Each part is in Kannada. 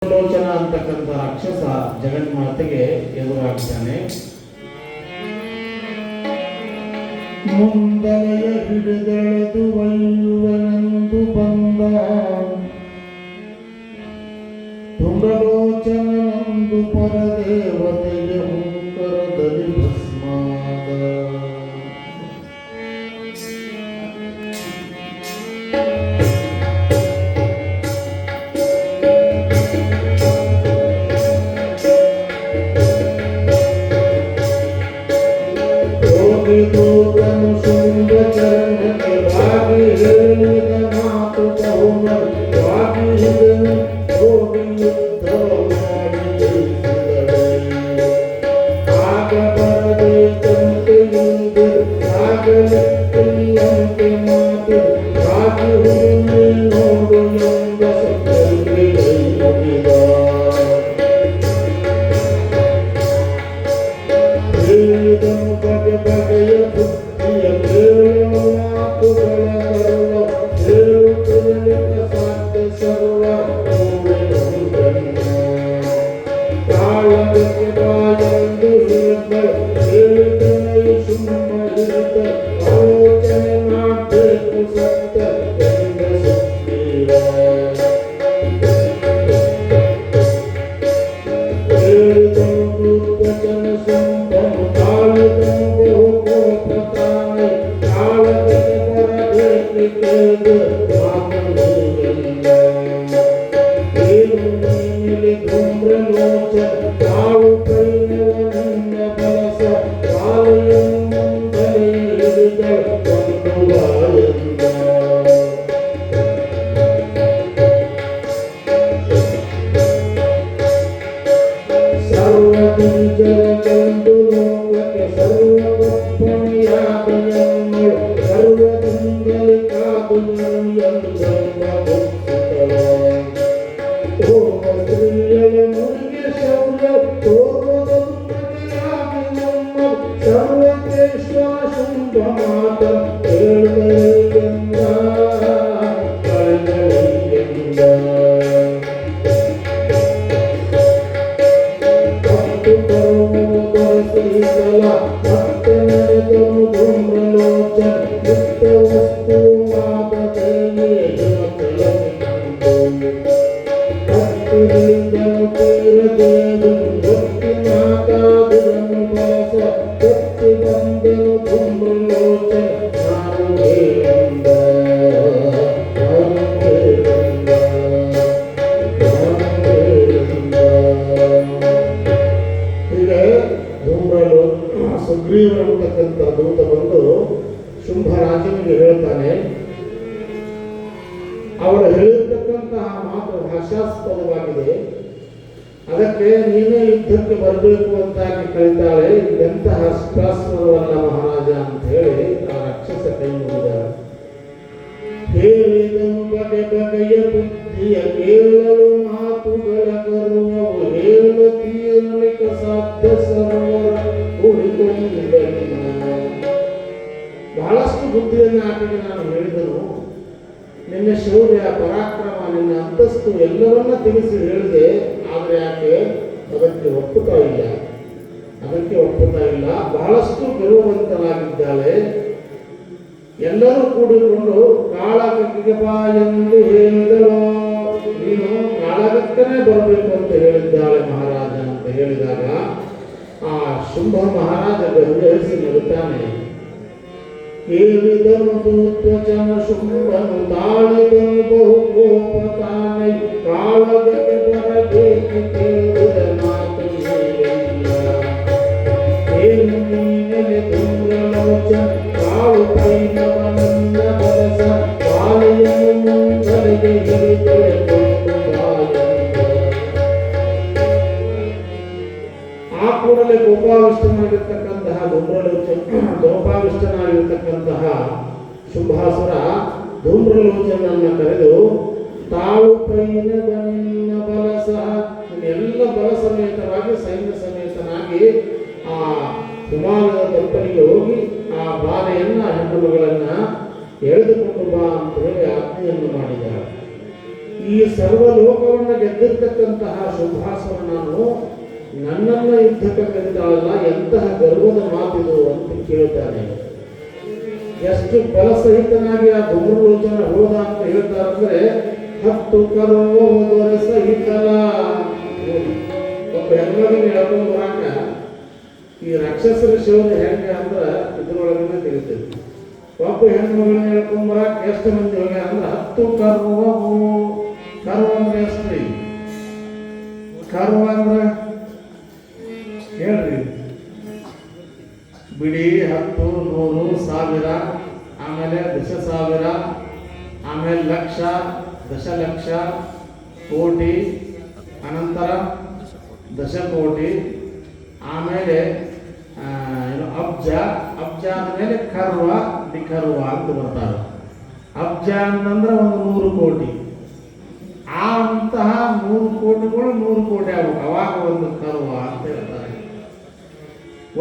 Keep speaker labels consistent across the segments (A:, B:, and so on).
A: ಲೋಚನ ಅಂತಕ್ಕಂಥ ರಾಕ್ಷಸ ಜಗನ್ಮಾತೆಗೆ ಎದುರಾಗ್ತಾನೆ. ಮುಂದಲೆಯ ಹಿಡಿದೆಳೆದು ಒಯ್ಯುವೆನೆಂದು ಬಂದ ತುಂಗಲೋಚನನೊಂದು ಪರದೇವತೆಯ ಹುಂಕರದಲ್ಲಿ ಭಸ್ಮಾದ. ಸುಗ್ರೀವನಂತಕ್ಕಂಥ ದೂತ ಬಂದು ಶುಂಭರಾಜನಿಗೆ ಹೇಳ್ತಾನೆ. ಅವರು ಹೇಳಿರ್ತಕ್ಕಂತಹ ಮಾತು ಹಾಸ್ಯಾಸ್ಪದವಾಗಿದೆ. ಅದಕ್ಕೆ ನೀನೇ ಯುದ್ಧಕ್ಕೆ ಬರಬೇಕು ಅಂತಾಗಿ ಕರೀತಾಳೆ. ಇದೆಂತಹ ಹಾಸ್ಯಾಸ್ಪದವಲ್ಲ ಮಹಾರಾಜ ಅಂತ ಹೇಳಿ ಆ ರಾಕ್ಷಸ ಕೈ ಮುಗಿದ. ಹೇಳಿದನು ಬಗೆ ಬಗೆಯ ಬುದ್ಧಿಯ ಕೇಳಲು ಮಾತುಗಳ ಗರ್ವವು ಹೇಳು ತೀರಲಿಕ್ಕೆ ಸಾಧ್ಯ ಸರ್ವರ ಉಳಿಕೊಂಡಿರಲಿಲ್ಲ. ಬಹಳಷ್ಟು ಬುದ್ಧಿಯನ್ನು ಆಕೆಗೆ ನಾನು ಹೇಳಿದನು. ನಿನ್ನ ಶೌರ್ಯ ಪರಾಕ್ರಮ ನಿನ್ನ ಅಂತಸ್ತು ಎಲ್ಲವನ್ನ ತಿಳಿಸಿ ಹೇಳಿದೆ. ಆದರೆ ಆಕೆ ಅದಕ್ಕೆ ಒಪ್ಪುತ್ತಾ ಇಲ್ಲ. ಬಹಳಷ್ಟು ಗರ್ವವಂತನಾಗಿದ್ದಾಳೆ. ಎಲ್ಲರೂ ಕೂಡಿಕೊಂಡು ಕಾಳಗಕ್ಕೆ ಬಾ ಎಂದು ಹೇಳಿದಳು. ನೀನು ಕಾಳಗಕ್ಕನೇ ಬರಬೇಕು ಅಂತ ಹೇಳಿದ್ದಾಳೆ ಮಹಾರಾಜ ಅಂತ ಹೇಳಿದಾಗ ಆ ಶುಂಭ ಮಹಾರಾಜ ಗರ್ವಿಸಿ ನಗುತ್ತಾನೆ. ಕೇಳಿದನು ದೂತ್ವಚನ ಶುಂಭನು ತಾಳಿದನು ಬಹು ಕೋಪ ತಾನೆ. ಕಾಳಗಕ್ಕೆ ಬರಬೇಕು ಕೇಳಿದ ಮಾತು ಏನು ನೀನೆ ಧೂಮ್ರಲೋಚನ ಕಾಳು ಪೈನವನನ್ನ ಬರಸ ಬಾಲೆಯನ್ನು ಮುಂದಲೆಗೆ ಹಿಡಿದೆಳೆದು ಆ ಕೂಡಲೇ ಕೋಪಾವಿಷ್ಟನಾಗಿರ್ತಕ್ಕಂತಹ ಕೋಪಾವಿಷ್ಟನಾಗಿರ್ತಕ್ಕಂತಹ ಶುಂಭಾಸುರ ಧೂಮ್ರಲೋಚನನ್ನ ಕರೆದು ತಾಳು ಪೈನವನನ್ನ ಬಲಸ ಎಲ್ಲ ಬಲ ಸಮೇತವಾಗಿ ಸೈನ್ಯ ಸಮೇತನಾಗಿ ಆ ಹಿಮಾಲಯದ ತಪ್ಪಲಿಗೆ ಹೋಗಿ ಆ ಬಾಲೆಯನ್ನ ಹೆಣ್ಣುಮಗಳನ್ನ ಎಳೆದುಕೊಂಡು ಬಾ ಅಂತ ಹೇಳಿ ಆಜ್ಞೆಯನ್ನು ಮಾಡಿದ್ದಾರೆ. ಈ ಸರ್ವ ಲೋಕವನ್ನು ಗೆದ್ದಿರ್ತಕ್ಕಂತಹ ಶುಭಾಸುರ ನಾನು ನನ್ನನ್ನು ಯುದ್ಧಕ್ಕೆ ಕರೆದಾಳಲ್ಲ, ಎಂತಹ ಗರ್ವದ ಮಾತಿದು ಅಂತ ಕೇಳ್ತಾನೆ. ಎಷ್ಟು ಬಲಸಹಿತನಾಗಿ ಆ ಧೂಮ್ರಲೋಚನ ಹೋದ ಅಂತ ಹೇಳ್ತಾರಂದ್ರೆ 10 ಕರೋದರ ಸಹಿತಲ. ಒಬ್ಬ ಹೆಣ್ಮಗಿನ ಹೇಳ್ಕೊಂಡು ಬರಾಕ ಈ ರಾಕ್ಷಸರ ಶಿವನ ಹೆಂಗ ಅಂದ್ರೆ ಇದ್ರೊಳಗನೆ ತಿಳಿತೈತಿ. ಒಬ್ಬ ಹೆಣ್ಮಗಳನ್ನ ಹೇಳ್ಕೊಂಡ್ ಬರಾಕ ಎಷ್ಟು ಮಂದಿ ಹೋಗ್ಯಾರ ಅಂದ್ರೆ 10 ಕರ್ವವು. ಕರ್ವ ಅಂದ್ರೆ ಎಷ್ಟು? ಕರ್ವ ಅಂದ್ರೆ ಹೇಳ್ರಿ, ಬಿಡಿ 10, 100, 1000, ಆಮೇಲೆ 10,000, ಆಮೇಲೆ ಲಕ್ಷ, ದಶಲಕ್ಷ, ಕೋಟಿ, ಅನಂತರ ದಶಕೋಟಿ, ಆಮೇಲೆ ಅಬ್ಜ. ಅಬ್ಜ ಆದಮೇಲೆ ಕರ್ವ, ವಿಕರ್ವ ಅಂತ ಬರ್ತಾರೆ. ಅಬ್ಜ ಅಂತಂದ್ರೆ 100 ಕೋಟಿ. ಅಂತಹ 100 ಕೋಟಿಗಳು 100 ಕೋಟಿ ಆಗ್ಬೇಕು, ಅವಾಗ ಒಂದು ಕರ್ವ ಅಂತ ಹೇಳ್ತಾರೆ.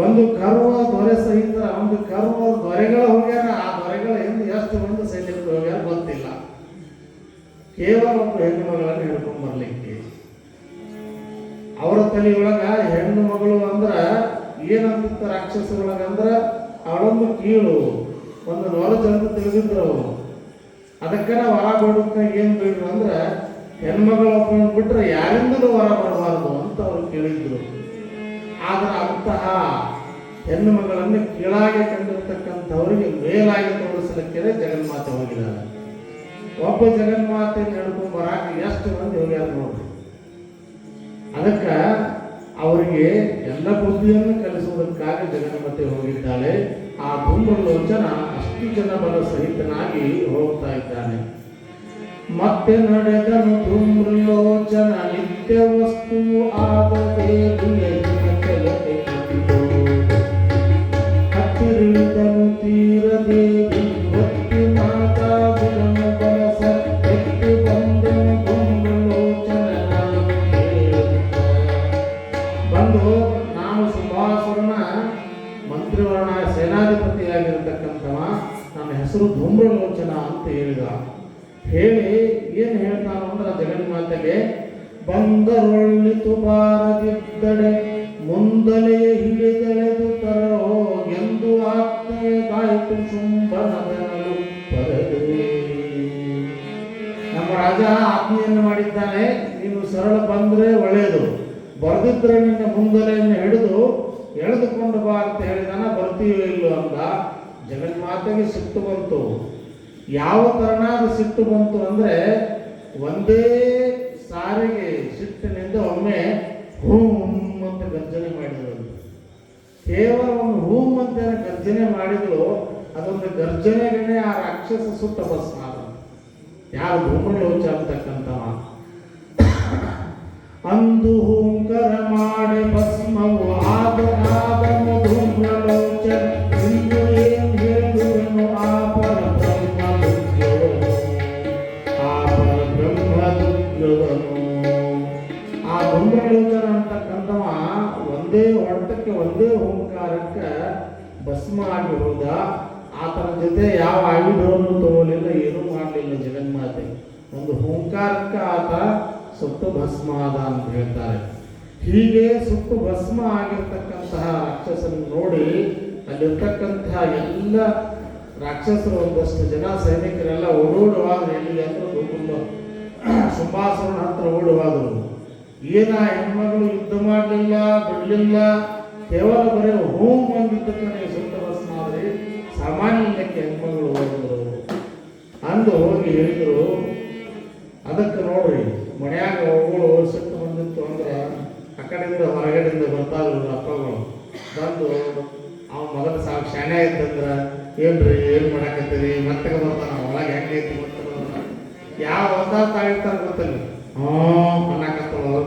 A: ಒಂದು ಕರ್ವ ದೊರೆ ಸಹಿತ ಒಂದು ಕರ್ವ ದೊರೆಗಳ ಹೋಗ್ಯಾರ. ಆ ದೊರೆಗಳ ಹಿಂದೆ ಎಷ್ಟು ಮಂದಿ ಸೈನಿಕರು ಹೋಗ್ಯಾರ ಗೊತ್ತಿಲ್ಲ. ಕೇವಲ ಒಬ್ಬ ಹೆಣ್ಣು ಮಗಳನ್ನು ಹಿಡ್ಕೊಂಡ್ ಬರ್ಲಿಕ್ಕೆ ಅವರ ತಲೆಯೊಳಗ ಹೆಣ್ಣು ಮಗಳು ಅಂದ್ರ ಏನಂತ ರಾಕ್ಷಸರೊಳಗಂದ್ರ ಅವಳೊಂದು ಕೀಳು, ಒಂದು ನಾಲೆಜ್ ಅಂತ ತಿಳಿದಿದ್ರು ಅವರು. ಅದಕ್ಕೆ ನಾವು ವರ ಕೊಡೋಕ ಏನ್ ಬಿಡ್ರು ಅಂದ್ರೆ ಹೆಣ್ಮಗಳು ಒಬ್ಬನ ಬಿಟ್ರೆ ಯಾರಿಂದಲೂ ವರ ಬರಬಾರ್ದು ಅಂತ ಅವ್ರು ಕೇಳಿದ್ರು. ಆದ್ರೆ ಅಂತಹ ಹೆಣ್ಣು ಮಗಳನ್ನು ಕೀಳಾಗಿ ಕಂಡಿರ್ತಕ್ಕಂಥವರಿಗೆ ಮೇಲಾಗಿ ತೋರಿಸಲಿಕ್ಕೆ ಜಗನ್ಮಾತೆ ಹೋಗಿದ್ದಾರೆ. ಒಬ್ಬ ಜಗನ್ಮಾತೆ ನಡ್ಕೊಂಡು ಬರಾಕ ಎಷ್ಟು ಮಂದಿ ಹೋಗ್ಯಾರ ನೋಡ್ರಿ. ಅದಕ್ಕೆ ಅವರಿಗೆ ಎಲ್ಲ ಬುದ್ಧಿಯನ್ನು ಕಲಿಸುವುದಕ್ಕಾಗಿ ಜಗನ್ಮಾತೆ ಹೋಗಿದ್ದಾಳೆ. ಆ ಧೂಮ್ರಲೋಚನ ಅಷ್ಟು ಜನ ಬಲ ಸಹಿತನಾಗಿ ಹೋಗ್ತಾ ಇದ್ದಾನೆ. ಮತ್ತೆ ನಡೆದನು ಧೂಮ್ರಲೋಚನ ನಿತ್ಯ ವಸ್ತು ಆಗದೆ ಹತ್ತಿರಿದನು ತೀರದೇವಿ ಭಕ್ತಿ ಮಾತಾ ಬಿಡನು ಬಲಸ ಎತ್ತಿ ಬಂದನು ಧೂಮ್ರಲೋಚನ ಬಂದು ನಾನು ಶುಭಾಸುರನ ಮಂತ್ರಿವರ್ಣ ಸೇನಾಧಿಪತಿಯಾಗಿರ್ತಕ್ಕಂಥವ, ನನ್ನ ಹೆಸರು ಧೂಮ್ರಲೋಚನ ಅಂತ ಹೇಳಿದ. ಹೇಳಿ ಏನು ಹೇಳ್ತಾನು ಅಂದ್ರೆ ಜಗನ್ಮಾತೆಗೆ ಬಂದರೊಳ್ಳಿತು ಬಾರದಿದ್ದಡೆ ಮುಂದಲೇ ಹಿಡಿದೆಳೆದು ತರೋ ಎಂದು ಆಜ್ಞೆಗಾಯಿತು ಶುಂಭನದನಲು ಪರದೆ. ನಮ್ಮ ರಾಜ ಆಜ್ಞೆಯನ್ನು ಮಾಡಿದ್ದಾನೆ, ನೀನು ಸರಳ ಬಂದ್ರೆ ಒಳ್ಳೆಯದು, ಬರೆದಿದ್ರೆ ನಿನ್ನ ಮುಂದಲೆಯನ್ನು ಹಿಡಿದು ಎಳೆದುಕೊಂಡು ಬಾ ಅಂತ ಹೇಳಿದಾನ. ಬರ್ತೀವೋ ಇಲ್ಲೋ ಅಂದ. ಜಗನ್ಮಾತೆಗೆ ಸಿಟ್ಟು ಬಂತು. ಯಾವ ತರನಾದ ಸಿಟ್ಟು ಬಂತು ಅಂದ್ರೆ ಒಂದೇ ಸಾರಿಗೆ ಸಿಟ್ಟಿನಿಂದ ಒಮ್ಮೆ ಹೂಮ್ ಅಂತ ಗರ್ಜನೆ ಮಾಡಿದಳು. ಕೇವಲ ಒಂದು ಹೂಮ್ ಅಂತ ಗರ್ಜನೆ ಮಾಡಿದಳು. ಅದೊಂದು ಗರ್ಜನೆಗೆ ಆ ರಾಕ್ಷಸ ಸುಟ್ಟ ಭಸ್ಮ ಆದ. ಯಾರು ಧೂಮ್ರಲೋಚ ಅಂತಕ್ಕಂಥವ ಅಂದು ಹೂಂಕರ ಮಾಡಿ ಭಸ್ಮವು ಆದನು ಧೂಮ್ರಲೋಚನ. ಇಂದು ಏನ್ ಹೇಳುವನು ಆ ಧೂಮ್ರಲೋಚನ ಅಂತಕ್ಕಂಥವ ಒಂದೇ ಹೊಟ್ಟಕ್ಕೆ ಒಂದೇ ಓಂಕಾರಕ್ಕೆ ಭಸ್ಮ ಆಗಿ ಹೋದ. ಆತನ ಜೊತೆ ಯಾವ ಆಯುಧವನ್ನು ತಗೊಳ್ಳಿಲ್ಲ, ಏನೂ ಮಾಡಲಿಲ್ಲ ಜಗನ್ಮಾತೆ. ಒಂದು ಓಂಕಾರಕ್ಕೆ ಆತ ಸುಟ್ಟು ಭಸ್ಮ ಆದ ಅಂತ ಹೇಳ್ತಾರೆ. ಹೀಗೆ ಸುಟ್ಟು ಭಸ್ಮ ಆಗಿರ್ತಕ್ಕಂತಹ ರಾಕ್ಷಸನ್ನು ನೋಡಿ ಅಲ್ಲಿರ್ತಕ್ಕಂತಹ ಎಲ್ಲ ರಾಕ್ಷಸರು ಒಂದಷ್ಟು ಜನ ಸೈನಿಕರೆಲ್ಲ ಓಡೋಡುವಾದ್ರು. ಎಲ್ಲಿಗೆ ಅಂದ್ರೆ ಶುಂಭಾಸುರನ ಹತ್ರ ಓಡುವಾದ್ರು. ಏನ ಹೆಣ್ಮಗಳು ಯುದ್ಧ ಮಾಡಲಿಲ್ಲ, ಬಿಡಲಿಲ್ಲ, ಕೇವಲ ಬರೀ ಹೋಮ್ ಬಂದಿದ್ದಕ್ಕೆ ಸುತ್ತ ಭಸ್ಮ ಆದ್ರೆ ಸಾಮಾನ್ಯ ಲೆಕ್ಕ ಹೆಣ್ಮಗಳು ಹೋಗಿದ್ರು ಅಂದು ಹೋಗಿ ಹೇಳಿದ್ರು. ಅದಕ್ಕೆ ನೋಡ್ರಿ, ಮನ್ಯಾಗ ಹೋಗೋಳು ಸಿಟ್ಟು ಬಂದಿತ್ತು ಅಂದ್ರೆ ಆ ಕಡೆಯಿಂದ ಹೊರಗಡೆಯಿಂದ ಬರ್ತಾವ್ರು ಅಪ್ಪಗಳು ಬಂದು ಅವ ಮೊದಲ ಶಾಣೆ ಇತ್ತಂದ್ರೆ ಏನ್ರಿ ಏನು ಮಾಡಾಕತ್ತೀರಿ ಮತ್ತೆ ಬರ್ತಾನ. ಒಳಗೆ ಹೆಂಗೆ ಐತಿ ಗೊತ್ತಿಲ್ಲ, ಯಾವ ಒದ್ದಾಡ್ತಾ ಗೊತ್ತಿಲ್ಲ. ಅನ್ನಕತ್ತಳು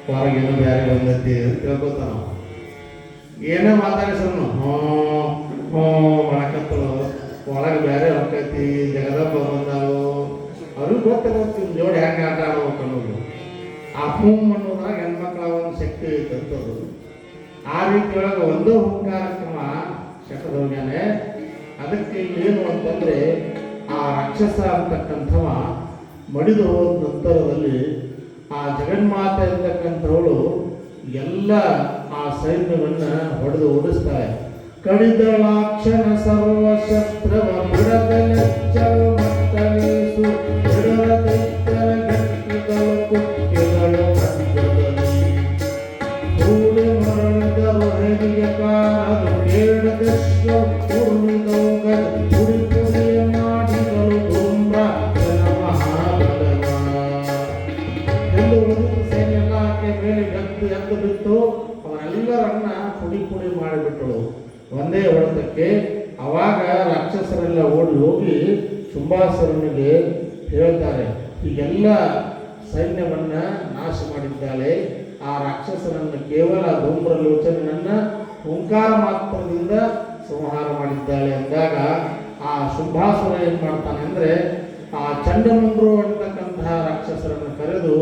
A: ಹೊರಗೇನೋ ಬೇರೆ ಬಂದೈತಿ ಅಂತ ತಿಳ್ಕೊತಾನ. ಏನೋ ಮಾತಾಡಿಸೋನು ಮಾಡಕತ್ತಳು, ಒಳಗೆ ಬೇರೆ ಹೊಕ್ಕೈತಿ, ಜಗದಪ್ಪ ಬಂದಾವು. ಅವ್ರಿಗೆ ಗೊತ್ತಿಲ್ಲ ಜೋಡಿ ಹೆಂಗೆ ಆಟ ಆಡ್ಬೇಕು ಅನ್ನೋದು. ಆ ಹೂಮ್ ಅನ್ನೋದ್ರಾಗ ಹೆಣ್ಮಕ್ಳ ಒಂದು ಶಕ್ತಿ ಐತಂತದ್ದು. ಆ ರೀತಿಯೊಳಗೆ ಒಂದೋ ಹುಂಕಾರಕ್ರಮ ಶಕದೋಗ್ಯಾನೆ. ಅದಕ್ಕೆ ಏನು ಅಂತಂದ್ರೆ ಆ ರಾಕ್ಷಸ ಅಂತಕ್ಕಂಥವ ಮಡಿದು ಹೋದ ನಂತರದಲ್ಲಿ ಆ ಜಗನ್ಮಾತೆ ಇರ್ತಕ್ಕಂಥವಳು ಎಲ್ಲ ಆ ಸೈನ್ಯವನ್ನು ಹೊಡೆದು ಓಡಿಸ್ತಾಳೆ. ಕಡಿದಳಾಕ್ಷಣ ಸರ್ವಶಸ್ತ್ರವ ಬಿಡದಲೆಚ್ಚವು ಮತ್ತವೀಸು ಬಿಡದ ದೈತ್ಯರ ಗಟ್ಟಿಗಳು ಕುಟ್ಟಿಗಳು ಮಧ್ಯದಲ್ಲಿ ಧೂಳಿ ಮರಳಿದರು ಹೆರಿಗೆ ಕಾರದು ಕೇಳದಶ್ವ ಪೂರ್ಣಿದೌಗ ಪುಡಿ ಪುಡಿಯ ಮಾಡಿಗಳು ಧೂಮ್ರ ಜನ ಮಹಾಬಲವ ಎಂದು ಉಳಿದ ಸೈನ್ಯ ಎಲ್ಲ ಆಕೆ ಮೇಲೆ ಎದ್ದು ಬಿಟ್ಟು ಅವರೆಲ್ಲರನ್ನ ಪುಡಿ ಪುಡಿ ಮಾಡಿಬಿಟ್ಟಳು ಒಂದೇ ಹೊಡೆತಕ್ಕೆ. ಅವಾಗ ರಾಕ್ಷಸರೆಲ್ಲ ಓಡಿ ಹೋಗಿ ಶುಂಭಾಸುರನಿಗೆ ಹೇಳ್ತಾರೆ, ಹೀಗೆಲ್ಲ ಸೈನ್ಯವನ್ನು ನಾಶ ಮಾಡಿದ್ದಾಳೆ, ಆ ರಾಕ್ಷಸನನ್ನು ಕೇವಲ ಧೂಮ್ರಲೋಚನನ್ನು ಓಂಕಾರ ಮಾತ್ರದಿಂದ ಸಂಹಾರ ಮಾಡಿದ್ದಾಳೆ ಅಂದಾಗ ಆ ಶುಂಭಾಸುರ ಏನು ಮಾಡ್ತಾನೆ ಅಂದರೆ ಆ ಚಂಡಮುಂಡ್ರು ಅಂತಕ್ಕಂತಹ ರಾಕ್ಷಸರನ್ನು ಕರೆದು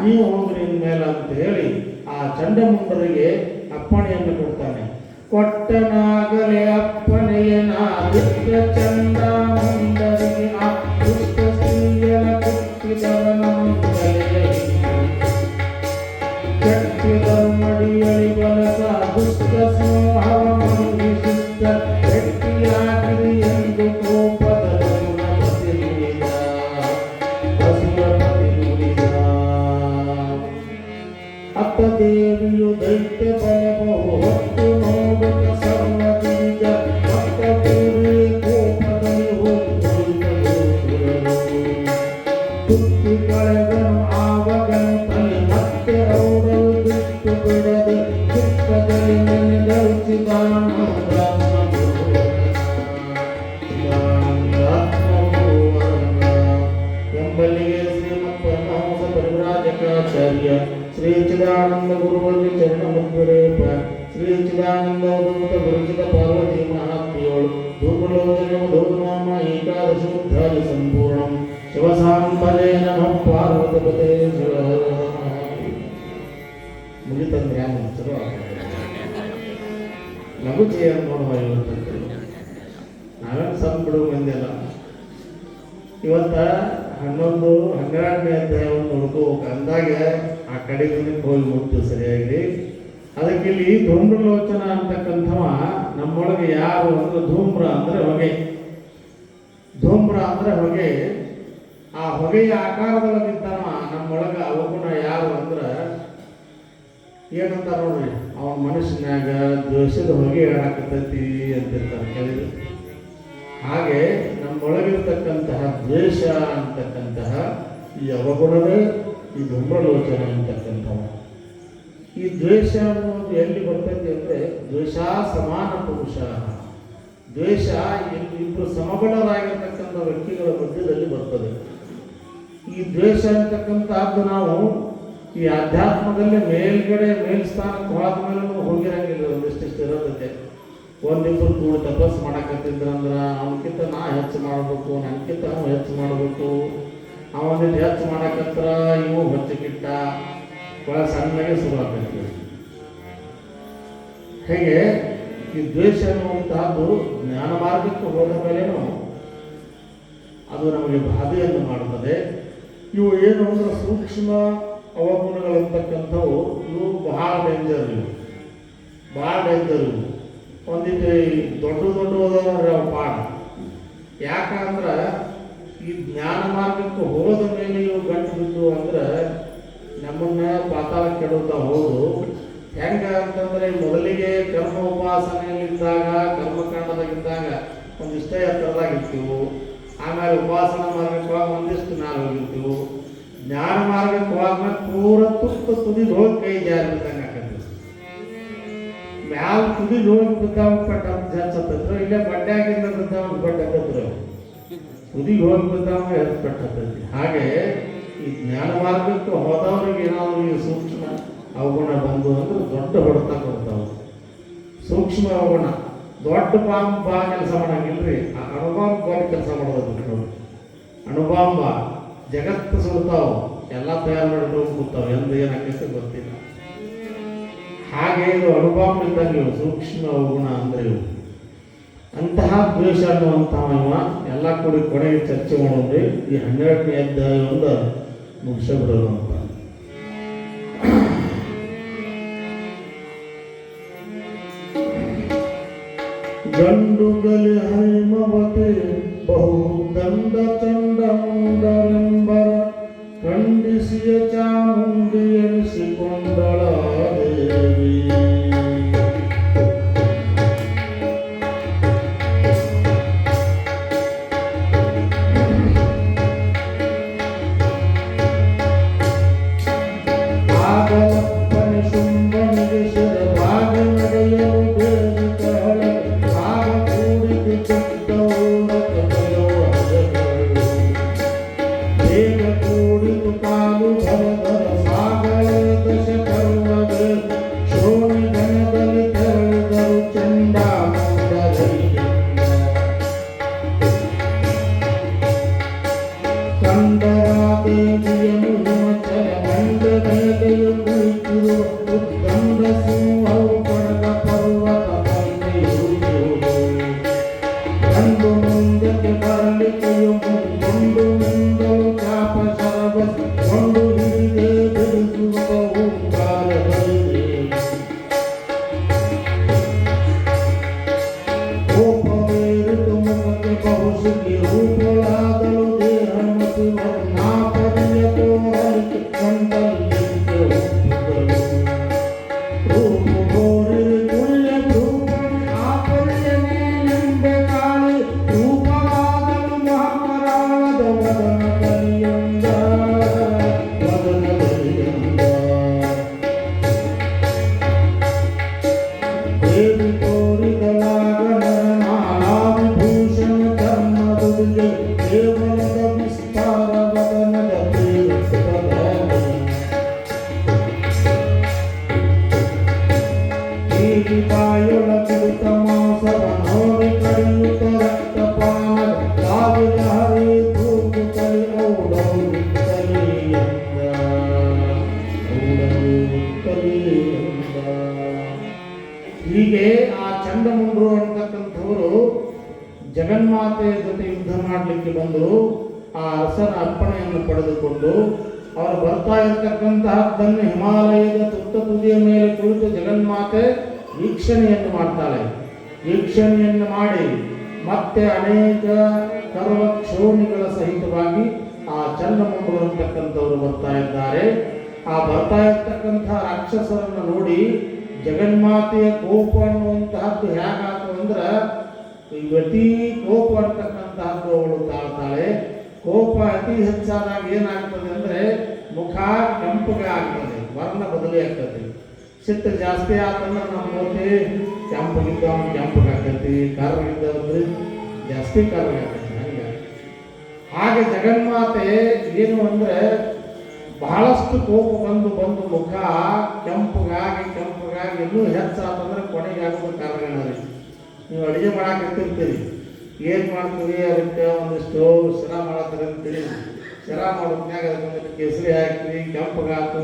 A: ನೀವು ಹೋಗ್ರಿ ಇನ್ಮೇಲೆ ಅಂತ ಹೇಳಿ ಆ ಚಂಡಮುಂಡರಿಗೆ ಅಪ್ಪಣೆಯನ್ನು ಕೊಡ್ತಾನೆ. ಕೊಟ್ಟನಾಗಲೇ ಅಪ್ಪನೆಯನಾದಿತ್ಯ ಚಂಡಮುಂಡರಿಗೆ ಆ ದುಷ್ಟ ಸ್ತ್ರೀಯನ ಕುಟ್ಟಿದವನ ಕಟ್ಟಿದರು ಮಡಿಯಳಿ ಬಲಸ ದುಷ್ಟ ಸಮೂಹವ ಮುಗಿಸಿದ್ದ ಗಟ್ಟಿಯಾಗಿರಿ ಎಂದು ಕೋಪದಲ್ಲಿ ಪತಿ ನುಡಿದ ಹಸುರಪತಿ ನುಡಿದ. ಅತ್ತ ದೇವಿಯು ದೈತ್ಯ ಬಲಬಹು ಹೊತ್ತು ನೋಡುತ್ತ ಸರ್ವದಿಜ ಭಕ್ತ ಪೂರಿ ಕೋಪದಲ್ಲಿ ಹೋಗಿ ತುತ್ತಿ ಕಳೆದನು ಆವಗನು ತಲೆ ಮತ್ತೆ ಔಡಲು ಬಿಟ್ಟು ಬಿಡದೆ ಚಿಕ್ಕದಲ್ಲಿ ಎಂಬಲ್ಲಿಗೆ ಶ್ರೀಮತ್ ಪರಮಹಂಸ ಪರಿವ್ರಾಜಕಾಚಾರ್ಯ ಶ್ರೀ ಚಿದಾನಂದ ಗುರುವಲ್ಲಿ ಚರಣ ಮುದ್ರೇಪ ಶ್ರೀ ಚಿದಾನಂದ ಗುರುಚಿತ ಪಾರ್ವತಿ ಮಹಾತ್ಮೆಯೋಳು ಧೂಮಲೋಚನಂ ಧೂಮನಾಮ ಏಕಾದಶೋಧ್ಯಾಯ ಸಂಪೂರ್ಣಂ ಶಿವಸಾಂಬಲೇ ನಮಃ ಪಾರ್ವತಪತೆ ಶಿವ. ಮುಗಿತಂದ್ರೆ ಚಲೋ ಲಘು ಚೇಯ ನೋಡುವ ಇವತ್ತು ನಾವೇನು ಸಣ್ಣ ಬಿಡುವ ಮಂದಿಯಲ್ಲ. ಇವತ್ತ 11-12ನೇ ಅಧ್ಯಾಯವನ್ನು ಹುಡುಕೋಕೆ ಅಂದಾಗ ಆ ಕಡೆ ದಿನಕ್ಕೆ ಹೋಗಿ ಮುಟ್ತು ಸರಿಯಾಗಿ. ಅದಕ್ಕೆ ಇಲ್ಲಿ ಧೂಮ್ರಲೋಚನ ಅಂತಕ್ಕಂಥವ ನಮ್ಮೊಳಗೆ ಯಾರು ಅಂದ್ರೆ ಧೂಮ್ರ ಅಂದರೆ ಹೊಗೆ, ಧೂಮ್ರ ಅಂದರೆ ಹೊಗೆ. ಆ ಹೊಗೆಯ ಆಕಾರದೊಳಗಿದ್ದಾನ ನಮ್ಮೊಳಗೆ ಅವಗುಣ ಯಾರು ಅಂದ್ರೆ ಏನಂತ ನೋಡ್ರಿ, ಅವನ ಮನುಷ್ಯನಾಗ ದ್ವೇಷದ ಹೊಗೆ ಹೇಳಾಕತ್ತೈತಿ ಅಂತಿರ್ತಾರೆ ಕೇಳಿದ್ರು. ಹಾಗೆ ನಮ್ಮೊಳಗಿರ್ತಕ್ಕಂತಹ ದ್ವೇಷ ಅಂತಕ್ಕಂತಹ ಈ ಅವಗುಣವೇ ಈ ಧೂಮ್ರಲೋಚನ ಅಂತಕ್ಕಂಥವ. ಈ ದ್ವೇಷ ಅನ್ನೋದು ಎಲ್ಲಿ ಬರ್ತೈತಿ ಅಂದರೆ ದ್ವೇಷ ಸಮಾನ ಪುರುಷ. ದ್ವೇಷ ಇಬ್ಬರು ಸಮಬಲರಾಗಿರ್ತಕ್ಕಂಥ ವ್ಯಕ್ತಿಗಳ ಮಧ್ಯದಲ್ಲಿ ಬರ್ತದೆ. ಈ ದ್ವೇಷ ಅಂತಕ್ಕಂಥದ್ದು ನಾವು ಈ ಅಧ್ಯಾತ್ಮದಲ್ಲಿ ಮೇಲ್ಗಡೆ ಮೇಲ್ಸ್ಥಾನಕ್ಕೆ ಹೋದ ಮೇಲೂ ಹೋಗಿರಂಗಿಲ್ಲ. ಒಂದಿಷ್ಟಿಷ್ಟು ಇರೋದಕ್ಕೆ ಒಂದಿಬ್ಬರು ಕೂಡ ತಪಸ್ಸು ಮಾಡಕತ್ತಿದ್ರಂದ್ರೆ ಅವನಕ್ಕಿಂತ ನಾ ಹೆಚ್ಚು ಮಾಡಬೇಕು, ನನಗಿಂತ ಅವನು ಹೆಚ್ಚು ಮಾಡಬೇಕು, ಅವನಿಂದ ಹೆಚ್ಚು ಮಾಡಕತ್ರ ಇವು ಹೊಚ್ಚಕ್ಕಿಟ್ಟ ಭಾಳ ಸಣ್ಣಗೆ ಶುರು ಆಗ್ತೈತಿ. ಹೇಗೆ ಈ ದ್ವೇಷ ಅನ್ನುವಂತಹದ್ದು ಜ್ಞಾನ ಮಾರ್ಗಕ್ಕೆ ಹೋದ ಮೇಲೇನು ಅದು ನಮಗೆ ಬಾಧೆಯನ್ನು ಮಾಡುತ್ತದೆ. ಇವು ಏನು ಅಂದ್ರೆ ಸೂಕ್ಷ್ಮ ಅವಗುಣಗಳಂತಕ್ಕಂಥವು ಇವು ಬಹಳ ಡೇಂಜರ್, ಭಾಳ ಡೇಂಜರ್. ಇವು ಒಂದಿಟ್ಟು ದೊಡ್ಡ ಹೋದವ್ರೆ ಅವು ಪಾಠ. ಯಾಕಂದ್ರೆ ಈ ಜ್ಞಾನ ಮಾರ್ಗಕ್ಕೆ ಹೋದ ಮೇಲೆ ಇವು ಗಂಟು ಬಿದ್ದು ಅಂದ್ರೆ ನಮ್ಮನ್ನ ಪಾತಾಳ ಕೆಡುತ್ತಾ ಹೋದು. ಹೆಂಗ ಅಂತಂದ್ರೆ ಮೊದಲಿಗೆ ಕರ್ಮ ಉಪಾಸನೆಯಲ್ಲಿದ್ದಾಗ ಕರ್ಮಕಾಂಡದಾಗಿದ್ದಾಗ ಒಂದಿಷ್ಟ ಎತ್ತರದಾಗಿರ್ತೀವಿ. ಆಮೇಲೆ ಉಪಾಸನಾ ಮಾರ್ಗಕ್ಕೆ ಒಂದಿಷ್ಟು ನಾವು ಹೋಗಿರ್ತೀವಿ. ಜ್ಞಾನ ಮಾರ್ಗಕ್ಕೆ ಹೋದ್ಮೇಲೆ ಪೂರ ತುದಿಗೆ ಹೋಗಿ ಕೈ ಜಾರಿ ಬಿದ್ದಂಗೆ ಆಕೈತಿ. ಮ್ಯಾಲ ತುದಿಗೆ ಹೋಗಿ ಬಿದ್ದಾವ ಪಟ್ಟ ಹಚ್ಚತ್ತೈತ್ರು, ಇಲ್ಲೇ ಬಡ್ಡ್ಯಾಗಿಂದ ಬಿದ್ದಾವ ಬಡ್ಡೆ ಹತ್ತದ್ರು, ತುದಿಗೆ ಹೋಗಿ ಬಿದ್ದಾವ ಹೆಚ್ಚು ಪಟ್ಟ ಹತ್ತೈತಿ. ಹಾಗೆ ಈ ಜ್ಞಾನ ಮಾರ್ಗಕ್ಕೆ ಹೋದವ್ರಿಗೆ ಏನಾದ್ರು ಈ ಸೂಕ್ಷ್ಮ ಅವಗುಣ ಬಂದು ಅಂದ್ರೆ ದೊಡ್ಡ ಹೊಡೆತ ಕೊಡ್ತಾವೆ. ಸೂಕ್ಷ್ಮ ಅವಗುಣ ದೊಡ್ಡ ಬಾಂಬ ಕೆಲಸ ಮಾಡಂಗಿಲ್ರಿ, ಆ ಅಣುಬಾಂಬ್ ದೊಡ್ಡ ಕೆಲಸ ಮಾಡೋದು ನೋಡಿ. ಅಣುಬಾಂಬ ಜಗತ್ತು ಸುಡ್ತಾವು, ಎಲ್ಲ ತಯಾರು ಮಾಡಿಕೊಂಡು ಕೂತಾವೆ, ಎಂದು ಏನಾಕೈತೆ ಗೊತ್ತಿಲ್ಲ. ಹಾಗೆ ಇದು ಅಣುಬಾಂಬ್ ಇದ್ದಂಗೆ ಇವು ಸೂಕ್ಷ್ಮ ಅವಗುಣ ಅಂದ್ರೆ ಇವು. ಅಂತಹ ದ್ವೇಷ ಅನ್ನುವಂತಹ ಎಲ್ಲ ಕೂಡಿ ಕೊನೆಗೆ ಚರ್ಚೆ ಮಾಡೋದ್ರಿ ಈ 12ನೇ ಅಧ್ಯಾಯವನ್ನು ಮುಗಿಸಬಿಡೋದು ಅಂತ. ಗಂಡುಗಲಿ ಹೈಮವತೆ ಬಹು ದಂಡ ಚಂಡ ಮುಂಡರೆಂಬರ ಖಂಡಿಸಿಯ ಚಾಮುಂಡಿ ಎನಿಸಿಕೊಂಡಳ ದೇವಿ. ಹೀಗೆ ಆ ಚಂಡಮುಂಡ್ರು ಅಂತಕ್ಕಂಥವರು ಜಗನ್ಮಾತೆಯ ಜೊತೆ ಯುದ್ಧ ಮಾಡಲಿಕ್ಕೆ ಬಂದರು. ಆ ಅರಸನ ಅರ್ಪಣೆಯನ್ನು ಪಡೆದುಕೊಂಡು ಅವರು ಬರ್ತಾ ಇರತಕ್ಕಂತಹದ್ದನ್ನು ಹಿಮಾಲಯದ ತುತ್ತ ತುದಿಯ ಮೇಲೆ ಕುಳಿತು ಜಗನ್ಮಾತೆ ವೀಕ್ಷಣೆಯನ್ನು ಮಾಡ್ತಾಳೆ. ವೀಕ್ಷಣೆಯನ್ನು ಮಾಡಿ ಮತ್ತೆ ಅನೇಕ ಸರ್ವಕ್ಷೋಣಿಗಳ ಸಹಿತವಾಗಿ ಆ ಚಂಡಮುಂಡ್ರು ಅಂತಕ್ಕಂಥವರು ಬರ್ತಾ ಇದ್ದಾರೆ. ಆ ಬರ್ತಾ ಇರ್ತಕ್ಕಂತಹ ರಾಕ್ಷಸರನ್ನು ನೋಡಿ ಜಗನ್ಮಾತೆಯ ಕೋಪ ಅನ್ನುವಂತಹದ್ದು ಹೇಗಾಯ್ತು ಅಂದ್ರೆ ಅತಿ ಕೋಪ ಅಂತಕ್ಕಂತಹದ್ದು ಅವಳು ತಾಳ್ತಾಳೆ. ಕೋಪ ಅತಿ ಹೆಚ್ಚಾದಾಗ ಏನಾಗ್ತದೆ ಅಂದ್ರೆ ಮುಖ ಕೆಂಪಗೆ ಆಗ್ತದೆ, ವರ್ಣ ಬದಲಿ ಆಗ್ತದೆ. ಸಿಟ್ಟು ಜಾಸ್ತಿ ಆತಂದ್ರೆ ನಮ್ಮ ಮೂತಿ ಕೆಂಪಗಿದ್ದವ ಕೆಂಪಗೆ ಆಗ್ತೈತಿ, ಕರ್ರಗಿದ್ದವ್ರು ಜಾಸ್ತಿ ಕರ್ರಗೆ ಆಗ್ತೈತಿ. ಹಾಗೆ ಜಗನ್ಮಾತೆ ಏನು ಅಂದ್ರೆ ಬಹಳಷ್ಟು ಕೋಪ ಬಂದು ಮುಖ ಕೆಂಪಗಾಗಿ ಇನ್ನೂ ಹೆಚ್ಚಾತಂದ್ರೆ ಕೊನೆಗೆ ಆಗೋದು ಕರ್ರಗಣರಿ. ನೀವು ಅಡುಗೆ ಮಾಡಾಕಿರ್ತಿರ್ತೀರಿ, ಏನು ಮಾಡ್ತೀವಿ ಅದಕ್ಕೆ ಒಂದಿಷ್ಟು ಶಿರ ಮಾಡತ್ತಿರಂತೀರಿ. ಶಿರ ಮಾಡೋದ್ನಾಗ ಅದಕ್ಕೆ ಕೇಸರಿ ಹಾಕ್ತೀವಿ, ಕೆಂಪಗಾತು,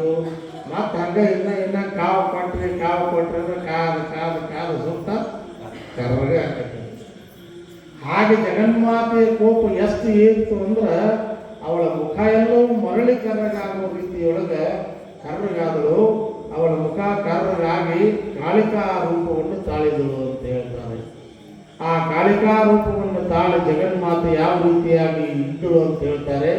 A: ಮತ್ತು ಹಂಗೆ ಇನ್ನ ಕಾವು ಕೊಟ್ರಿ ಅಂದ್ರೆ ಕಾದು ಸುತ್ತ ಕರ್ರಗೆ ಆಗ್ತೈತಿ. ಹಾಗೆ ಜಗನ್ಮಾತೆಯ ಕೋಪ ಎಷ್ಟು ಏರಿತು ಅಂದ್ರೆ ಅವಳ ಮುಖ ಎಲ್ಲವೂ ಮರಳಿ ಕರ್ರಗಾಗುವ ರೀತಿಯೊಳಗೆ ಕರ್ರಗಾದಳು. ಅವಳ ಮುಖ ಕರ್ರಗಾಗಿ ಕಾಳಿಕಾ ರೂಪವನ್ನು ತಾಳಿದಳು ಅಂತ ಹೇಳ್ತಾರೆ. ಆ ಕಾಳಿಕಾ ರೂಪವನ್ನು ತಾಳಿ ಜಗನ್ಮಾತೆ ಯಾವ ರೀತಿಯಾಗಿ ಇದ್ದಳು ಅಂತ ಹೇಳ್ತಾರೆ.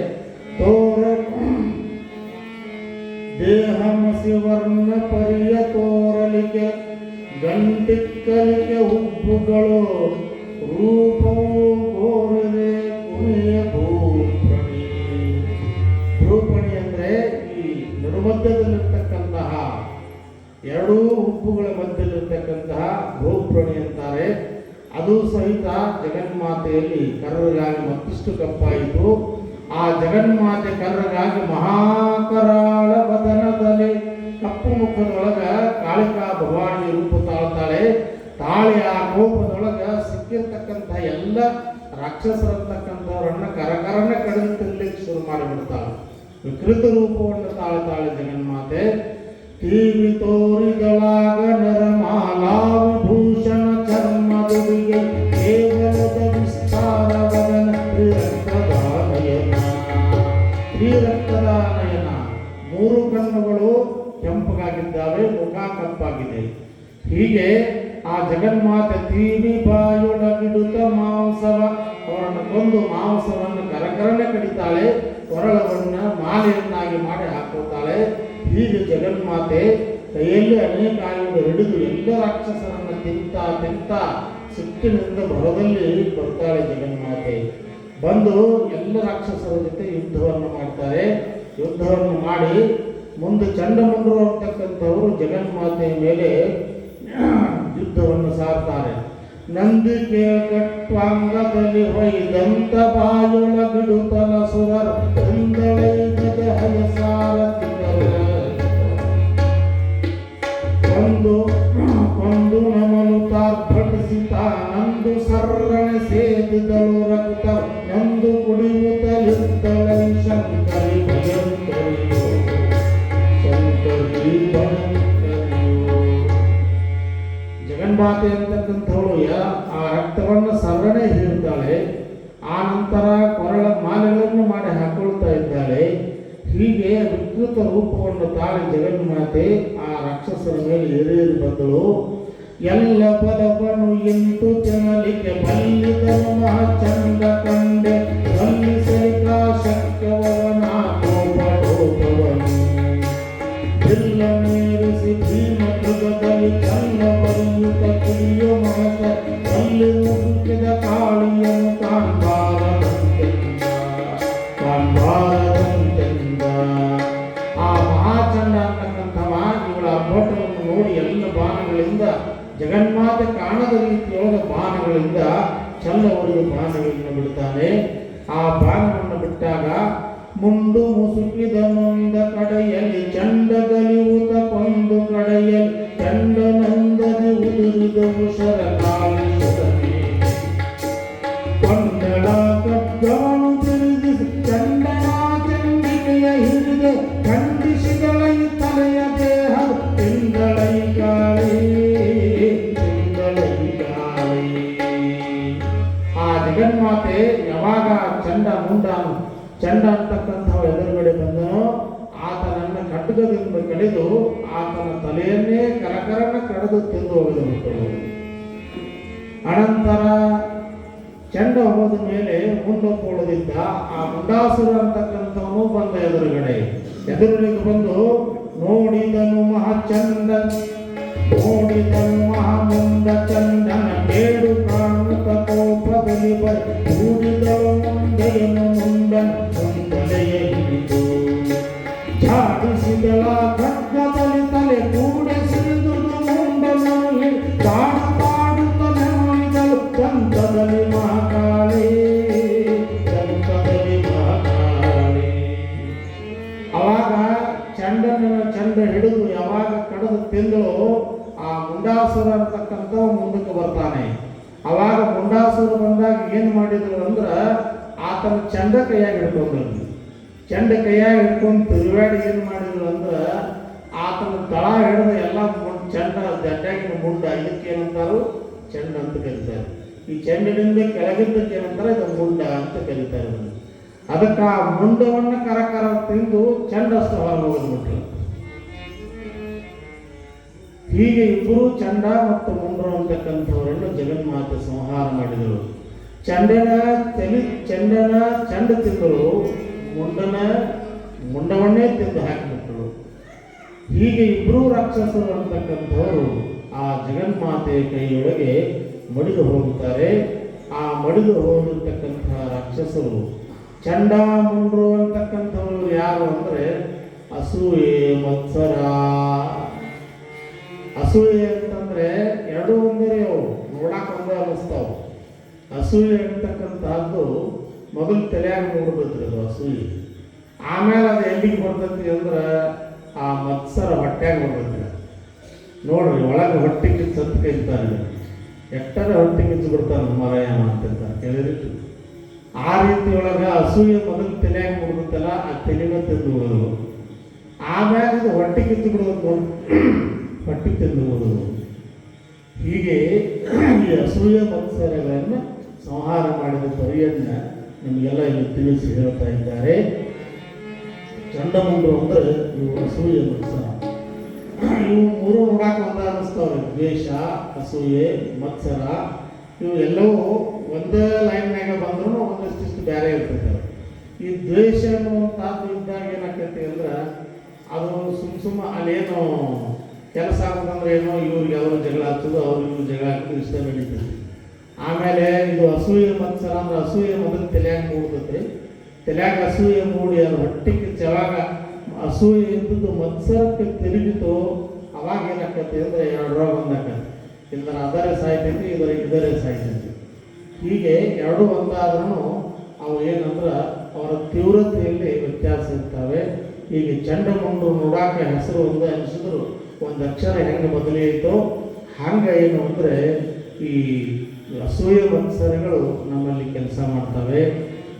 A: ದೇಹಮಸಿ ವರ್ಣ ಪರಿಯ ತೋರಲಿಕೆ ಗಂಟಿಕ್ಕಲಿಕೆ ಉಬ್ಬುಗಳು ರೂಪವು ಗೋರದೆ ಕುಣಿಯ ಭೂಪಣಿ. ಭೂಪಣಿ ಅಂದ್ರೆ ಈ ನಡುಮಧ್ಯದಲ್ಲಿರ್ತಕ್ಕಂತಹ ಎರಡೂ ಉಬ್ಬುಗಳ ಮಧ್ಯದಲ್ಲಿರ್ತಕ್ಕಂತಹ ಭೂಪ್ರಣಿ ಅಂತಾರೆ. ಅದು ಸಹಿತ ಜಗನ್ಮಾತೆಯಲ್ಲಿ ಕರ್ರಗಾಗಿ ಮತ್ತಷ್ಟು ಕಪ್ಪಾಯಿತು. ಆ ಜಗನ್ಮಾತೆ ಕರ್ರಗಾಗಿ ಮಹಾಕರಾಳ ವದನದಲ್ಲಿ ಕಪ್ಪು ಮುಖದೊಳಗ ಕಾಳಿಕಾ ಭವಾನಿ ರೂಪ ತಾಳ್ತಾಳೆ. ತಾಳಿ ಆ ಕೋಪದೊಳಗ ಸಿಕ್ಕಿರ್ತಕ್ಕಂಥ ಎಲ್ಲ ರಾಕ್ಷಸರತಕ್ಕಂಥವರನ್ನ ಕರಕರನ್ನ ಕಡಿದು ತಿನ್ಲಿಕ್ಕೆ ಶುರು ಮಾಡಿಬಿಡ್ತಾಳೆ. ವಿಕೃತ ರೂಪವನ್ನು ತಾಳ್ತಾಳೆ ಜಗನ್ಮಾತೆ. ಟಿವಿ ತೋರಿಗಳಾಗ ನರಮಾಲಾ ವಿಭೂಷಣ ಚರ್ಮದುಡಿಗೆ ಬೆಳ್ಳಗಾಗಿದ್ದಾವೆ, ಮುಖ ಕಪ್ಪಾಗಿದೆ. ಹೀಗೆ ಆ ಜಗನ್ಮಾತೆ ತೀವಿ ಬಾಯೊಳಗಿಡುತ್ತ ಮಾಂಸವ ಅವರನ್ನು ಕೊಂದು ಮಾಂಸವನ್ನು ಕರಕರನೆ ಕಡಿತಾಳೆ, ಕೊರಳವನ್ನು ಮಾಲೆಯನ್ನಾಗಿ ಮಾಡಿ ಹಾಕುತ್ತಾಳೆ. ಹೀಗೆ ಜಗನ್ಮಾತೆ ಕೈಯಲ್ಲಿ ಅನೇಕ ಆಯುಧ ಹಿಡಿದು ಎಲ್ಲ ರಾಕ್ಷಸರನ್ನು ತಿಂತ ಸಿಟ್ಟಿನಿಂದ ಭರದಲ್ಲಿ ಬರ್ತಾಳೆ ಜಗನ್ಮಾತೆ. ಬಂದು ಎಲ್ಲ ರಾಕ್ಷಸರ ಜೊತೆ ಯುದ್ಧವನ್ನು ಮಾಡ್ತಾರೆ. ಯುದ್ಧವನ್ನು ಮಾಡಿ ಮುಂದೆ ಚಂಡಮುಂಡರು ಅಂತಕ್ಕಂಥವರು ಜಗನ್ಮಾತೆಯ ಮೇಲೆ ಯುದ್ಧವನ್ನು ಸಾರ್ತಾರೆ. ನಂದಿಕೆ ಕಟ್ವಾಂಗದಲ್ಲಿ ಹೊಯ್ದಂತ ಬಾಯೊಳಗಿಡುತ್ತಲ ಸುರರ ಕೊಂದು ನಮನು ತಾರ್ಭಟಿಸಿತ ನಂದು ಸರ್ರಣೆ ಸೇದಿದಳು ರಕ್ತ ನಂದು ಕುಡಿಯುತ್ತಲಿದ್ದಳ ಶಂಕರಿ ಭಯಂಕರಿಯೋ ಶಂಕರಿ ಭಯಂಕರಿಯೋ. ಜಗನ್ಮಾತೆ ಅಂತಕ್ಕಂಥವಳು ಆ ರಕ್ತವನ್ನು ಸರ್ರಣೆ ಹೀರುತ್ತಾಳೆ. ಆ ನಂತರ ಕೊರಳ ಮಾಲೆಗಳನ್ನು ಮಾಡಿ ಹಾಕೊಳ್ತಾ ಇದ್ದಾಳೆ. ಹೀಗೆ ವಿಕೃತ ರೂಪವನ್ನು ತಾಳಿ ಜಗನ್ಮಾತೆ ಆ ರಾಕ್ಷಸರ ಮೇಲೆ ಏರೇರಿ ಬಂದಳು. ಎಲ್ಲ ಪದವನ್ನು ಎಂಟು ಜನಲಿಗೆ ಬಲ್ಲಿದನು ಮಹಾಚಂಡ ಕಂಡೆ ಬಲ್ಲಿಸಲಿಕ ಶಕ್ಯವನ ಕೋಪಡೋಪವನು ಎಲ್ಲ ಮೀರಿಸಿ ಭೀಮ ಮೃಗದಲ್ಲಿ ಚನ್ನ ಬರೆಯುತ್ತ ಕುಡಿಯೋ ಮಹಸ ಅಲ್ಲಿ ಮುಗಿದ ಕಾಳಿಯನು ಕಾಣ್ಬಾರದಂತೆಂದ. ಆ ಮಹಾಚಂಡ ಅಂತಕ್ಕಂಥವ ಇವಳ ಅಬ್ಬಟವನ್ನು ನೋಡಿ ಎಲ್ಲ ಬಾಣಗಳಿಂದ ಜಗನ್ಮಾತೆ ಕಾಣದ ರೀತಿಯೊಳಗೆ ಬಾಣಗಳಿಂದ ಚಲ್ಲವರಿಗೆ ಬಾಣಗಳನ್ನು ಬಿಡ್ತಾನೆ. ಆ ಬಾಣವನ್ನು ಬಿಟ್ಟಾಗ ಮುಂಡು ಮುಸುಕಿದ ನೊಂದ ಕಡೆಯಲ್ಲಿ ಚಂಡಗಲಿಯುತ ಕೊಂದು ಕಡೆಯಲ್ಲಿ ಚಂಡನಂದದಿ ಉದುರಿದವು ಶರಕಾಲಿಶರನೆ ಕೊಂಡಳ ಕಡ್ಗವನು ತಿಳಿದಿಸಿ ಚಂಡನ ಚಂಡಿಕೆಯ ಹಿಡಿದು ಖಂಡಿಸಿದಳ ತಲೆಯ ದೇಹ ತಿಂದಳೈ ಗಾಳಿ. ಆ ಜಗನ್ಮಾತೆ ಯಾವಾಗ ಚಂಡ ಅಂತಕ್ಕಂಥವ ಎದುರುಗಡೆ ಬಂದನೋ ಆತನನ್ನು ಖಡ್ಗದಿಂದ ಕಡಿದು ಆತನ ತಲೆಯನ್ನೇ ಕರಕರನ್ನ ಕಡಿದು ತಿಂದು ಹೋಗಿದಳು. ಅನಂತರ ಚಂಡ ಹೋದ ಮೇಲೆ ಮುಂದೊಪ್ಪುಳಿದಿದ್ದ ಆ ಮುಂಡಾಸುರ ಅಂತಕ್ಕಂಥವನು ಬಂದ ಎದುರಿಗೆ ಬಂದು ನೋಡಿದನು ಮಹಾಮುಂಡ ಚಂಡನ ಬೇಡು ಕಾಣುತ್ತ ಕೋಪದಲ್ಲಿ ಕೂಡಿದಳು ಮುಂದೆಯನ್ನು ಮುಂದಲೆಯ ಹಿಡಿದು ಝಾಡಿಸಿದಳ ಖಡ್ಗದಲ್ಲಿ ತಲೆ ಕೂಡಿಸಿದುದು ಮುಂಡನಲ್ಲಿ ಕಾಡುತ್ತಲೇ ನೋಡಿದಳು ದಂತದಲ್ಲಿ ಮಹಾಕಾಳಿ. ಅವಾಗ ಚಂಡ ಹಿಡಿದು ಯಾವಾಗ ಕಡಿದು ತಿಂದಳು ಆ ಮುಂಡಾಸುರ ಅಂತಕ್ಕಂಥವ ಮುಂದಕ್ಕೆ ಬರ್ತಾನೆ. ಅವಾಗ ಮುಂಡಾಸುರ ಬಂದಾಗ ಏನು ಮಾಡಿದ್ರು ಅಂದ್ರೆ ಆತನ ಚಂಡ ಕೈಯಾಗಿ ಹಿಡ್ಕೊಂಡ್ರು. ಚಂಡ ಕೈಯಾಗಿ ಹಿಡ್ಕೊಂಡು ತಿರುವಾಡಿ ಏನು ಮಾಡಿದ್ರು ಅಂದ್ರೆ ಆತನ ತಳ ಹಿಡಿದು ಎಲ್ಲ ಚಂಡ ಜಡ್ಡಾಗಿನ ಮುಂಡ ಇದಕ್ಕೆ ಏನಂತಾರು ಚಂಡ ಅಂತ ಕರೀತಾರೆ. ಈ ಚೆಂಡಿನಿಂದ ಕೆಳಗಿದ್ದಕ್ಕೆ ಏನಂತಾರೆ ಇದು ಮುಂಡ ಅಂತ ಕರೀತಾರೆ. ಅದಕ್ಕೆ ಆ ಮುಂಡವನ್ನು ಕರಕರ ತಿಂದು ಚಂಡಷ್ಟು ಹೊರಗೆ ಹೋಗ್ಬಿಟ್ರು. ಹೀಗೆ ಇಬ್ಬರು ಚಂಡ ಮತ್ತು ಮುಂಡ್ರು ಅಂತಕ್ಕಂಥವರನ್ನು ಜಗನ್ಮಾತೆ ಸಂಹಾರ ಮಾಡಿದಳು. ಚಂಡ ತಿಂದರು, ಮುಂಡವನ್ನೇ ತಿಂದು ಹಾಕಿಬಿಟ್ಟರು. ಹೀಗೆ ಇಬ್ಬರು ರಾಕ್ಷಸರು ಅಂತಕ್ಕಂಥವರು ಆ ಜಗನ್ಮಾತೆಯ ಕೈಯೊಳಗೆ ಮಡಿದು ಹೋಗುತ್ತಾರೆ. ಆ ಮಡಿದು ಹೋಗಿರ್ತಕ್ಕಂಥ ರಾಕ್ಷಸರು ಚಂಡ ಮುಂಡ್ರು ಅಂತಕ್ಕಂಥವ್ರು ಯಾರು ಅಂದರೆ ಅಸೂಯೆ ಮತ್ಸರ. ಅಸೂಯೆ ಅಂತಂದ್ರೆ ಎರಡು ಒಂದರೆ ಅವು ನೋಡಾಕ ಒಂದೇ ಅನ್ನಿಸ್ತಾವ. ಅಸೂಯೆ ಅಂತಕ್ಕಂಥದ್ದು ಮೊದಲು ತಲೆಯಾಗಿ ನೋಡ್ಬೇಕ್ರಿ ಅದು ಅಸೂಯೆ. ಆಮೇಲೆ ಅದು ಎಲ್ಲಿಗೆ ಬರ್ತೈತಿ ಅಂದ್ರೆ ಆ ಮತ್ಸರ ಹೊಟ್ಟೆಯಾಗ ಬರ್ತೈತಿ. ನೋಡ್ರಿ ಒಳಗೆ ಹೊಟ್ಟೆ ಕಿಚ್ಚು ಅಂತ ಕರೀತಾರೆ. ಎಷ್ಟರ ಹೊಟ್ಟೆ ಕಿಚ್ಚು ಬಿಡ್ತಾನೆ ಮರಯ ಅಂತ ಕೇಳಿರಿ. ಆ ರೀತಿಯೊಳಗೆ ಅಸೂಯೆ ಮೊದಲು ತಲೆಯಾಗಿ ಮುಡಿದತ್ತಲ್ಲ ಆ ತಲೆನ ತಿಂದು ಬಿಡೋದು. ಆಮ್ಯಾಗ ಇದು ಹೊಟ್ಟೆ ಕಿತ್ತು ಬಿಡೋದು, ಹೊಟ್ಟೆ ತಿಂದು ಬಿಡೋದು. ಹೀಗೆ ಈ ಅಸೂಯೆ ಮತ್ಸರಗಳನ್ನು ಸಂಹಾರ ಮಾಡಿದ ಪರಿಯನ್ನು ನಿಮಗೆಲ್ಲ ಇಲ್ಲಿ ತಿಳಿಸಿ ಹೇಳ್ತಾ ಇದ್ದಾರೆ. ಚಂಡಮುಂಡ್ರು ಅಂದರೆ ಇವು ಅಸೂಯೆ ಮತ್ಸರ. ಇವು ಮೂರು ನೋಡಾಕ ಒಂದ ಅನ್ನಿಸ್ತಾವ್ರಿ. ದ್ವೇಷ, ಅಸೂಯೆ, ಮತ್ಸರ ಇವು ಎಲ್ಲವೂ ಒಂದೇ ಲೈನ್ಯಾಗ ಬಂದ್ರೂ ಒಂದಷ್ಟಿಷ್ಟು ಬೇರೆ ಇರ್ತೈತೆ. ಈ ದ್ವೇಷ ಅನ್ನುವಂಥದ್ದು ಇದ್ದಾಗ ಏನಾಗ್ತೈತಿ ಅಂದ್ರೆ ಅದು ಸುಮ್ಮ ಅಲ್ಲೇನೋ ಕೆಲಸ ಆಗೋದಂದ್ರೆ ಏನೋ ಇವ್ರಿಗೆ ಅವರು ಜಗಳ ಹಚ್ಚೋದು, ಅವ್ರಿಗೆ ಜಗಳ ಹಾಕೋದು ಇಷ್ಟ ನಡೀತೈತಿ. ಆಮೇಲೆ ಇದು ಅಸೂಯೆ ಮತ್ಸರ ಅಂದ್ರೆ ಅಸೂಯೆ ಮೊದಲು ತಲೆಯಾಗ ಮೂಡ್ತೈತಿ. ತಲೆಯಾಗ ಅಸೂಯೆ ಮೂಡಿ ಅದು ಹೊಟ್ಟಿಗೆ ಯಾವಾಗ ಅಸೂಯೆ ಇದ್ದದ್ದು ಮತ್ಸರಕ್ಕೆ ತಿರುಗಿತು ಅವಾಗ ಏನಾಕತಿ ಅಂದರೆ ಎರಡು ರೋಗ ಒಂದಾಕತಿ. ಇಲ್ಲದ್ರೆ ಅದರೇ ಸಾಯ್ತೈತಿ, ಇದರೇ ಸಾಯ್ತೈತಿ. ಹೀಗೆ ಎರಡು ಒಂದಾದ್ರೂ ಅವು ಏನಂದ್ರೆ ಅವರ ತೀವ್ರತೆಯಲ್ಲಿ ವ್ಯತ್ಯಾಸ ಇರ್ತವೆ. ಹೀಗೆ ಚಂಡಮುಂಡು ನೋಡಾಕ ಹೆಸರು ಒಂದು ಅನಿಸಿದ್ರು ಒಂದು ಅಕ್ಷರ ಹೆಂಗೆ ಬದಲಿಯಿತೋ ಹಂಗೆ ಏನು ಅಂದರೆ ಈ ಅಸೂಯೆ ಮತ್ಸರಗಳು ನಮ್ಮಲ್ಲಿ ಕೆಲಸ ಮಾಡ್ತವೆ.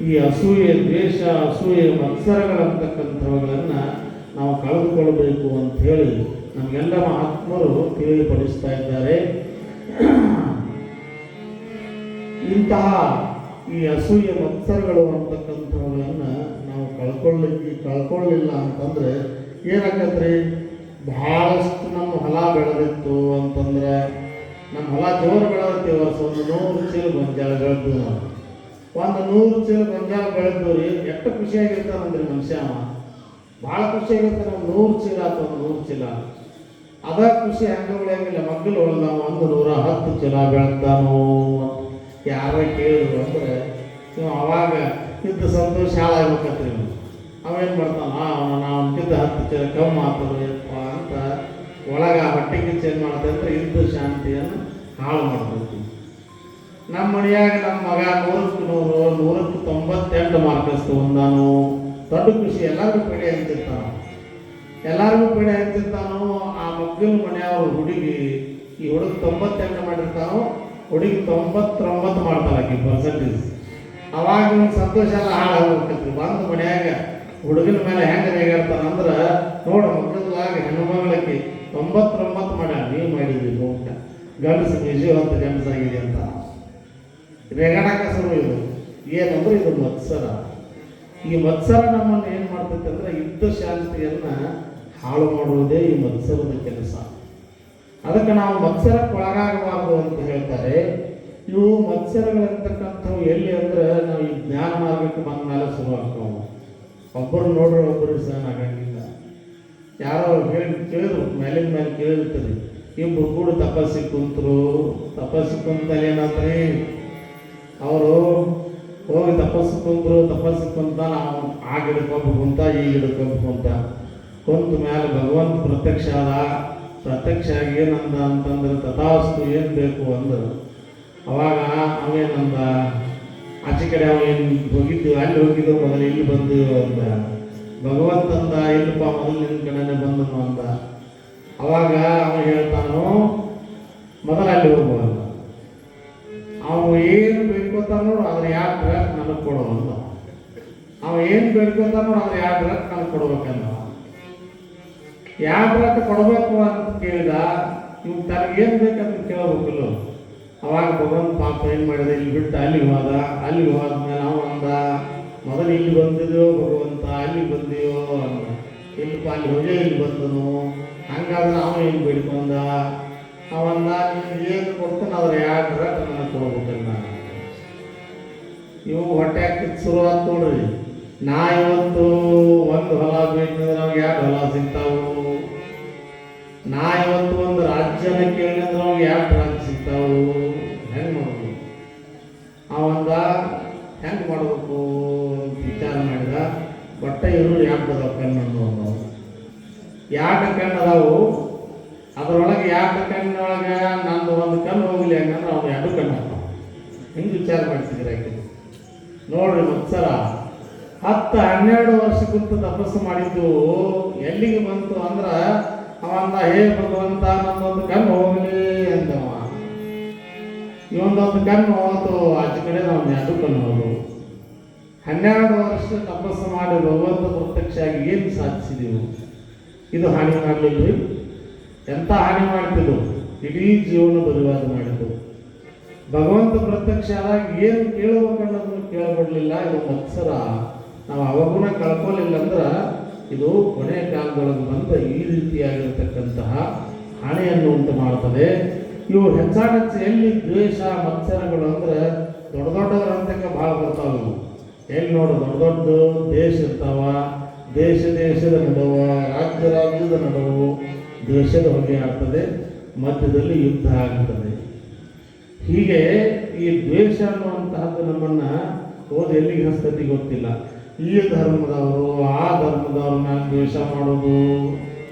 A: ಈ ಅಸೂಯೆ ದ್ವೇಷ, ಅಸೂಯೆ ಮತ್ಸರಗಳಂತಕ್ಕಂಥವುಗಳನ್ನು ನಾವು ಕಳೆದುಕೊಳ್ಬೇಕು ಅಂತ ಹೇಳಿ ನಮಗೆಲ್ಲ ಮಹಾತ್ಮರು ತಿಳಿಪಡಿಸ್ತಾ ಇದ್ದಾರೆ. ಇಂತಹ ಈ ಅಸೂಯೆ ಮತ್ಸರಗಳು ಅಂತಕ್ಕಂಥವುಗಳನ್ನು ನಾವು ಕಳ್ಕೊಳ್ಳಿಲ್ಲ ಅಂತಂದರೆ ಏನಾಗತ್ರಿ, ಭಾಳಷ್ಟು ನಮ್ಮ ಹೊಲ ಬೆಳೆದಿತ್ತು ಅಂತಂದ್ರೆ ನಮ್ಮ ಹೊಲ ಜೋರು ಬೆಳೆದೈತಿ. ವರ್ಷ ಒಂದು 100 ಚೀಲ ಗೊಂಜಾಳ ಬೆಳೆದು ನಾವು ಒಂದು 100 ಚೀಲ ಗೊಂಜಾಳ ಬೆಳೆದು ರೀ ಎಷ್ಟು ಖುಷಿಯಾಗಿರ್ತಾನಂದ್ರಿ ಮನುಷ್ಯ. ಭಾಳ ಖುಷಿಯಾಗಿರ್ತಾನೆ. ಒಂದು 100 ಚೀಲ ಅಥವಾ 100 ಚೀಲ ಅದ ಖುಷಿ ಹಂಗೆ ಉಳಿಯಂಗಿಲ್ಲ. ಮಕ್ಕಳು ಹೊಳ್ದ ಒಂದು 110 ಚೀಲ ಬೆಳೆದಾನೋ ಯಾರ ಕೇಳಿದ್ರು ಅಂದರೆ ಅವಾಗ ಇದ್ದ ಸಂತೋಷ ಹಾಳಾಗ್ಬೇಕತ್ರಿ. ಅವೇನು ಮಾಡ್ತಾನ ನಾವು 10 ಚೀಲ ಕಮ್ಮಿ ಆಗ್ತದಪ್ಪ ಅಂತ ಒಳಗೆ ಆ ಹೊಟ್ಟೆಗೆ ಚೇಂಜ್ ಮಾಡ್ತಾ ಅಂದ್ರೆ ಇದ್ದ ಶಾಂತಿಯನ್ನು ಹಾಳು ಮಾಡ್ಬೇಕು. ನಮ್ಮ ಮನೆಯಾಗ ನಮ್ಮ ಮಗ 100ಕ್ಕೆ 98 ಮಾರ್ಕ್ಸ್ ತಗೊಂಡಾನು. ದೊಡ್ಡ ಖುಷಿ. ಎಲ್ಲರಿಗೂ ಪೀಡೆ ಹಂಚಿರ್ತಾನೋ. ಆ ಮಕ್ಕಳ ಮನೆಯವ್ರ ಹುಡುಗಿ ಈ ಹುಡುಗ 98 ಮಾಡಿರ್ತಾನೋ, ಹುಡುಗಿ 99 ಮಾಡ್ತಾಳಾಕಿ ಪರ್ಸೆಂಟೇಜ್. ಅವಾಗ ಒಂದು ಸಂತೋಷ ಎಲ್ಲ ಹಾಳಾಗ್ಬೇಕತ್ರಿ. ಬಂದು ಮನೆಯಾಗ ಹುಡುಗನ ಮೇಲೆ ಹೆಂಗೆ ರೇಗಾಡ್ತಾನ ಅಂದ್ರೆ ನೋಡು ಮಕ್ಕಳಾಗ ಹೆಣ್ಣುಮಗಳಕ್ಕೆ 99 ಮಾಡ್ಯಾಳ, ನೀವು ಮಾಡಿದ್ವಿ ಊಟ ಗಂಡಸು ನಿಜವಂತ ಗಂಡಸಾಗಿದೆ ಅಂತ ರೇಗಾಡಕ ಶುರು. ಇದು ಏನಂದ್ರೆ ಇದು ಮತ್ಸರ. ಈ ಮತ್ಸರ ನಮ್ಮನ್ನು ಏನು ಮಾಡ್ತೈತೆ ಅಂದರೆ ಇದ್ದ ಶಾಂತಿಯನ್ನು ಹಾಳು ಮಾಡುವುದೇ ಈ ಮತ್ಸರದ ಕೆಲಸ. ಅದಕ್ಕೆ ನಾವು ಮತ್ಸರಕ್ಕೆ ಒಳಗಾಗಬಾರ್ದು ಅಂತ ಹೇಳ್ತಾರೆ. ಇವು ಮತ್ಸರಗಳಿರ್ತಕ್ಕಂಥವು ಎಲ್ಲಿ ಅಂದರೆ ನಾವು ಈ ಜ್ಞಾನ ಮಾರ್ಗಕ್ಕೆ ಬಂದ ಮೇಲೆ ಶುರು ಆಗ್ತಾವೆ. ಒಬ್ಬರು ನೋಡ್ರೆ ಒಬ್ಬರು ಸಹನ ಆಗಂಗಿಲ್ಲ. ಯಾರೋ ಕೇಳಿದ್ರು ಮೇಲಿನ ಮೇಲೆ ಕೇಳಿರ್ತೀರಿ, ಇಬ್ಬರು ಕೂಡ ತಪಸ್ಸಿಗೆ ಕುಂತಲ್ಲಿ ಏನಾದ್ರಿ ಅವರು ಹೋಗಿ ತಪಸ್ಸು ಕುಂತ ನಾವು ಆ ಗಿಡಕ್ಕೊಬ್ಬ ಕುಂತ ಈ ಗಿಡಕ್ಕೊಬ್ಬ ಕುಂತ ಮೇಲೆ ಭಗವಂತ ಪ್ರತ್ಯಕ್ಷ ಆಗಿ ಏನಂದ ಅಂತಂದ್ರೆ ತಥಾಸ್ತು ಏನು ಬೇಕು ಅಂದ್ರೆ ಅವಾಗ ಅವೇನಂದ ಆಚೆ ಕಡೆ ಅವೇನು ಹೋಗಿದ್ದೀವಿ ಅಲ್ಲಿ ಹೋಗಿದ್ದು ಮೊದಲು ಇಲ್ಲಿ ಬಂದೀವಿ ಅಂತ ಭಗವಂತಂದ ಇಲ್ಲಪ್ಪ ಮೊದಲು ನಿನ್ನ ಕಡೆನೇ ಬಂದನು ಅಂತ. ಅವಾಗ ಅವ ಹೇಳ್ತಾನೋ ಮೊದಲು ಅಲ್ಲಿ ಹೋಗುವಂತ ಅವ ಏನು ಬೇಡ್ಕೋತಾನ ನೋಡು ಅದ್ರ ಯಾವ ಡ್ರಗ್ ನನಗೆ ಕೊಡು ಅಂತ. ಅವ ಏನು ಬೇಡ್ಕೋತಾನ ನೋಡು ಅದ್ರ ಯಾವ ಡ್ರಗ್ ನನಗೆ ಕೊಡ್ಬೇಕಂದ. ಯಾವ ಡ್ರಗ್ ಕೊಡಬೇಕು ಅಂತ ಕೇಳಿದ ಇವ್ ತನಗೇನು ಬೇಕಂತ ಕೇಳಬೇಕಲ್ಲ. ಅವಾಗ ಭಗವಂತ ಪಾಪ ಏನು ಮಾಡಿದ, ಇಲ್ಲಿ ಬಿಟ್ಟು ಅಲ್ಲಿಗೆ ಹೋದ್ಮೇಲೆ ನಾವು ಅಂದ ಮೊದಲು ಇಲ್ಲಿ ಬಂದಿದ್ದೆವೋ ಭಗವಂತ ಅಲ್ಲಿಗೆ ಬಂದೆಯೋ ಅಂದ. ಇಲ್ಲಪ್ಪ ಅಲ್ಲಿ ಹೋಗೇ ಇಲ್ಲಿ ಬಂದನು. ಹಂಗಾದ್ರೆ ನಾವು ಏನು ಬೇಡ್ಕೊಂಡ ಅವಂದ ನಿಮ್ಗೆ ಏನು ಕೊಡ್ತಾನೆ ಅದ್ರ ಯಾಕೆ ನನಗೆ ಕೊಡ್ಬೇಕಲ್ಲ. ಇವು ಹೊಟ್ಟೆ ಹಾಕಿದ್ ಶುರುವಾತ್ ನೋಡ್ರಿ. ನಾ ಇವತ್ತು ಒಂದು ಹೊಲ ಬೇಕಂದ್ರೆ ನಮ್ಗೆ 2 ಹೊಲ ಸಿಗ್ತಾವು. ನಾ ಇವತ್ತು ಒಂದು ರಾಜ್ಯನ ಕೇಳಿದ್ರೆ ನಮ್ಗೆ 2 ರಾಜ್ಯ ಸಿಗ್ತಾವು. ಹೆಂಗೆ ಮಾಡೋದು? ಅವಂದ ಹೆಂಗೆ ಮಾಡಬೇಕು ಅಂತ ವಿಚಾರ ಮಾಡಿದ. ಹೊಟ್ಟೆ ಇರು 2 ಅದಾವ ಕಣ್ಣು ನಾವು 2 ಕಣ್ಣು ಅದಾವು. ಅದರೊಳಗೆ 2 ಕಣ್ಣೊಳಗೆ ನಂದು ಒಂದು ಕಣ್ಣು ಹೋಗಲಿ ಹಂಗಂದ್ರೆ ಅವ್ನು 2 ಕಣ್ಣು ಹಾಕ್ತಾವ. ಹಿಂಗೆ ವಿಚಾರ ಮಾಡ್ತಿದ್ದೀರ ಯಾಕೆ ನೋಡ್ರಿ. ಮತ್ಸರ 10-12 ವರ್ಷಕ್ಕಂತೂ ತಪಸ್ಸು ಮಾಡಿದ್ದು ಎಲ್ಲಿಗೆ ಬಂತು ಅಂದ್ರೆ ಅವಂದ ಹೇ ಭಗವಂತ ನನ್ನೊಂದು ಕಣ್ಣು ಹೋಗಲಿ ಅಂತವ. ಇವೊಂದೊಂದು ಕಣ್ಣು ಹೋತು ಆಚೆ ಕಡೆ ನಾವು 2 ಕಣ್ಣು ಹೋದು. 12 ವರ್ಷ ತಪಸ್ಸು ಮಾಡಿ ಭಗವಂತ ಪ್ರತ್ಯಕ್ಷ ಆಗಿ ಏನು ಸಾಧಿಸಿದೆವು? ಇದು ಹಾನಿ ಮಾಡಲಿಲ್ರಿ. ಎಂಥ ಹಾನಿ ಮಾಡ್ತಿದ್ದು, ಇಡೀ ಜೀವನ ಬರುವಾದ ಮಾಡಿದ್ದು. ಭಗವಂತ ಪ್ರತ್ಯಕ್ಷ ಆದಾಗ ಏನು ಕೇಳಬೇಕನ್ನೋದನ್ನು ಕೇಳಬಿಡ್ಲಿಲ್ಲ. ಇದು ಮತ್ಸರ. ನಾವು ಅವಗುಣ ಕಳ್ಕೊಳ್ಳಿಲ್ಲ ಅಂದ್ರೆ ಇದು ಕೊನೆ ಕಾಲದೊಳಗೆ ಬಂದ ಈ ರೀತಿಯಾಗಿರ್ತಕ್ಕಂತಹ ಹಾನಿಯನ್ನು ಉಂಟು ಮಾಡ್ತದೆ. ಇವು ಹೆಚ್ಚಾನೆಚ್ಚು ಎಲ್ಲಿ ದ್ವೇಷ ಮತ್ಸರಗಳು ಅಂದ್ರೆ ದೊಡ್ಡ ದೊಡ್ಡವರ ಹಂತಕ್ಕೆ ಭಾಳ ಬರ್ತಾವೆ. ಇವು ಎಲ್ಲಿ ನೋಡು ದೊಡ್ಡ ದೊಡ್ಡ ದೇಶ ಇರ್ತಾವ, ದೇಶದ ನಡುವ, ರಾಜ್ಯದ ನಡುವು ದ್ವೇಷದ ಹೊಗೆ ಆಗ್ತದೆ, ಮಧ್ಯದಲ್ಲಿ ಯುದ್ಧ ಆಗ್ತದೆ. ಹೀಗೆ ಈ ದ್ವೇಷ ಅನ್ನುವಂತಹದ್ದು ನಮ್ಮನ್ನು ಓದಿ ಎಲ್ಲಿಗೆ ಹಸ್ತತಿ ಗೊತ್ತಿಲ್ಲ. ಈ ಧರ್ಮದವರು ಆ ಧರ್ಮದವ್ರ ಮೇಲೆ ದ್ವೇಷ ಮಾಡೋದು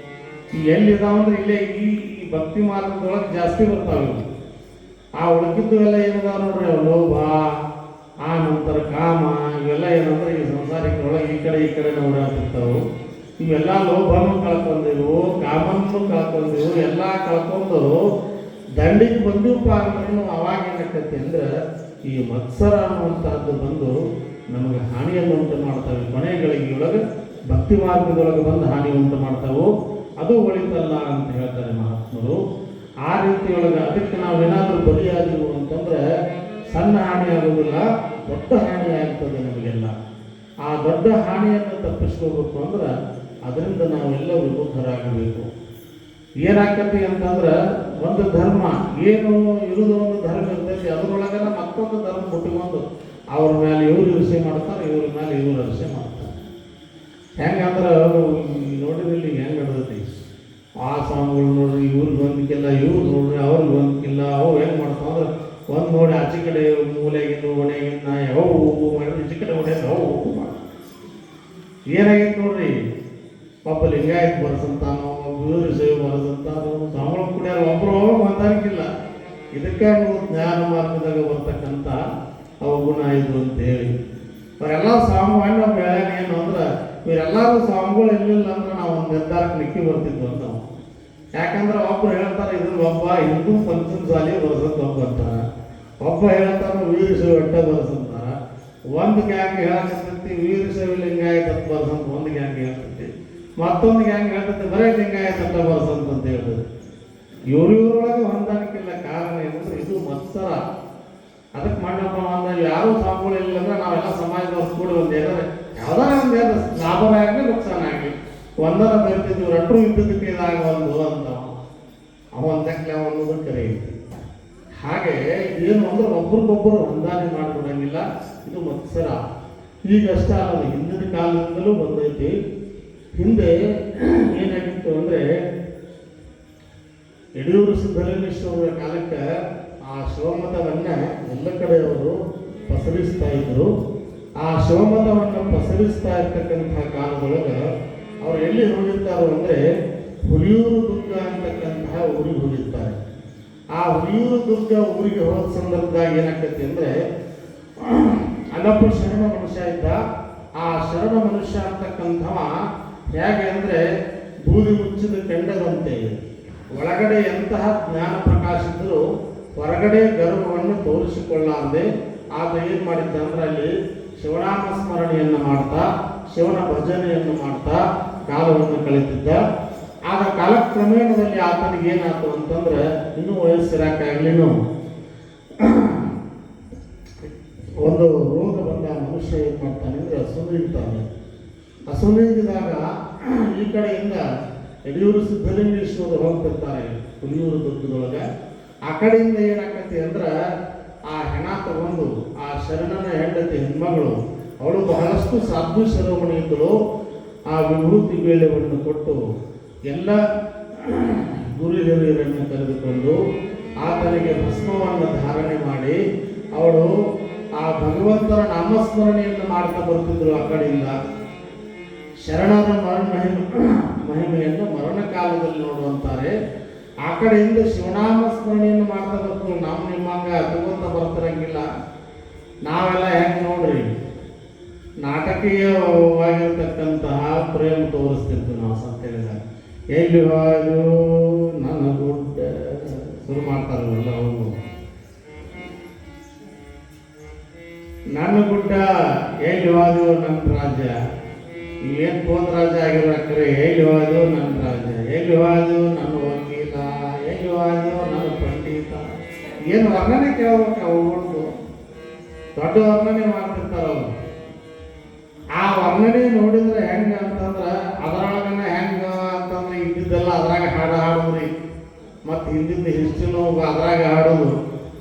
A: ಎಲ್ಲಿದಾವಂದ್ರೆ ಇಲ್ಲೇ ಈ ಭಕ್ತಿ ಮಾರ್ಗದೊಳಗೆ ಜಾಸ್ತಿ ಬರ್ತಾವೆ. ಆ ಉಳಕಿದ್ದು ಎಲ್ಲ ಏನಿದಾವ ನೋಡ್ರಿ, ಲೋಭ, ಆ ನಂತರ ಕಾಮ, ಇವೆಲ್ಲ ಏನಂದ್ರೆ ಈ ಸಂಸಾರಿಕರೊಳಗೆ ಈ ಕಡೆ ಓಡಾಡ್ತಿರ್ತಾವೆ. ಇವೆಲ್ಲ ಲೋಭನೂ ಕಳ್ಕೊಂಡಿವು, ಕಾಮನ್ನು ಕಳ್ಕೊಂಡಿವು, ಎಲ್ಲ ಕಳ್ಕೊಂಡು ದಂಡಿಗೆ ಬಂದೀವಪ್ಪ ಅಂದ್ರೆ ಅವಾಗ ಏನಾಗ್ತೈತಿ ಅಂದ್ರೆ ಈ ಮತ್ಸರ ಅನ್ನುವಂಥದ್ದು ಬಂದು ನಮಗೆ ಹಾನಿಯನ್ನು ಉಂಟು ಮಾಡ್ತವೆ. ಕೊನೆಗಳಿಗೆಯೊಳಗೆ ಭಕ್ತಿ ಮಾರ್ಗದೊಳಗೆ ಬಂದು ಹಾನಿ ಉಂಟು ಮಾಡ್ತಾವೆ. ಅದು ಒಳಿತಲ್ಲ ಅಂತ ಹೇಳ್ತಾರೆ ಮಹಾತ್ಮರು. ಆ ರೀತಿಯೊಳಗೆ ಅದಕ್ಕೆ ನಾವೇನಾದರೂ ಬಲಿಯಾದೆವು ಅಂತಂದ್ರೆ ಸಣ್ಣ ಹಾನಿ ಆಗೋದಿಲ್ಲ, ದೊಡ್ಡ ಹಾನಿ ಆಗ್ತದೆ ನಮಗೆಲ್ಲ. ಆ ದೊಡ್ಡ ಹಾನಿಯನ್ನು ತಪ್ಪಿಸ್ಕೋಬೇಕು ಅಂದ್ರೆ ಅದರಿಂದ ನಾವೆಲ್ಲ ವಿಮುಖರಾಗಬೇಕು. ಏನಾಗ್ತೈತಿ ಅಂತಂದ್ರೆ ಒಂದು ಧರ್ಮ ಏನು ಇರುವುದು, ಒಂದು ಧರ್ಮ ಇರ್ತೈತಿ, ಅದರೊಳಗೆಲ್ಲ ಮತ್ತೊಂದು ಧರ್ಮ ಮುಟ್ಟಿಕೊಂಡು ಅವ್ರ ಮೇಲೆ ಇವ್ರು ಇರಿಸೆ ಮಾಡ್ತಾರೆ, ಇವ್ರ ಮೇಲೆ ಇವ್ರು ಅರಿಸೆ ಮಾಡ್ತಾರೆ. ಹೆಂಗಂದ್ರೆ ನೋಡಿರಲ್ಲಿ ಹೆಂಗೆ ನಡೆದೈತಿ, ಆ ಸ್ವಾಮಿಗಳು ನೋಡ್ರಿ ಇವ್ರಿಗೆ ಹೊಂದಿಕ್ಕಿಲ್ಲ, ಇವ್ರು ನೋಡ್ರಿ ಅವ್ರಿಗೆ ಹೊಂದಿಕ್ಕಿಲ್ಲ. ಅವು ಹೆಂಗೆ ಮಾಡ್ತಾವ ಅಂದ್ರೆ ಒಂದು ನೋಡಿ ಆಚೆ ಕಡೆ ಮೂಲೆಗಿಂದು ಒಣಗಿಂದ ಯಾವ ಹೋಗು ಮಾಡಿದ್ರೆ ಈಚೆ ಕಡೆ ಹೊಡೆಯೋದು ಯಾವ ಹೋಗು ಮಾಡಿ ಏನಾಗೈತೆ ನೋಡ್ರಿ. ಪಾಪ ಲಿಂಗಾಯತ್ ಬರ್ಸಂತಾನೋ, ವೀರ ಸೇವೆ ಬರ್ಸಂತಾನೋ, ಸ್ವಾಮಿಗಳು ಕುಡಿಯೋರು ಒಬ್ಬರು ಮಾತಾಡಕ್ಕಿಲ್ಲ. ಇದಕ್ಕೆ ನೀವು ಜ್ಞಾನ ಮಾರ್ಗದಾಗ ಬರ್ತಕ್ಕಂಥ ಅವಗುಣ ಇದು ಅಂತ ಹೇಳಿ ಅವರೆಲ್ಲ ಸ್ವಾಮಿಗಳು ನಮ್ಮ ಬೆಳೆನ ಏನು ಅಂದ್ರೆ ಇವರೆಲ್ಲರೂ ಸ್ವಾಮಿಗಳು ಇರಲಿಲ್ಲ ಅಂದ್ರೆ ನಾವು ಒಂದು ನಿರ್ಧಾರಕ್ಕೆ ನಿಕ್ಕಿ ಬರ್ತಿದ್ವು ಅಂತ ನಾವು. ಯಾಕಂದ್ರೆ ಒಬ್ಬರು ಹೇಳ್ತಾರೆ ಇದ್ರ ಒಬ್ಬ ಹಿಂದೂ ಪಂಚಮ ಸಾಲಿ ಬರ್ಸಂತ ಒಬ್ಬ ಅಂತಾರೆ, ಒಬ್ಬ ಹೇಳ್ತಾರೆ ವೀರ ಸೇವೆ ಅಡ್ಡ ಬರ್ಸಂತಾರ, ಒಂದು ಗ್ಯಾಂಗ್ ಹೇಳಕತ್ತೈತಿ ವೀರ ಸೇವೆ ಲಿಂಗಾಯತ್ ಅಂತ ಬರ್ಸಂತ ಒಂದು ಗ್ಯಾಂಗ್ ಹೇಳ್ತೈತಿ, ಮತ್ತೊಂದು ಗ್ಯಾಂಗ್ ಹೇಳ್ತೈತಿ ಬರೇ ಲಿಂಗಾಯತ್ ಅಡ್ಡ ಬರ್ಸಂತ ಅಂತ ಹೇಳ್ತದೆ. ಇವರೊಳಗೆ ಹೊಂದಾಣಿಕಿಲ್ಲ. ಕಾರಣ ಏನಂದ್ರೆ ಇದು ಮತ್ಸರ. ಅದಕ್ಕೆ ಮಾಡಪ್ಪ ಅಂದ್ರೆ ಯಾರೂ ಸ್ವಾಮಿಗಳು ಇಲ್ಲ ಅಂದ್ರೆ ನಾವೆಲ್ಲ ಸಮಾಜದವ್ರು ಕೂಡಿ ಒಂದು ಏನಾದ್ರೆ ಯಾವ್ದಾರ ಒಂದು ಏನು ಲಾಭ ಆಗಲಿ ನುಕ್ಸಾನ ಆಗಲಿ ಒಂದರ ಬರ್ತಿದ್ವಿ, ರಟ್ರು ಇದ್ದದಕ್ಕೆ ಇದಾಗವಲ್ದು ಅಂತ ಅವಂತಕ್ಕೆ ಅನ್ನೋದು ಕರೆ ಐತಿ. ಹಾಗೆ ಏನು ಅಂದ್ರೆ ಒಬ್ರಿಗೊಬ್ಬರು ಹೊಂದಾಣೆ ಮಾಡಿಕೊಡಂಗಿಲ್ಲ. ಇದು ಮತ್ಸರ. ಈಗಷ್ಟೇ ಅಲ್ಲ, ಹಿಂದಿನ ಕಾಲದಿಂದಲೂ ಬಂದೈತಿ. ಹಿಂದೆ ಏನಾಗಿತ್ತು ಅಂದರೆ ಯಡಿಯೂರು ಸಿದ್ದಲಿಂಗೇಶ್ವರರ ಕಾಲಕ್ಕೆ ಆ ಶಿವಮತವನ್ನು ಎಲ್ಲ ಕಡೆಯವರು ಪಸರಿಸ್ತಾ ಇದ್ರು. ಆ ಶಿವಮತವನ್ನು ಪಸರಿಸ್ತಾ ಇರ್ತಕ್ಕಂಥ ಕಾಲದೊಳಗೆ ಅವ್ರು ಎಲ್ಲಿ ಹೋಗಿರ್ತಾರೋ ಅಂದರೆ ಹುಲಿಯೂರು ದುರ್ಗ ಅಂತಕ್ಕಂತಹ ಊರಿಗೆ ಹೋಗಿರ್ತಾರೆ. ಆ ಹುಲಿಯೂರು ದುರ್ಗ ಊರಿಗೆ ಹೋದ ಸಂದರ್ಭದಾಗ ಏನಾಗ್ತೈತಿ ಅಂದರೆ ಅಲ್ಲಪ್ಪ ಶರಣ ಮನುಷ್ಯ ಇದ್ದ. ಆ ಶರಣ ಮನುಷ್ಯ ಅಂತಕ್ಕಂಥವ ಹೇಗೆ ಅಂದರೆ ಬೂದಿ ಮುಚ್ಚಿದ ಕೆಂಡದಂತೆ ಒಳಗಡೆ ಎಂತಹ ಜ್ಞಾನ ಪ್ರಕಾಶಿದ್ರು ಹೊರಗಡೆ ಗರ್ವವನ್ನು ತೋರಿಸಿಕೊಳ್ಳಾರದೆ ಆತ ಏನು ಮಾಡಿದ್ದ ಅಂದ್ರೆ ಅಲ್ಲಿ ಶಿವನಾಮ ಸ್ಮರಣೆಯನ್ನು ಮಾಡ್ತಾ ಶಿವನ ಭಜನೆಯನ್ನು ಮಾಡ್ತಾ ಕಾಲವನ್ನು ಕಳೀತಿದ್ದ. ಆಗ ಕಾಲಕ್ರಮೇಣದಲ್ಲಿ ಆತನಿಗೆ ಏನಾಯ್ತು ಅಂತಂದ್ರೆ ಇನ್ನೂ ವಯಸ್ಸಿರಾಕಾಗ್ಲಿನೂ ಒಂದು ರೋಗ ಬಂದ ಮನುಷ್ಯ ಏನು ಮಾಡ್ತಾನೆ ಅಂದರೆ ಹಸುನೀಗ್ತಾನೆ. ಹಸುನೀಗಿದಾಗ ಈ ಕಡೆಯಿಂದ ಯಡಿಯೂರು ಸಿದ್ದಲಿಂಗೇಶ್ವರರು ಹೋಗ್ತಿರ್ತಾರೆ ಹುಲಿಯೂರು ದುರ್ಗದೊಳಗೆ. ಆ ಕಡೆಯಿಂದ ಏನಾಕತಿ ಅಂದ್ರೆ ಆ ಹೆಣ ತಗೊಂಡು ಆ ಶರಣನ ಹೆಂಡತಿ ಹೆಣ್ಮಗಳು ಅವಳು ಬಹಳಷ್ಟು ಸಾಧು ಶಿರೋಮಣಿ ಇದ್ದಳು. ಆ ವಿಭೂತಿ ಬೇಳೆಯನ್ನು ಕೊಟ್ಟು ಎಲ್ಲ ಗುರು ಹಿರಿಯರನ್ನು ಕರೆದುಕೊಂಡು ಆತನಿಗೆ ಭಸ್ಮವನ್ನು ಧಾರಣೆ ಮಾಡಿ ಅವಳು ಆ ಭಗವಂತನ ನಾಮಸ್ಮರಣೆಯನ್ನು ಮಾಡ್ತಾ ಬರ್ತಿದ್ರು. ಆ ಕಡೆಯಿಂದ ಶರಣರ ಮಹಿಮೆಯನ್ನು ಮರಣ ಕಾಲದಲ್ಲಿ ನೋಡುವಂತಾರೆ. ಆ ಕಡೆಯಿಂದ ಶಿವನಾಮ ಸ್ಮರಣೆಯನ್ನು ಮಾಡ್ತಾ ಬರ್ತೀವಿ. ನಾವು ನಿಮ್ಮಂಗ ತಗೊಂತ ಬರ್ತಿರಂಗಿಲ್ಲ. ನಾವೆಲ್ಲ ಹೆಂಗೆ ನೋಡ್ರಿ ನಾಟಕೀಯವಾಗಿರ್ತಕ್ಕಂತಹ ಪ್ರೇಮ ತೋರಿಸ್ತಿರ್ತೀವಿ ನಾವು ಸಂತೆದಾಗ. ಎಲ್ಲಿ ಹೋದು ನನ್ನ ಗುಡ್ಡ ಶುರು ಮಾಡ್ತಾರಲ್ಲ ಅವರು, ನನ್ನ ಗುಡ್ಡ ಎಲ್ಲಿ ಹೋದು ನನ್ನ ರಾಜ್ಯ, ಏನು ಪೋದ ರಾಜ್ಯ ಆಗಿರ್ಬೇಕ್ರೆ ಎಲ್ಲಿ ಹೋದು ನನ್ನ ರಾಜ್ಯ, ಎಲ್ಲಿ ಹೋದು ನನ್ನ ವಕೀಲ, ಎಲ್ಲಿ ಹೋದು ನನ್ನ ಪಂಡಿತ, ಏನು ವರ್ಣನೆ ಕೇಳ್ಬೇಕು. ಅವುಗಳು ದೊಡ್ಡ ವರ್ಣನೆ ಮಾಡ್ತಿರ್ತಾರೆ ಅವರು. ಆ ವರ್ಣನೆ ನೋಡಿದ್ರೆ ಹೆಂಗೆ ಅಂತಂದ್ರೆ ಅದರೊಳಗನೆ ಹೆಂಗೆ ಅಂತಂದ್ರೆ ಇದ್ದಿದ್ದೆಲ್ಲ ಅದ್ರಾಗ ಹಾಡೋದ್ರಿ ಮತ್ತು ಹಿಂದಿದ್ದ ಹಿಸ್ಟ್ರಿನೂ ಅದ್ರಾಗ ಹಾಡೋದು.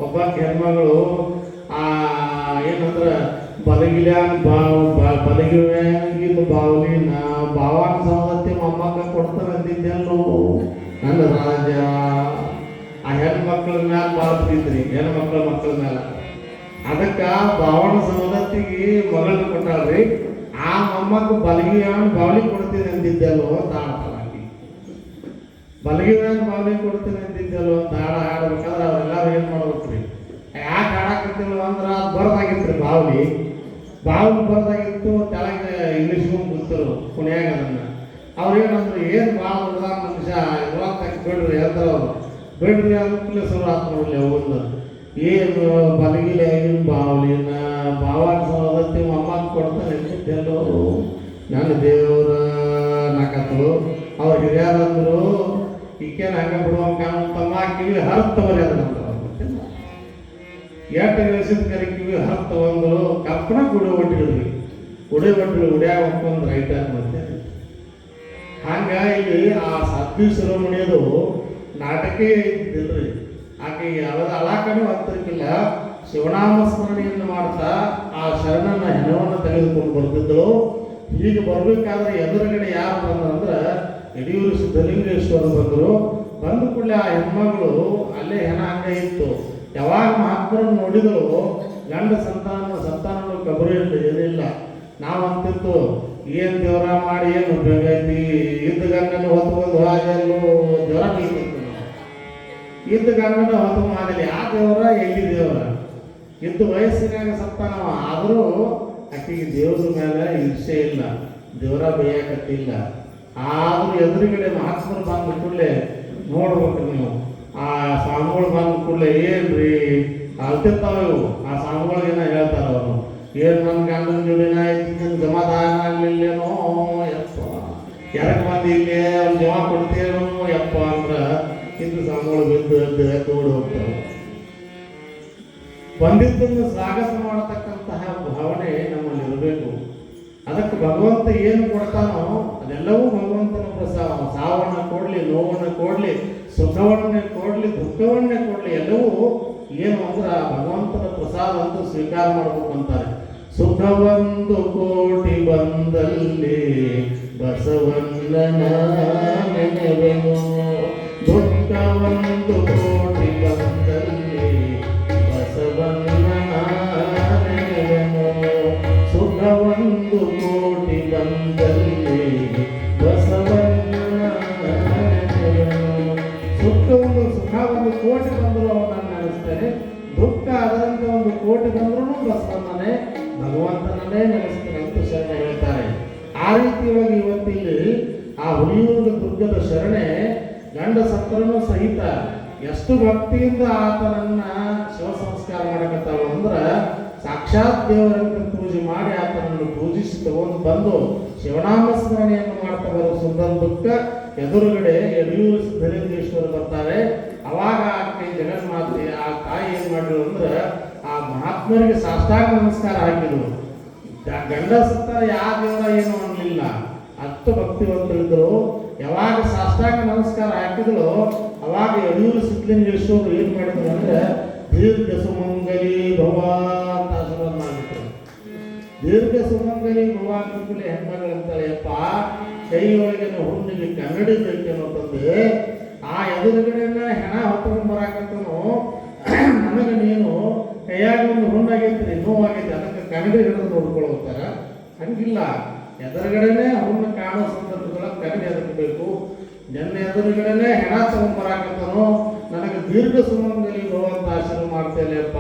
A: ಒಬ್ಬ ಹೆಣ್ಮಗಳು ಏನಂದ್ರೆ ಬಲಗಿಲ್ಯಾನ್ ಬಲಗಿಲ್ಯಾಂಗಿದ್ದು ಬಾವಲಿನ ಭಾವಾನ ಸವದತ್ತಿ ಮೊಮ್ಮಕ್ಕ ಕೊಡ್ತಾರೆ ಅಂದಿದ್ದೆಲ್ಲೋ ನನ್ನ ರಾಜ. ಆ ಹೆಣ್ಮಕ್ಳ ಮ್ಯಾಲ ಭಾಳ ಪ್ರೀತ್ರಿ, ಹೆಣ್ಮಕ್ಳ ಮಕ್ಕಳ ಮೇಲೆ. ಅದಕ್ಕೆ ಭಾವನ ಸವದತ್ತಿಗೆ ಮಗಳನ್ನ ಕೊಟ್ಟಾಳ್ರಿ. ಆ ಮೊಮ್ಮಕ್ಕ ಬಾವಲಿ ಕೊಡ್ತೀನಿ ಅಂದಿದ್ದೆಲ್ಲೋ ಅಂತ ಆಡ್ತಾಳಾಕಿ. ಬಾವಲಿ ಕೊಡ್ತೀನಿ ಅಂದಿದ್ದೆಲ್ಲೋ ಅಂತ ಹಾಡ್ಬೇಕಾದ್ರೆ ಅವರೆಲ್ಲರೂ ಏನು ಮಾಡ್ಬೇಕ್ರಿ, ಯಾಕೆ ಹಾಡಾಕತ್ತಿಲ್ಲ ಅಂದ್ರೆ ಅದು ಬರ್ದಾಗಿತ್ತು ಬಾವಲಿ ಬರ್ದಾಗಿತ್ತು. ತೆಳಗೆ ಇಂಗ್ಲೀಷ್ಗೂ ಗೊತ್ತರು ಕುಣಿಯಾಗ ಅದನ್ನು. ಅವ್ರೇನಂದ್ರು ಏನು ಭಾಳ ದೊಡ್ಡದ ಮನುಷ್ಯ ಎಲ್ಲ ಬಿಡ್ರಿ ಹೇಳ್ತಾರೆ ಅವರು. ಬಿಡ್ರಿ ಅಂದ್ಮೇಲೆ ಸುರು ಆತ್ ನೋಡ್ಲಿ ಒಂದು ಏನು ಬಲಗಿಲಿನ ಬಾವಲಿನ ಭಾವನ ಸವದತ್ತಿ ಮೊಮ್ಮಕ್ಕ ಕೊಡ್ತಾನೆ ಎಂದಿದ್ದೆಲ್ಲೋ ನನ್ನ ದೇವರ ನಾಕತ್ತರು. ಅವ್ರು ಹಿರಿಯರಂದ್ರು ಈಕೇನು ಹಂಗೆ ಬಿಡುವಂಗೆ ತಮ್ಮ ಕಿವಿ ಹರ್ತವರಿ ಅದನ್ನಂತ ಎಷ್ಟು ಗಳಿಸಿದ ಕರೆ ಕಿವಿ ಹರ್ತವಂದ್ರು ಕಪ್ಪನ ಗುಡಿ ಒಟ್ಟಿದ್ರಿ. ಉಡ್ಯಾಗ ಹೊಂದ್ಕೊಂಡು ರೈಟರ್ ಮತ್ತೆ ಹಂಗ ಇಲ್ಲಿ ಆ ಸದ್ದಿ ಶಿರೋಮಣಿಯದು ನಾಟಕೇ ಇದ್ದಿಲ್ರಿ. ಆಕೆ ಯಾವ್ದು ಅಳಾಕನೂ ಹತ್ತಿರಕ್ಕಿಲ್ಲ. ಶಿವನಾಮ ಸ್ಮರಣೆಯನ್ನು ಮಾಡ್ತಾ ಆ ಶರಣನ ಹೆಣವನ್ನು ತೆಗೆದುಕೊಂಡು ಬರ್ತಿದ್ದಳು. ಹೀಗೆ ಬರ್ಬೇಕಾದ್ರೆ ಎದುರುಗಡೆ ಯಾರು ಬಂದ್ರೆ ಯಡಿಯೂರು ಸಿದ್ಧಲಿಂಗೇಶ್ವರ ಬಂದರು. ಬಂದ ಕೂಡಲೇ ಆ ಹೆಣ್ಮಗಳು ಅಲ್ಲೇ ಹೆಣ ಹಂಗೆ ಇತ್ತು. ಯಾವಾಗ ಮಹಾತ್ಮರನ್ನು ನೋಡಿದಳು ಗಂಡ ಸಂತಾನಗಳು ಕಬರಿ ಏನಿಲ್ಲ. ನಾವು ಅಂತಿತ್ತು ಏನು ದೇವರ ಮಾಡಿ ಏನು ಉಪಯೋಗ ಐತಿ, ಇದ್ದ ಗಂಡನ ಹೊತ್ಕೊಂಡು ಹಾಗೆಲ್ಲೂ ದೇವರ ಬೀಳ್ತಿತ್ತು. ನಾವು ಇದ್ದ ಗಂಡನ ಹೊತ್ತು ಆಗಲಿ ಆ ದೇವರ ಎಲ್ಲಿ ದೇವರ ಇದ್ದ ವಯಸ್ಸಿನಾಗ ಸತ್ತಾನವ. ಆದರೂ ಆಕೆಗೆ ದೇವ್ರ ಮೇಲೆ ಇರ್ಷೆ ಇಲ್ಲ, ದೇವರ ಬೇಯಕತ್ತಿಲ್ಲ. ಆದರೂ ಎದುರುಗಡೆ ಮಹಾತ್ಮರು ಬಂದ ಕೂಡಲೇ ನೋಡ್ಬೇಕು ನೀವು. ಆ ಸ್ವಾಮಿಗಳು ಬಂದ ಕೂಡಲೇ ಏನ್ರಿ ಅಲ್ತಿರ್ತಾವೆ ಇವು. ಆ ಸ್ವಾಮಿಗಳಿಗೇನ ಹೇಳ್ತಾರ ಅವರು, ಏನು ನನ್ನ ಗಂಡನ ಜೋಡಿನ ಆಯ್ತು ಜಮಾದಾನ ಆಗಲಿಲ್ಲೇನೋ ಯಪ್ಪ, ಎರಕ್ಕೆ ಬಂದು ಇಲ್ಲಿ ಅವ್ನು ಜಮಾ ಕೊಡ್ತೇನೋ ಯಪ್ಪ ಅಂದ್ರೆ ಇಂದು ಸ್ವಾಮಿಗಳು ಬಿದ್ದು ಓಡಿ ಹೋಗ್ತಾರೆ. ಬಂದಿದ್ದನ್ನು ಸ್ವಾಗತ ಮಾಡತಕ್ಕಂತಹ ಭಾವನೆ ನಮ್ಮಲ್ಲಿ ಇರಬೇಕು. ಅದಕ್ಕೆ ಭಗವಂತ ಏನು ಕೊಡ್ತಾನೋ ಅದೆಲ್ಲವೂ ಭಗವಂತನ ಪ್ರಸಾದ. ಸಾವನ್ನ ಕೊಡಲಿ, ನೋವನ್ನು ಕೊಡಲಿ, ಸುಖವನ್ನೇ ಕೊಡಲಿ, ದುಃಖವನ್ನೇ ಕೊಡಲಿ, ಎಲ್ಲವೂ ಏನು ಅಂದ್ರೆ ಭಗವಂತನ ಪ್ರಸಾದ ಅಂತ ಸ್ವೀಕಾರ ಮಾಡಬೇಕು ಅಂತಾರೆ. ಸುಖವೊಂದು ಕೋಟಿ ಬಂದಲ್ಲಿ ಬಸವಣ್ಣನ ನೆನೆವೆನು, ದುಃಖವೊಂದು ಕೋಟಿ ಬಂದಲ್ಲಿ ಬಸವಣ್ಣನ ನೆನೆವೆನು, ಸುಖವೊಂದು ಕೋಟಿ ಬಂದಲ್ಲಿ ಬಸವಣ್ಣನ ನೆನೆವೆನು. ಸುಖ ಒಂದು ಕೋಟಿ ಬಂದರೂ ಅವನನ್ನು ನೆನೆಸ್ತೇನೆ, ದುಃಖ ಅದರಂತೆ ಒಂದು ಕೋಟಿ ಬಂದ್ರೂ ಬಸವಣ್ಣನೇ ಭಗವಂತನನ್ನೇ ನೆನೆಸ್ತೇನೆ ಅಂತ ಶರಣ ಹೇಳ್ತಾರೆ. ಆ ರೀತಿಯಾಗಿ ಇವತ್ತಿಲ್ಲಿ ಆ ಹುಲಿಯೂರು ದುರ್ಗದ ಶರಣೆ ಗಂಡ ಸತ್ತರನು ಸಹಿತ ಎಷ್ಟು ಭಕ್ತಿಯಿಂದ ಆತನನ್ನ ಶಿವ ಸಂಸ್ಕಾರ ಮಾಡಕತ್ತಾವ ಅಂದ್ರೆ ಸಾಕ್ಷಾತ್ ದೇವರಂತ ಪೂಜೆ ಮಾಡಿ ಆತನನ್ನು ಪೂಜಿಸಿ ತಗೊಂಡು ಬಂದು ಶಿವನಾಮ ಸ್ಮರಣೆಯನ್ನು ಮಾಡ್ತಾ ಬರೋ ಸಂದರ್ಭಕ್ಕೆ ಎದುರುಗಡೆ ಯಡಿಯೂರು ಸಿದ್ಧಲಿಂಗೇಶ್ವರ ಬರ್ತಾರೆ. ಅವಾಗ ಆಕೆ ಜಗನ್ಮಾತೆ ಆ ತಾಯಿ ಏನು ಮಾಡಿದ್ರು ಅಂದ್ರೆ ಆ ಮಹಾತ್ಮರಿಗೆ ಸಾಷ್ಟಾಂಗ ನಮಸ್ಕಾರ ಹಾಕಿದ್ರು. ಗಂಡ ಸತ್ತರ ಯಾವ ದೇವರ ಏನು ಅನ್ನಲಿಲ್ಲ, ಅಷ್ಟು ಭಕ್ತಿವಂತರಿದ್ದರು. ಯಾವಾಗ ಸಾಷ್ಟಾಂಗ ನಮಸ್ಕಾರ ಹಾಕಿದ್ರು ಅವಾಗ ಯಡಿಯೂರು ಸಿದ್ಧಲಿಂಗೇಶ್ವರರು ಏನು ಮಾಡಿದ್ರು ಅಂದ್ರೆ ದೀರ್ಘ ಸುಮಂಗಲಿ ಭವ ಅಂತ ಆಶೀರ್ವಾದ ಮಾಡಿದ್ರು. ದೀರ್ಘ ಸುಮಂಗಲಿ ಭವ ಅಂತಲೇ ಹೆಣ್ಮಗಳು ಅಂತಾರೆ, ಯಪ್ಪ ಕೈಯೊಳಗಿನ ಹುಣ್ಣಿಗೆ ಕನ್ನಡಿ ಬೇಕೇನೋ ತಂದೆ ಆ ಎದುರುಗಡೆನ ಹೆಣ ಹೊತ್ಕೊಂಡು ಬರಾಕಂತನು ನನಗೆ ನೀನು ಕೈಯಾಗ ಒಂದು ಹುಣ್ಣಾಗೈತ್ರಿ, ನೋವಾಗೈತಿ, ಅದಕ್ಕೆ ಕನ್ನಡಿ ಹಿಡಿದು ನೋಡ್ಕೊಳ್ತಾರ. ಹಂಗಿಲ್ಲ, ಎದುರುಗಡೆನೆ ಹುಣ್ಣು ಕಾಣೋ ಸಂದರ್ಭದೊಳಗೆ ಕನ್ನಡಿ ಅದಕ್ಕೆ ಬೇಕು. ನನ್ನ ಎದುರುಗಡೆನೆ ಹೆಣ ತಗೊಂಡ್ಬರಾಕಂತನು ನನಗೆ ದೀರ್ಘ ಸುಮಂಗಲಿ ಭಗವಂತ ಆಶೀರ್ವಾದ ಮಾಡ್ತೇನೆಪ್ಪ.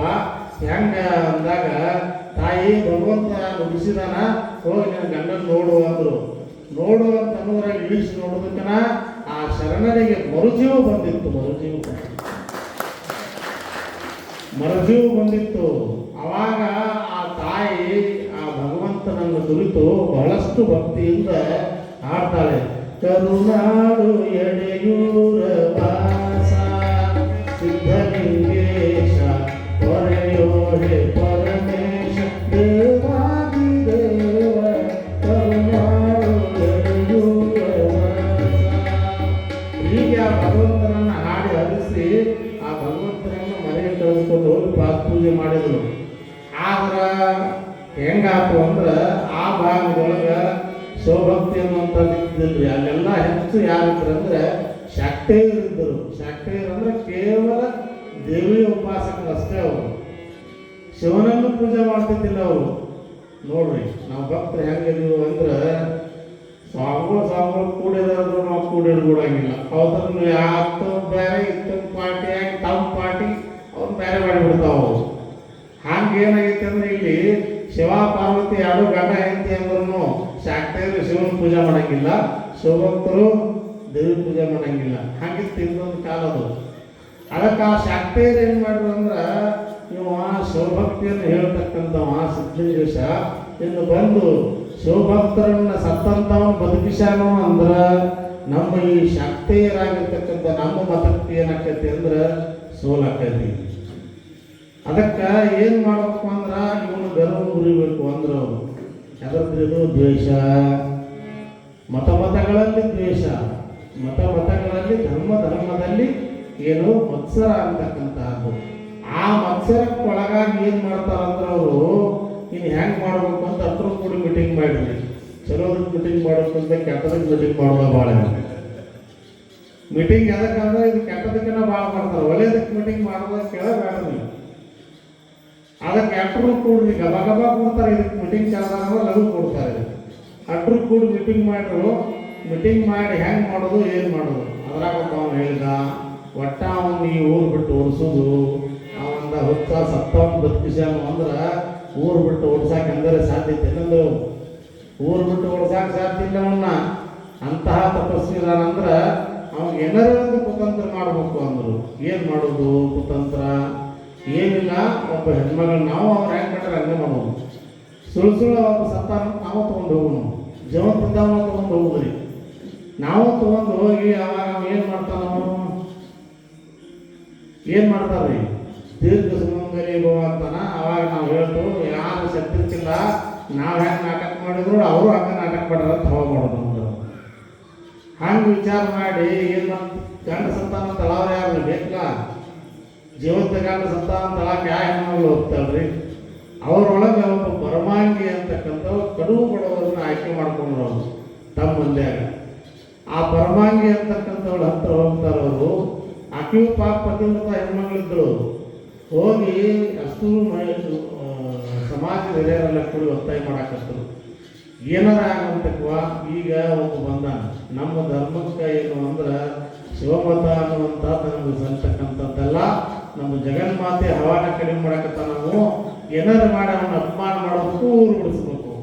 A: ಹೆಂಗ ಅಂದಾಗ ತಾಯಿ ಭಗವಂತ ನುಡಿಸಿದಾನ, ಹೋಗಿ ನನ್ನ ಗಂಡನ ನೋಡು ಅಂದ್ರು. ನೋಡು ಅಂತ ಅನ್ನೋದ್ರಾಗ ಇಳಿಸಿ ನೋಡೋದಕ್ಕನ ಆ ಶರಣನಿಗೆ ಮರುಜೀವ ಬಂದಿತ್ತು. ಅವಾಗ ಆ ತಾಯಿ ಆ ಭಗವಂತನನ್ನು ಕುರಿತು ಬಹಳಷ್ಟು ಭಕ್ತಿಯಿಂದ ಹಾಡ್ತಾಳೆ. ಕರುನಾಡು ಎಡೆಯೂರ ವಾಸ ಸಿದ್ಧಲಿಂಗೇಶ ಹೊರೆಯೋಡೆ ಪರಮೇಶ ದೇವಾದಿ ದೇವ ಭಗವಂತನನ್ನು ಹಾಡಿ ಹರಿಸಿ ಆ ಭಗವಂತನನ್ನು ಮನೆಗೆ ಕರೆದುಕೊಂಡು ಹೋಗಿ ಪಾದ ಪೂಜೆ ಮಾಡಿದರು. ಆದ್ರೆ ಹೆಂಗಾತು ಅಂದ್ರೆ ಆ ಭಾಗದೊಳಗೆ ಶಿವಭಕ್ತಿ ಅನ್ನುವಂಥದ್ದು ಇದ್ದಿಲ್ರಿ. ಅಲ್ಲೆಲ್ಲ ಹೆಚ್ಚು ಯಾರಿದ್ರು ಅಂದ್ರೆ ಶಾಕ್ತೇಯರಿದ್ದರು. ಶಾಕ್ತೇಯರು ಅಂದ್ರೆ ಕೇವಲ ದೇವಿಯ ಉಪಾಸಕರು ಅಷ್ಟೇ. ಅವರು ಶಿವನನ್ನು ಪೂಜೆ ಮಾಡ್ತಿದ್ದಿಲ್ಲ ಅವರು. ನೋಡ್ರಿ ನಾವು ಭಕ್ತರು ಹೆಂಗಿದೀವಿ ಅಂದ್ರೆ ಸ್ವಾಮಿಗಳು ಕೂಡಿದ್ರು ನಾವು ಕೂಡಿಡ್ಬಿಡಂಗಿಲ್ಲ. ಅವ್ರನ್ನು ಯಾವತ್ತು ಬೇರೆ ಇತ್ತೊಂದು ಪಾರ್ಟಿ ಆಗಿ ತಮ್ಮ ಪಾರ್ಟಿ ಅವ್ರು ಬೇರೆ ಮಾಡಿಬಿಡ್ತಾವ. ಅವರು ಹಂಗೇನಾಗೈತೆ ಅಂದ್ರೆ ಇಲ್ಲಿ ಶಿವ ಪಾರ್ವತಿ ಎರಡು ಗಂಡ ಹೆಂಡತಿ ಅಂದ್ರೂ ಶಾಕ್ತೇಯರು ಶಿವನ ಪೂಜೆ ಮಾಡಂಗಿಲ್ಲ, ಶಿವಭಕ್ತರು ದೇವಿ ಪೂಜೆ ಮಾಡಂಗಿಲ್ಲ. ಹಂಗಿತ್ತು ಇನ್ನೊಂದು ಕಾಲದು. ಅದಕ್ಕೆ ಆ ಶಾಕ್ತೇಯರು ಏನು ಮಾಡಿದ್ರು ಅಂದ್ರೆ ಇವ ಶಿವಭಕ್ತಿಯನ್ನು ಹೇಳ್ತಕ್ಕಂಥವ ಸಿದ್ಧಲಿಂಗೇಶ ಇನ್ನು ಬಂದು ಶಿವಭಕ್ತರನ್ನ ಸತ್ತಂತವನು ಬದುಕಿಸಾನು ಅಂದ್ರೆ ನಮ್ಮ ಈ ಶಾಕ್ತೇಯರಾಗಿರ್ತಕ್ಕಂಥ ನಮ್ಮ ಮತಕ್ಕೆ ಏನಾಕೈತಿ ಅಂದ್ರೆ ಸೋಲಾಕೈತಿ. ಅದಕ್ಕೆ ಏನು ಮಾಡಬೇಕು ಅಂದ್ರೆ ಇವನು ಗರ್ವ ಮುರಿಬೇಕು ಅಂದ್ರೆ ಅವರು ಯಾವ್ದು ದ್ವೇಷ, ಮತಗಳಲ್ಲಿ ದ್ವೇಷ, ಮತಗಳಲ್ಲಿ ಧರ್ಮದಲ್ಲಿ ಏನು ಮತ್ಸರ ಅಂತಕ್ಕಂಥದ್ದು. ಆ ಮತ್ಸರಕ್ಕೆ ಒಳಗಾಗಿ ಏನು ಮಾಡ್ತಾರಂದ್ರೆ ಅವರು ಇನ್ನು ಹೆಂಗೆ ಮಾಡಬೇಕು ಅಂತ ಹತ್ರ ಕೂಡಿ ಮೀಟಿಂಗ್ ಮಾಡಿದ್ರಿ. ಚಲೋದಕ್ಕೆ ಮೀಟಿಂಗ್ ಮಾಡೋಕ್ಕಂತ ಕೆಟ್ಟದಕ್ಕೆ ಮೀಟಿಂಗ್ ಮಾಡೋದು ಭಾಳ ಮೀಟಿಂಗ್ ಎದಕ್ಕಂದ್ರೆ ಇದು ಕೆಟ್ಟದಕ್ಕೆನ ಭಾಳ ಮಾಡ್ತಾರೆ. ಒಳ್ಳೆಯದಕ್ಕೆ ಮೀಟಿಂಗ್ ಮಾಡೋದ ಕೇಳಬೇಡ ನೀವು. ಅದಕ್ಕೆ ಅಟ್ರು ಕೂಡಿ ಗಬ ಗಬ ಕೊಡ್ತಾರೆ. ಇದಕ್ಕೆ ಮೀಟಿಂಗ್ ಕರೆದಾಗ ಲಘು ಕೊಡ್ತಾರೆ. ಅಟ್ರು ಕೂಡಿ ಮೀಟಿಂಗ್ ಮಾಡಿದ್ರು. ಮೀಟಿಂಗ್ ಮಾಡಿ ಹೆಂಗೆ ಮಾಡೋದು ಏನು ಮಾಡೋದು ಅದ್ರಾಗ ಅವನು ಹೇಳಿದ ಒಟ್ಟ ಅವನು ಈ ಊರು ಬಿಟ್ಟು ಓಡಿಸೋದು ಅವಂದ ಹುತ್ತ ಸತ್ತವನ್ ಬದುಕಿಸ್ಯಾನು ಅಂದ್ರೆ ಊರು ಬಿಟ್ಟು ಓಡಿಸಾಕೆ ಅಂದರೆ ಸಾಧ್ಯತೆ ಏನಂದ್ರು ಊರು ಬಿಟ್ಟು ಓಡಿಸಾಕೆ ಸಾಧ್ಯ ಇಲ್ಲ. ಅವನ್ನ ಅಂತಹ ತಪಸ್ವಿದಾನಂದ್ರೆ ಅವ್ನಿಗೆ ಏನಾರು ಒಂದು ಕುತಂತ್ರ ಮಾಡಬೇಕು ಅಂದರು. ಏನು ಮಾಡೋದು ಕುತಂತ್ರ ಏನಿಲ್ಲ. ಒಬ್ಬ ಹೆಣ್ಮಗಳು ನಾವು ಅವ್ರು ಹೆಂಗೆ ಮಾಡ್ರೆ ಹಂಗೆ ಮಾಡೋದು. ಸುಳ್ಳು ಒಬ್ಬ ಸತ್ತ ನಾವು ತೊಗೊಂಡು ಹೋಗೋಣ, ಜೀವಂತಿದ್ದವನ್ನ ತೊಗೊಂಡು ಹೋಗುದ್ರಿ. ನಾವು ತೊಗೊಂಡು ಹೋಗಿ ಅವಾಗ ಏನು ಮಾಡ್ತಾನ ಏನು ಮಾಡ್ತಾರ್ರಿ ದೀರ್ಘ ಸುಮಂಗಲಿ ಭವ ಅಂತಾನ. ಅವಾಗ ನಾವು ಹೇಳ್ತು ಯಾರು ಸತ್ತಿರ್ತಿಲ್ಲ ನಾವು ಹೆಂಗೆ ನಾಟಕ ಮಾಡಿದ್ರು ಅವರು ಹಂಗೆ ನಾಟಕ ಮಾಡ್ಯಾರ ಅಂತ ಅವಾಗ ಮಾಡೋದು ನಮ್ದು. ಹಂಗೆ ವಿಚಾರ ಮಾಡಿ ಏನು ಗಂಡ ಸಂತಾನ ತಳವ್ರು ಯಾರು ಬೇಕಲ್ಲ, ಜೀವಂತ ಗಂಡ ಸಂತಾನ ತಳಕ್ಕೆ ಯಾವ ಹೆಣ್ಣು ಹೋಗ್ತಾಳ್ರಿ. ಅವರೊಳಗೆ ಒಬ್ಬ ಪರಮಾಂಗಿ ಅಂತಕ್ಕಂಥ ಕಡುವು ಬಡವರನ್ನ ಆಯ್ಕೆ ಮಾಡ್ಕೊಂಡ್ರು ಅವರು ತಮ್ಮ ಮಂದ್ಯಾಗ. ಆ ಪರಮಾಂಗಿ ಅಂತಕ್ಕಂಥವ್ಳ ಹತ್ರ ಹೋಗ್ತಾರವರು. ಆಕೆಯು ಪಾಪ ಪತಿವ್ರತ ಹೆಣ್ಮಗಳಿದ್ರು. ಹೋಗಿ ಅಷ್ಟು ಸಮಾಜದ ಹಿರಿಯರೆಲ್ಲ ಕೂಡಿ ಒತ್ತಾಯ ಮಾಡಾಕತ್ತರು. ಏನಾರ ಆಗಂತಕ್ವಾ ಈಗ ಒಬ್ಬ ಬಂದಾನ ನಮ್ಮ ಧರ್ಮಕ್ಕೆ ಏನು ಅಂದ್ರೆ ಶಿವಮತ ಅನ್ನುವಂಥದ್ದು ನಮಗೆ ಸಲ್ತಕ್ಕಂಥದ್ದೆಲ್ಲ ನಮ್ಮ ಜಗನ್ಮಾತೆ ಹವಾನ ಕಡಿಮೆ ಮಾಡಕತ್ತ. ನಾವು ಏನಾರು ಮಾಡಿ ಅವನ್ನ ಅಪಮಾನ ಮಾಡಬೇಕು, ಊರು ಬಿಡಿಸ್ಬೇಕು.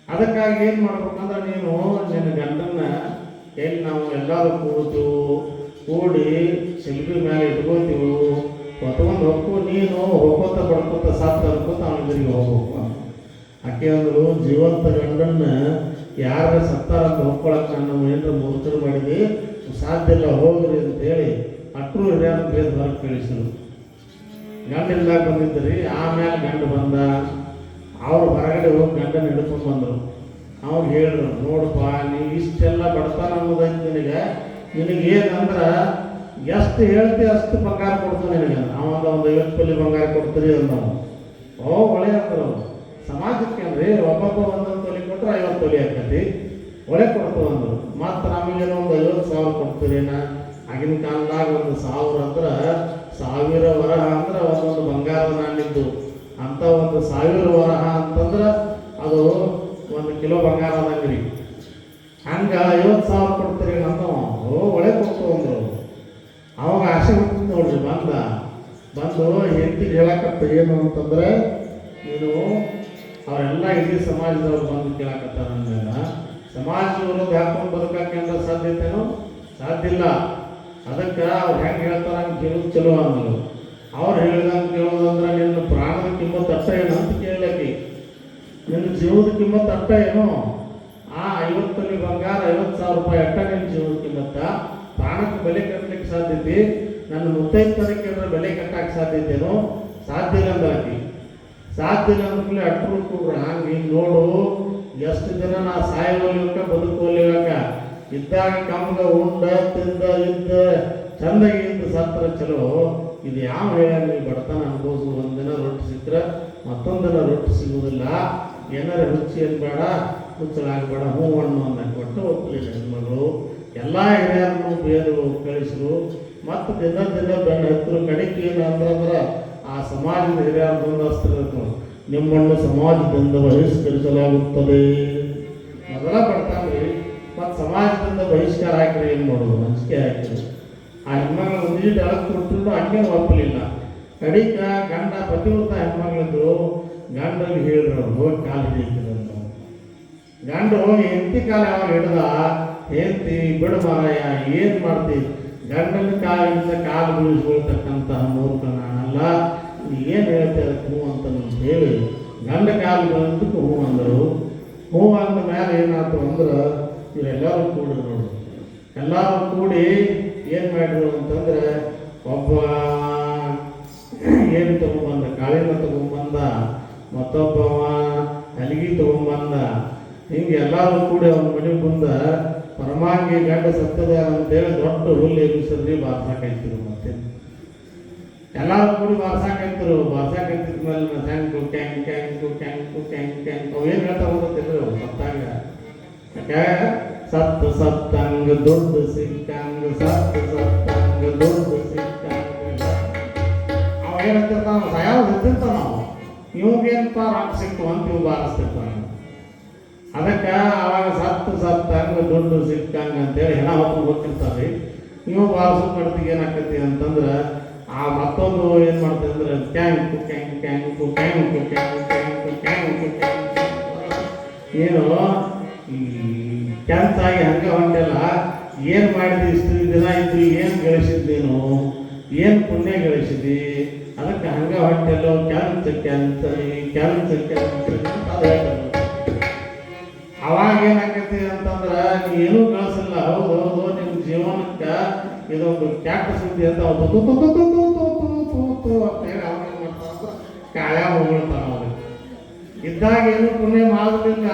A: ಅದಕ್ಕಾಗಿ ಏನು ಮಾಡ್ಬೇಕಂದ್ರೆ ನೀನು ನಿನ್ನ ಗಂಡನ್ನ ಎಲ್ಲಿ ನಾವು ಎಲ್ಲರೂ ಕೂಡಿ ಶಿಲ್ಪಿ ಮೇಲೆ ಇಟ್ಕೋತೀವಿ ಹೊತ್ಕೊಂಡು ಹೋಗ್ಕು. ನೀನು ಹೋಗ್ಕೋತ ಬಡ್ಕೋತ ಸಾತ್ ಅನ್ಕೋತ ಅವನಿಗೆ ಹೋಗ್ಬೇಕು. ಆಕೆ ಅಂದರು ಜೀವಂತ ಗಂಡನ್ನ ಯಾರ ಸತ್ತಾರಂತ ಹೊಕ್ಕೊಳಕ್ಕೆ ನಾವು ಏನಾರ ಮೂರ್ತರು ಮಾಡಿದ್ವಿ ಸಾಧ್ಯ ಇಲ್ಲ ಹೋಗ್ರಿ ಅಂತೇಳಿ ಅಟ್ರು ಹಿರಿಯರು ಬೇರೆ ಹೊರಗೆ ಕಳಿಸಿದ್ರು. ಗಂಡಿಲ್ಲ ಬಂದಿದ್ರಿ. ಆಮೇಲೆ ಗಂಡು ಬಂದ. ಅವ್ರು ಹೊರಗಡೆ ಹೋಗಿ ಗಂಡನ ಹಿಡ್ಕೊಂಡು ಬಂದರು. ಅವ್ರು ಹೇಳಿದ್ರು ನೋಡಪ್ಪ ನೀವು ಇಷ್ಟೆಲ್ಲ ಬಡತನ ಅನ್ನೋದೈತೆ ನಿನಗೇನಂದ್ರೆ ಎಷ್ಟು ಹೇಳ್ತಿ ಅಷ್ಟು ಬಂಗಾರ ಕೊಡ್ತಾನೆ ನಿನಗೆ. ಅವಾಗ ಒಂದು 50 ತೊಲೆ ಬಂಗಾರ ಕೊಡ್ತೀರಿ ಅಂದ. ಒಳ್ಳೆ ಅಂತಾರೆ ಅವರು ಸಮಾಜಕ್ಕೆ ಅಂದ್ರೆ ಒಬ್ಬೊಬ್ಬ 1 ತೊಲೆ ಕೊಟ್ಟರೆ 50 ತೊಲೆ ಆಗ್ತೈತಿ ಒಳ್ಳೆ ಕೊಡ್ತು ಅಂದರು. ಮತ್ತು ನಮಗೇನೋ ಒಂದು 50,000 ಕೊಡ್ತೀರೇನ. ಆಗಿನ ಕಾಲದಾಗ 1,000 ಅಂದ್ರೆ 1000 ವರಹ ಅಂದ್ರೆ ಒಂದೊಂದು ಬಂಗಾರದ ನಾಣ್ಯದ್ದು. ಅಂತ 1,000 ವರಹ ಅಂತಂದ್ರೆ ಅದು 1 ಕಿಲೋ ಬಂಗಾರ ಅದಂಗ್ರಿ. ಹಂಗೆ 50,000 ಕೊಡ್ತೀರಿ ಅಂತ ಒಳ್ಳೆ ಕೊಡ್ತು ಅಂದರು. ಅವಾಗ ಆಸೆ ಹುಟ್ಟಿದ್ ನೋಡ್ರಿ. ಬಂದು ಹೆಂಡತಿಗೆ ಹೇಳಕತ್ತ ಏನು ಅಂತಂದ್ರೆ ನೀನು ಅವರೆಲ್ಲ ಇಡೀ ಸಮಾಜದವ್ರು ಬಂದು ಕೇಳಕತ್ತಾರ ಅಂದಾಗ ಸಮಾಜ ವಿರೋಧ ಹಾಕೊಂಡು ಬದುಕಕ್ಕೆ ಅಂದ್ರೆ ಸಾಧ್ಯತೆನೋ ಸಾಧ್ಯ ಇಲ್ಲ. ಅದಕ್ಕೆ ಅವ್ರು ಹೆಂಗೆ ಹೇಳ್ತಾರ ಹಂಗೆ ಕೇಳೋದು ಚಲೋ ಅನ್ನೋದು. ಅವ್ರು ಹೇಳಿದಂಗೆ ಕೇಳೋದಂದ್ರೆ ನಿನ್ನ ಪ್ರಾಣದ ಕಿಮ್ಮತ್ತು ಅಟ್ಟ ಏನು ಅಂತ ಕೇಳಕ್ಕೆ, ನಿನ್ನ ಜೀವದ ಕಿಮ್ಮತ್ತು ಅಟ್ಟ ಏನು. ಆ 50 ತೊಲೆ ಬಂಗಾರ 50,000 ರೂಪಾಯಿ ಅಟ್ಟ ನಿನ್ನ ಜೀವದ ಕಿಮ್ಮತ್ತ. ಪ್ರಾಣಕ್ಕೆ ಬೆಲೆ ಕಟ್ಟಲಿಕ್ಕೆ ಸಾಧ್ಯತೆ, ನನ್ನ ಮುತ್ತೈದತನಕ್ಕೆ ಅಂದ್ರೆ ಬೆಲೆ ಕಟ್ಟಕ್ಕೆ ಸಾಧ್ಯತೆನೋ ಸಾಧ್ಯ ಇಲ್ಲ ಅಂದ್ರೆ ಸಾಧ್ಯ ಇಲ್ಲ ಅಂದ್ಮೇಲೆ ಅಟ್ರು ಕೂಡ ಹಂಗೆ ಹಿಂಗೆ ನೋಡು ಎಷ್ಟು ಜನ ನಾ ಸಾಯೋಲಿಕ ಬದುಕೋಲಿಕ ಇದ್ದಾಗ ಕಮ್ಗ ಉಂಡ ತಿಂದ ಇದ್ದ ಚಂದಾಗಿ ಇದ್ದು ಸತ್ರ ಚಲೋ. ಇದು ಯಾವ ಹೇಳ ನೀವು ಬಡತನ ಅನುಭವಿಸು. ಒಂದಿನ ರೊಟ್ಟಿ ಸಿಕ್ಕರೆ ಮತ್ತೊಂದು ದಿನ ರೊಟ್ಟಿ ಸಿಗುವುದಿಲ್ಲ. ಏನಾರ ರುಚಿ ಏನು ಬೇಡ, ಹುಚ್ಚಲಾಗಬೇಡ, ಹೂ ಹಣ್ಣು ಅನ್ನಕ್ಕೆ ಕೊಟ್ಟು ಒಪ್ಪಲಿಲ್ಲ ಹೆಣ್ಮಗಳು. ಎಲ್ಲ ಹಿರಿಯರನ್ನು ಬೇರು ಕಳಿಸಿರು. ಮತ್ತು ದಿನ ದಿನ ಬೆನ್ನ ಹತ್ತಿರ ಕಡೆಗೆ ಏನು ಅಂದ್ರೆ ಆ ಸಮಾಜದ ಹಿರಿಯರದೊಂದು ಅಸ್ತ್ರ ಇರ್ತದೆ, ನಿಮ್ಮನ್ನು ಸಮಾಜದಿಂದ ಬಹಿಷ್ಕರಿಸಲಾಗುತ್ತದೆ. ಮೊದಲ ಪಡ್ತಾನ್ರಿ, ಮತ್ತು ಸಮಾಜದಿಂದ ಬಹಿಷ್ಕಾರ ಹಾಕಿದ್ರೆ ಏನು ಮಾಡೋದು, ಹಂಚಿಕೆ ಹಾಕಿದ್ರು. ಆ ಹೆಣ್ಮಗಳು ನೀರು ಅಳಕ್ಕೆ ಕೊಟ್ಟರು ಹಂಗೆ ಒಪ್ಪಲಿಲ್ಲ. ಕಡಿಕ ಗಂಡ ಪತಿವ್ರತ ಹೆಣ್ಮಗಳಿದ್ರು. ಗಂಡಲ್ಲಿ ಹೇಳಿದ್ರು ಹೋಗಿ ಕಾಲು ಹಿಡಿತಿರಂತ. ಗಂಡು ಹೋಗಿ ಹೆಂಡತಿ ಕಾಲ ಯಾವಾಗ ಹಿಡ್ದ, ಹೆಂಡತಿ ಬಿಡು ಮಾರಾಯ ಏನು ಮಾಡ್ತೀವಿ, ಗಂಡನ ಕಾಲಿಂದ ಕಾಲು ಬೀಳಿಸ್ಕೊಳ್ತಕ್ಕಂತಹ ಮೂರ್ಖ ನಾನಲ್ಲ, ಏನು ಹೇಳ್ತೀರ ಹೂ ಅಂತ ಹೇಳಿ ಗಂಡ ಕಾಲು ಬಂದಕ್ಕೆ ಹೂ ಅಂದರು. ಹೂ ಅಂದ ಮೇಲೆ ಏನಾಯ್ತು ಅಂದ್ರೆ ಇವರೆಲ್ಲರೂ ಕೂಡಿದ್ರು ನೋಡಿ. ಎಲ್ಲರೂ ಕೂಡಿ ಏನು ಮಾಡಿದ್ರು ಅಂತಂದ್ರೆ, ಒಬ್ಬ ಏನು ತೊಗೊಂಬಂದ, ಕಾಳಿನ ತೊಗೊಂಬಂದ, ಮತ್ತೊಬ್ಬವ ಹಲಗಿ ತೊಗೊಂಬಂದ. ಹಿಂಗೆ ಎಲ್ಲರೂ ಕೂಡಿ ಅವನ ಮನೆ ಮುಂದೆ ಪರಮಾಂಗಿ ಗಂಡ ಸತ್ತದ ಅಂತೇಳಿ ದೊಡ್ಡ ಹುಲ್ಲು ಎಬ್ಬಿಸಿದ್ರಿ ಬಾರ್ಸಾಕೈತಿರು. ಮತ್ತೆ ಎಲ್ಲರೂ ಕೂಡಿ ಬಾರ್ಸಾಕೈತಿರು. ಬಾರ್ಸಾಕೈತಿದ್ಮೇಲೆ ಟ್ಯಾಂಕು ಕ್ಯಾಂಕ್ ಕ್ಯಾಂಕು ಕ್ಯಾಂಕು ಕ್ಯಾಂಕ್ ಕ್ಯಾಂಕ್ ಅವು ಏನು ಹೇಳ್ತಾ ಹೋಗುತ್ತಿದ್ರು ಅವ್ರು ಸತ್ತಾಗ. ಯಾಕೆ ಸತ್ತು ಸತ್ತಂಗ ದುಡ್ಡು ಸಿಕ್ಕಂಗ, ಸತ್ತು ಸತ್ತಂಗ ದುಡ್ಡು ಸಿಕ್ಕಂಗ ಅವ ಏನಂತಿರ್ತಾವ, ಯಾವ ಸತ್ತಿರ್ತಾವ ನಾವು ಇವಾಗೇನಪ್ಪ ರಾಕ್ ಸಿಕ್ತು ಅಂತ ಇವು ಬಾರಿಸ್ತಿರ್ತಾವ. ಅದಕ್ಕೆ ಅವಾಗ ಸತ್ತು ಸತ್ತಂಗ ದುಡ್ಡು ಸಿಕ್ಕಂಗ ಅಂತೇಳಿ ಹೆಣ ಹೊತ್ತು ಹೋಗ್ತಿರ್ತಾರೆ. ನೀವು ಬಾರಿಸೋ ಕಡ್ತಿಗೆ ಏನಾಕತಿ ಅಂತಂದ್ರೆ ಆ ಮತ್ತೊಂದು ಏನು ಮಾಡ್ತೀವಿ ಅಂದ್ರೆ ಕ್ಯಾಂಕು ಕ್ಯಾಂಕ್ ಕ್ಯಾಂಕು ಕ್ಯಾಂಕು ಕ್ಯಾಂಕು ಕ್ಯಾಂಕು ಕ್ಯಾಂಕು ಕ್ಯಾಂಕು ಏನು ಈ ಕ್ಯಾನ್ಸ್ ಆಗಿ ಹಂಗೆ ಹೊಂಟೆಲ್ಲ. ಏನು ಮಾಡಿದ್ವಿ ಇಷ್ಟು ದಿನ ಇದ್ರಿ, ಏನು ಗಳಿಸಿದ್ದೇನು, ಏನು ಪುಣ್ಯ ಗಳಿಸಿದಿ, ಅದಕ್ಕೆ ಹಂಗೆ ಹೊಂಟೆಲ್ಲೋ ಕ್ಯಾಂಚ ಕ್ಯಾಂಚ ಕ್ಯಾಂಚ ಕ್ಯಾಂಚ ಅದು ಹೇಳ್ತಾರೆ. ಅವಾಗ ಏನಾಕೈತಿ ಅಂತಂದ್ರೆ ನೀವೇನೂ ಗಳಿಸಿಲ್ಲ. ಹೌದು ಹೌದು, ನಿಮ್ಮ ಜೀವನಕ್ಕೆ ಇದೊಂದು ಕ್ಯಾಟ ಸುದ್ದಿ ಅಂತ ಅಂತ ಹೇಳಿ ಅವ್ರು ಏನು ಮಾಡ್ತಾರಂದ್ರೆ ಕಾಳ್ಯ ಹೋಗ್ಬಿಡ್ತಾನೆ. ಅವ್ರಿಗೆ ಇದ್ದಾಗ ಏನು ಪುಣ್ಯ ಮಾಡಲಿಲ್ಲ,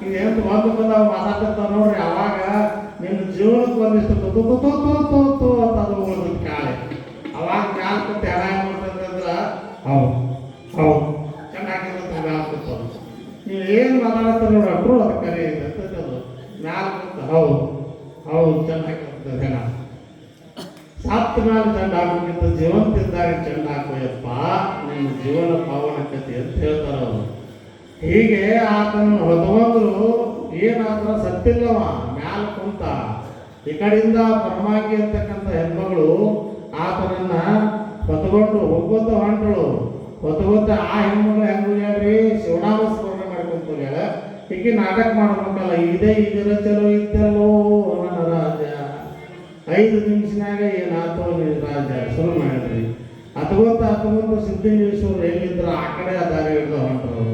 A: ಇದೇನು ಒಂದು ಬಂದು ಅವ್ರು ಮಾತಾಡ್ತಿರ್ತಾವ ನೋಡ್ರಿ. ಅವಾಗ ನಿಮ್ಮ ಜೀವನಕ್ಕೆ ಒಂದಿಷ್ಟು ಅಂತ ಅದು ಹೋಗ್ತದೆ ಕಾಳೆ. ಅವಾಗ ಕಾಲು ಕೊಟ್ಟು ಹೆಣ ಏನು ಮಾಡ್ತಂದ್ರೆ ಹೌದು ಹೌದು ಚೆನ್ನಾಗಿರುತ್ತೆ ಮ್ಯಾಲ ಕೊಡ್ತಾರೆ. ನೀವು ಏನು ಮಾತಾಡ್ತಾರೆ ನೋಡಿ ಅಟ್ರು ಅದು ಕರೆ ಇದೆ ಅದು ಮ್ಯಾಲ ಕೊಡ್ತ ಹೌದು ಹೌದು ಚೆನ್ನಾಗಿರ್ತದೆ ಹೆಣ. ಸತ್ತ ಮೇಲೆ ಚೆಂಡ ಹಾಕೋಕ್ಕಿಂತ ಜೀವಂತಿದ್ದಾಗ ಚೆಂಡ ಹಾಕೋಯಪ್ಪ, ನಿಮ್ಮ ಜೀವನ ಪಾವನಕತೆ ಅಂತ ಹೇಳ್ತಾರೆ ಅವರು. ಹೀಗೆ ಆತನ ಹೊತ್ತವಂದ್ರು ಏನಾದ್ರ ಸತ್ತಿಲ್ಲವ ಮ್ಯಾಲ ಕುಂತ. ಈ ಕಡೆಯಿಂದ ಪರಮಾಗಿ ಅಂತಕ್ಕಂಥ ಹೆಣ್ಮಗಳು ಆತನನ್ನ ಹೊತ್ಕೊಂಡು ಹೋಗೋತ ಹೊಂಟಳು. ಹೊತ್ಕೋತ ಆ ಹೆಣ್ಮಗಳು ಹೆಂಗ್ ಹೇಳ್ರಿ ಶಿವನಾಮ ಸ್ಮರಣೆ ಮಾಡ್ಕೊಂತ ಹೋಗ್ಯಾಳ. ಹೀಗೆ ನಾಟಕ ಮಾಡ್ಬೇಕಲ್ಲ, ಇದೇ ಇದರ ಚಲೋ ಇದ್ದಲ್ಲೋ ನನ್ನ ರಾಜ, 5 ನಿಮಿಷನಾಗ ಏನಾತೋ ರಾಜ ಶುರು ಮಾಡಿದ್ರಿ. ಹತ್ಕೊಂತ ಸಿದ್ಧಲಿಂಗೇಶ್ವರ ಎಲ್ಲಿದ್ರು ಆ ಕಡೆ ಆ ದಾರಿ ಹಿಡಿದು ಹೊಂಟರು.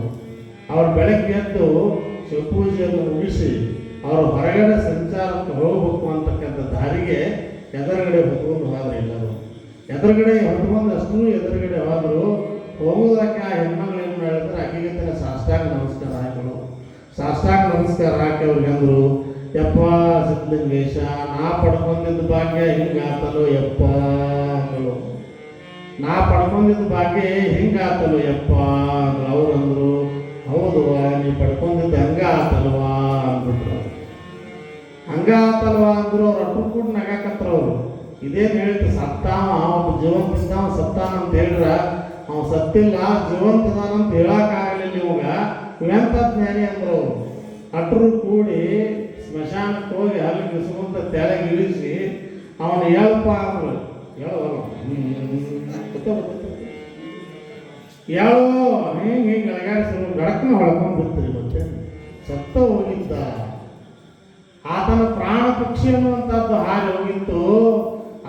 A: ಅವ್ರು ಬೆಳಗ್ಗೆ ಎದ್ದು ಶಿವಪೂಜೆಯನ್ನು ಮುಗಿಸಿ ಅವರು ಹೊರಗಡೆ ಸಂಚಾರಕ್ಕೆ ಹೋಗ್ಬೇಕು ಅಂತಕ್ಕಂಥ ದಾರಿಗೆ ಎದುರುಗಡೆ ಹೊತ್ಕೊಂಡು ಹೋದ್ರು. ಎಲ್ಲರೂ ಎದುರುಗಡೆ ಹೊತ್ಕೊಂಡು ಅಷ್ಟು ಎದುರುಗಡೆ ಹೋದರು. ಹೋಗೋದಕ್ಕೆ ಆ ಹೆಣ್ಮಗಳು ಏನು ಮಾಡಿದ್ರೆ ಆಕೆಗೆ ತನ್ನ ಸಾಷ್ಟಾಂಗ ನಮಸ್ಕಾರ ಹಾಕಿದ್ರು. ಸಾಷ್ಟಾಂಗ ನಮಸ್ಕಾರ ಹಾಕಿ ಅವ್ರಿಗೆ ಅಂದರು, ಯಪ್ಪ ಸಿದ್ಧಲಿಂಗೇಶ, ನಾ ಪಡ್ಕೊಂಡಿದ್ದ ಭಾಗ್ಯ ಹಿಂಗಾತಲು ಯಪ್ಪ ಅಂದರು. ನಾ ಪಡ್ಕೊಂಡಿದ್ದ ಭಾಗ್ಯ ಹಿಂಗಾತಲು ಯಪ್ಪ ಅಂದ್ರು. ಅವ್ರು ಅಂದರು, ಹೌದು ನೀ ಪಡ್ಕೊಂಡಿದ್ದ ಹಂಗ ಆತಲ್ವಾ ಅಂದ್ಬಿಟ್ರು. ಹಂಗ ಆತಲ್ವಾ ಅಂದ್ರು. ಅವ್ರು ಅಟ್ರು ಕೂಡ ನಗಾಕತ್ರ. ಅವರು ಇದೇನು ಹೇಳ್ತು, ಸತ್ತಾವ ಒಬ್ಬ ಜೀವಂತಿದ್ದಾವ ಸತ್ತಾನ ಅಂತ ಹೇಳ್ರ, ಅವ ಸತ್ತಿಲ್ಲ ಜೀವಂತದಾನ ಅಂತ ಹೇಳಕ್ಕಾಗಲಿಲ್ಲ ಇವಾಗ, ಇವೆಂತ ಜ್ಞಾನಿ ಅಂದ್ರು. ಅವರು ಅಟ್ರು ಕೂಡಿ ಸ್ಮಶಾನಕ್ಕೆ ಹೋಗಿ ಅಲ್ಲಿ ಬಿಸುವಂತ ತೆಳಗೆ ಇಳಿಸಿ ಅವನು ಹೇಳಪ್ಪ ಅಂದ್ರು. ಹೇಳೋಲ್ಲ ಹೇಳೋ ಹಿಂಗೆ ಹಿಂಗೆ ಅಲಗಾಡಿಸಿದ್ರು. ಗಡಕನ ಹೊಳ್ಕೊಂಡು ಬಿಡ್ತೀರಿ. ಮತ್ತೆ ಸತ್ತ ಹೋಗಿದ್ದ ಆತನ ಪ್ರಾಣ ಪಕ್ಷಿ ಅನ್ನುವಂಥದ್ದು ಹಾಗೆ ಹೋಗಿತ್ತು.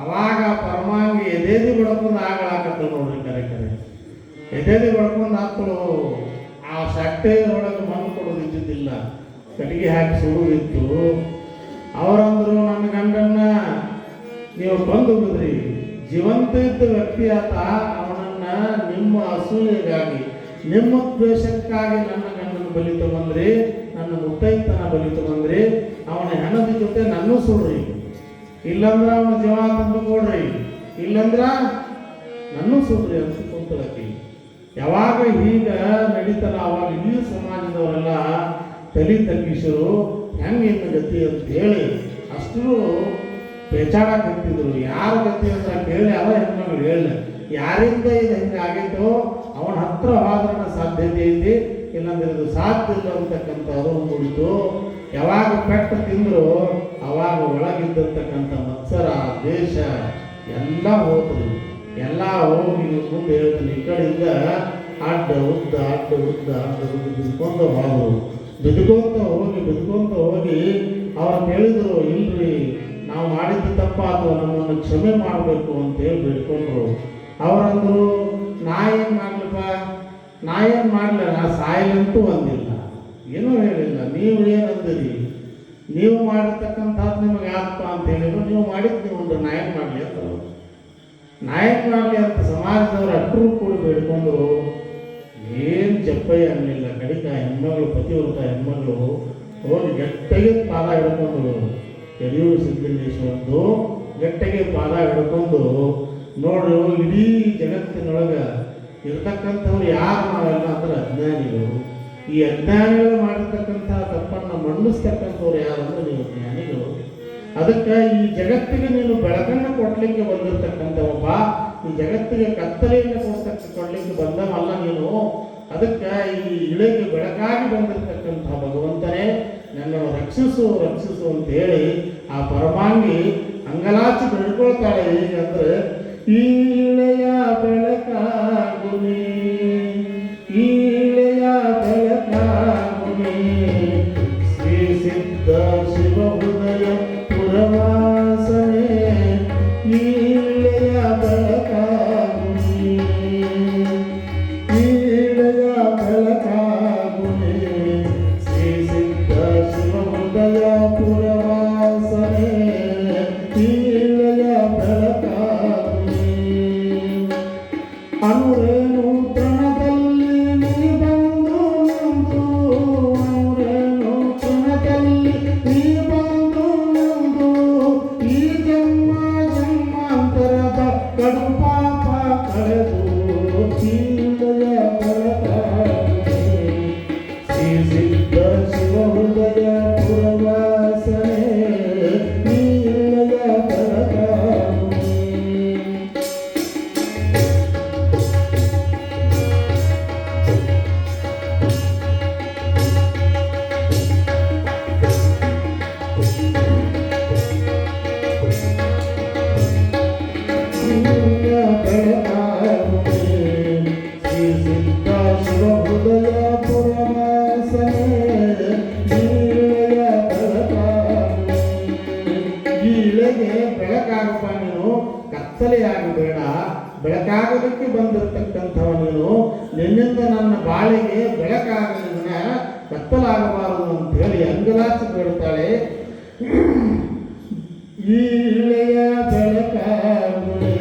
A: ಅವಾಗ ಪರಮಾಂಗಿ ಎದೇದಿ ಬಡ್ಕೊಂಡು ಆಗಲಾಕತ್ತ ನೋಡ್ರಿ. ಕರೆ ಕರೆ ಎದೇದಿ ಬಡ್ಕೊಂಡು ಹಾಕ್ತಳು. ಆ ಶಕ್ತಿ ಒಳಗೆ ಮಣ್ಣು ಕೊಡೋದು ಇದ್ದಿದ್ದಿಲ್ಲ, ಕಟ್ಟಿಗೆ ಹಾಕಿ ಸುಡುವುದಿತ್ತು. ಅವರಂದ್ರು, ನನ್ನ ಗಂಡನ್ನ ನೀವು ಕೊಂದು ಬಿಡ್ರಿ, ಜೀವಂತ ಇದ್ದ ವ್ಯಕ್ತಿ ಆತ, ಅವನನ್ನ ನಿಮ್ಮ ಅಸೂಯೆಗಾಗಿ ನಿಮ್ಮ ದ್ವೇಷಕ್ಕಾಗಿ ನನ್ನ ಗಂಡನ ಬಲಿ ತಗೊಂಡ್ರಿ, ನನ್ನ ನನ್ನ ಮುತ್ತೈತನ ಬಲಿತು ಬಂದ್ರೆ ಅವನ ಹೆಣದ ಜೊತೆ ನನ್ನೂ ಸುಡ್ರಿ, ಇಲ್ಲಂದ್ರ ಅವನ ಜೀವ ತಂದು ಕೊಡ್ರಿ, ಇಲ್ಲಂದ್ರ ನನ್ನೂ ಸುಡ್ರಿ ಅಂತ ಕುಂತಳಕಿ. ಯಾವಾಗ ಹೀಗ ನಡೀತಲ್ಲ ಅವಾಗ ಇಡೀ ಸಮಾಜದವರೆಲ್ಲ ತಲೆ ತಗ್ಗಿಸರು ಹೆಂಗಿನ ಗತಿ ಅಂತ ಹೇಳಿ ಅಷ್ಟು ಪೇಚಾಡಕತ್ತಿದ್ರು. ಯಾರ ಗತಿ ಅಂತ ಕೇಳಿ ಅವ ಹೆಣ್ಮಗಳು ಹೇಳಿ ಯಾರಿಂದ ಇದು ಹೆಂಗೆ ಆಗೈತೋ ಅವನ ಹತ್ರ ಹೋದ್ರ ಸಾಧ್ಯತೆ ಐತಿ, ಇಲ್ಲಾಂದ್ರೆ ಇದು ಸಾಧ್ಯ ಇಲ್ಲ ಅಂತಕ್ಕಂಥವ್ರು ಮೂಡಿತು. ಯಾವಾಗ ಪೆಟ್ಟು ತಿಂದ್ರು ಅವಾಗ ಒಳಗಿದ್ದಿರ್ತಕ್ಕಂಥ ಮತ್ಸರ ದೇಶ ಎಲ್ಲ ಹೋದ್ರಿ. ಎಲ್ಲ ಹೋಗಿ ಮುಂದೆ ಹೇಳ್ತೀನಿ, ಈ ಕಡೆಯಿಂದ ಅಡ್ಡ ಉದ್ದ ಅಡ್ಡ ಉದ್ದ ಅಡ್ಡ ಉದ್ದ ಬಿದ್ಕೊಂತ ಹೋದ್ರು. ಬಿದ್ಕೊಂತ ಹೋಗಿ ಅವ್ರು ಹೇಳಿದ್ರು, ಇಲ್ರಿ ನಾವು ಮಾಡಿದ್ದು ತಪ್ಪಾತು, ನಮ್ಮನ್ನು ಕ್ಷಮೆ ಮಾಡಬೇಕು ಅಂತ ಹೇಳಿ ಬಿಡ್ಕೊಂಡ್ರು. ಅವರಂದ್ರು, ನಾ ಏನು ಮಾಡ್ಲಪ್ಪ, ನಾ ಏನು ಮಾಡಲ, ನಾ ಸಾಯಲಂತೂ ಅಂದಿಲ್ಲ, ಏನೂ ಹೇಳಿಲ್ಲ. ನೀವು ಏನಂದಿರಿ, ನೀವು ಮಾಡಿರ್ತಕ್ಕಂಥದ್ದು ನಿಮಗೆ ಯಾಕಪ್ಪ ಅಂತ ಹೇಳಿದ್ರು, ನೀವು ಮಾಡಿದ್ದು ನೀವು ನಾ ಏನು ಮಾಡಲಿ ಅಂತ ಸಮಾಜದವ್ರು ಅಟ್ಟರು ಕೂಡ ಬೇಡ್ಕೊಂಡ್ರು. ಏನು ಚಪ್ಪಯ್ಯ ಅನ್ನಲಿಲ್ಲ. ಕಡಿಕ ಹೆಣ್ಮಗಳು, ಪತಿವ್ರತ ಹೆಣ್ಮಗಳು ಹೋಗಿ ಗಟ್ಟಿಗೆ ಪಾದ ಹಿಡ್ಕೊಂಡ್ರು. ಯಡಿಯೂರು ಸಿದ್ದಲಿಂಗೇಶ್ವರದ್ದು ಗಟ್ಟಿಗೆ ಪಾದ ಹಿಡ್ಕೊಂಡು, ನೋಡು ಇಡೀ ಜಗತ್ತಿನೊಳಗೆ ಇರ್ತಕ್ಕಂಥವ್ರು ಯಾರು ನಾವೆಲ್ಲ ಅಂದ್ರೆ ಅಜ್ಞಾನಿಗಳು. ಈ ಅಜ್ಞಾನಿಗಳು ಮಾಡಿರ್ತಕ್ಕಂಥ ತಪ್ಪನ್ನು ಮಣ್ಣಿಸ್ತಕ್ಕಂಥವ್ರು ಯಾರು ಅಂದ್ರೆ ನೀವು ಜ್ಞಾನಿಗಳು. ಅದಕ್ಕೆ ಈ ಜಗತ್ತಿಗೆ ನೀನು ಬೆಳಕನ್ನು ಕೊಡ್ಲಿಕ್ಕೆ ಬಂದಿರತಕ್ಕಂಥವಪ್ಪ, ಈ ಜಗತ್ತಿಗೆ ಕತ್ತಲೆಯನ್ನು ಕೊಡ್ಲಿಕ್ಕೆ ಬಂದವಲ್ಲ ನೀನು. ಅದಕ್ಕೆ ಈ ಇಳೆಗೆ ಬೆಳಕಾಗಿ ಬಂದಿರತಕ್ಕಂಥ ಭಗವಂತನೇ ನನ್ನನ್ನು ರಕ್ಷಿಸು ರಕ್ಷಿಸು ಅಂತ ಹೇಳಿ ಆ ಪರಮಾಂಗಿ ಅಂಗಲಾಚಿ ಬೆಳ್ಕೊಳ್ತಾಳೆ. ಹೇಗಂದ್ರೆ, ಈ ಇಳೆಯ ಬೆಳಕಾಗುನಿ, ಈ ಇಳೆಯ ಬೆಳಕಾಗುನಿ, ಶ್ರೀ ಸಿದ್ಧ ಶಿವ ಹೃದಯ ಪುರವಾಸನೆ, ಈ ಇಳೆಯ ಬೆಳಕಾಗುನಿ, ಈ ಇಳೆಯ ಬೆಳಕಾಗುನಿ, ಶ್ರೀ ಸಿದ್ಧ ಶಿವ ಹೃದಯ ಪುರವಾಸನೆ, ಈ ಇಳೆಯ ಬೆಳಕಾಗುನಿ. ಅನುರೇನು ತೃಣದಲ್ಲಿ ನೀ ಬಂದು ನಿಂತು, ಅನುರೇನು ತೃಣದಲ್ಲಿ ನೀ ಬಂದು ನಿಂತು, ಈ ಜನ್ಮ ಜನ್ಮಾಂತರದ ಕಡು ಪಾಪ ಕಳೆದು ಕೀಳೆಯ ಬೆಳಕಾಗುನಿ, ಶ್ರೀ ಸಿದ್ಧ ಶಿವ ಹೃದಯ ಪುರವಾಸನೆ, ಕೀಳೆಯ ಬೆಳಕಾಗುನಿ. ಬೆಳಕಾಗಪ್ಪ, ನೀನು ಕತ್ತಲೆಯಾಗಬೇಡ, ಬೆಳಕಾಗೋದಕ್ಕೆ ಬಂದಿರತಕ್ಕಂಥವ ನೀನು. ನಿನ್ನಿಂದ ನನ್ನ ಬಾಳಿಗೆ ಬೆಳಕಾಗಲಿನ ಕತ್ತಲಾಗಬಾರದು ಅಂತ ಹೇಳಿ ಅಂಗಲಾಚಿ ಬೇಡ್ತಾಳೆ. ಈ ಇಳೆಯ ಬೆಳಕಾಗುನಿ,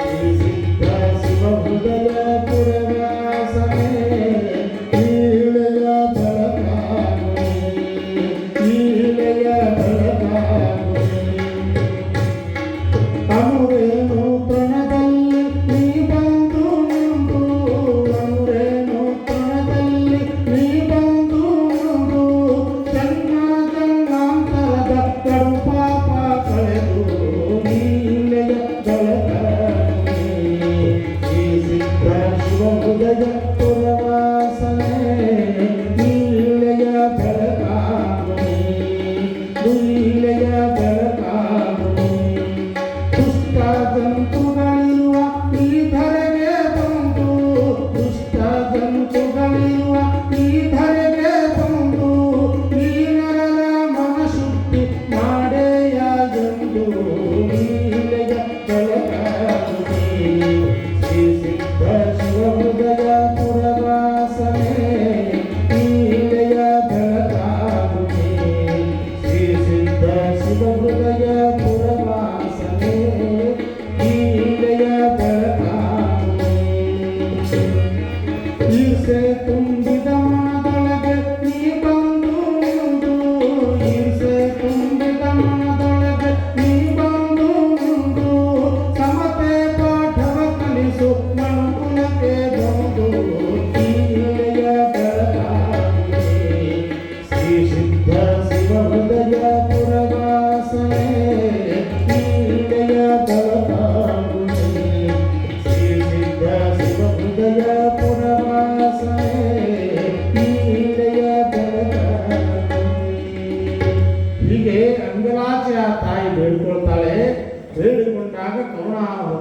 A: ಶ್ರೀ ಸಿದ್ಧ ಶಿವ ಹೃದಯ ಪುರವಾಸನೆ, ಈ ಇಳೆಯ ಬೆಳಕಾಗುನಿ, ಈ ಇಳೆಯ ಬೆಳಕಾಗುನಿ. ಅನುರೇನು ತೃಣದಲ್ಲಿ ನೀ ಬಂದು ನಿಂತು, ಅನುರೇನು ತೃಣದಲ್ಲಿ ನೀ ಬಂದು ನಿಂತು, ಜನ್ಮ ಜನ್ಮಾಂತರದ ಕಡು ಪಾಪ ಕಳೆದು ಈ ಇಳೆಯ ಬೆಳಕಾಗುನಿ, ಶ್ರೀ ಸಿದ್ಧ ಶಿವ ಹೃದಯ ಪುರವಾಸನೆ, ಈ ಇಳೆಯ ಬೆಳಕಾಗುನಿ, ಈ ಇಳೆಯ ಬೆಳಕಾಗುನಿ. ದುಷ್ಟ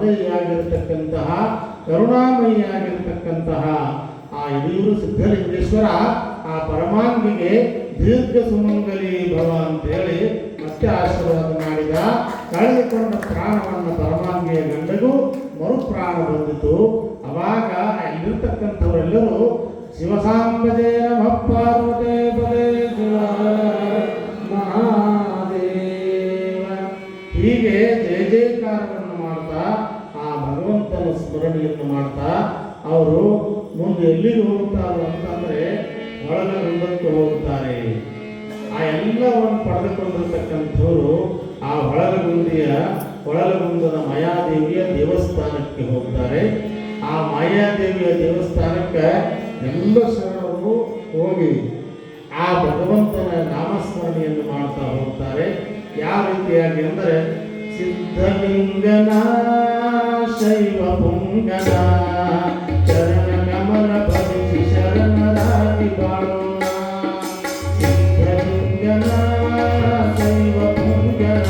A: ವರದೈಯಾಗಿರತಕ್ಕಂತಹ ಕರುಣಾಮಯಿಯಾಗಿರತಕ್ಕಂತಹ ಆ ಯಡಿಯೂರು ಸಿದ್ಧಲಿಂಗೇಶ್ವರ ಆ ಪರಮಾಂಗಿಗೆ ದೀರ್ಘ ಸುಮಂಗಲಿ ಭವ ಅಂತೇಳಿ ಮತ್ತೆ ಆಶೀರ್ವಾದ ಮಾಡಿದ. ಕಳೆದುಕೊಂಡ ಪ್ರಾಣವನ್ನು ಪರಮಾಂಗಿಯ ಗಂಡಗೂ ಮರುಪ್ರಾಣ ಬಂದಿತು. ಅವಾಗ ಅಲ್ಲಿರ್ತಕ್ಕಂಥವರೆಲ್ಲರೂ ಶಿವಸಾಂಬದೇ ನಮಃ ಪಾರ್ವತೇ ಪದೇ ಶಿವ ಮಹಾದೇವ ಹೀಗೆ ಜಯ ಜಯಕಾರವನ್ನು ಮಾಡ್ತಾ ಆ ಭಗವಂತನ ಸ್ಮರಣೆಯನ್ನು ಮಾಡ್ತಾ ಅವರು ಮುಂದೆ ಎಲ್ಲಿಗೆ ಹೋಗುತ್ತಾರೆ ಅಂತಂದರೆ ಒಳಗಂದಕ್ಕೆ ಹೋಗುತ್ತಾರೆ. ಆ ಎಲ್ಲವನ್ನು ಪಡೆದುಕೊಂಡಿರ್ತಕ್ಕಂಥವರು ಆ ಒಳಗುಂದದ ಮಾಯಾದೇವಿಯ ದೇವಸ್ಥಾನಕ್ಕೆ ಹೋಗ್ತಾರೆ. ಆ ಮಾಯಾದೇವಿಯ ದೇವಸ್ಥಾನಕ್ಕೆ ಎಲ್ಲ ಶರಣರು ಹೋಗಿ ಆ ಭಗವಂತನ ನಾಮಸ್ಮರಣೆಯನ್ನು ಮಾಡ್ತಾ ಹೋಗ್ತಾರೆ. ಯಾವ ರೀತಿಯಾಗಿ ಅಂದರೆ ಸಿದ್ಧಲಿಂಗನ ಶೈವ ಪುಂಗನ ಚರಣ ಕಮಲ ಭಜಿಸಿ ಶರಣರಾಗಿ ಬಾಳೋಣ. ಸಿದ್ಧಲಿಂಗನ ಶೈವ ಪುಂಗನ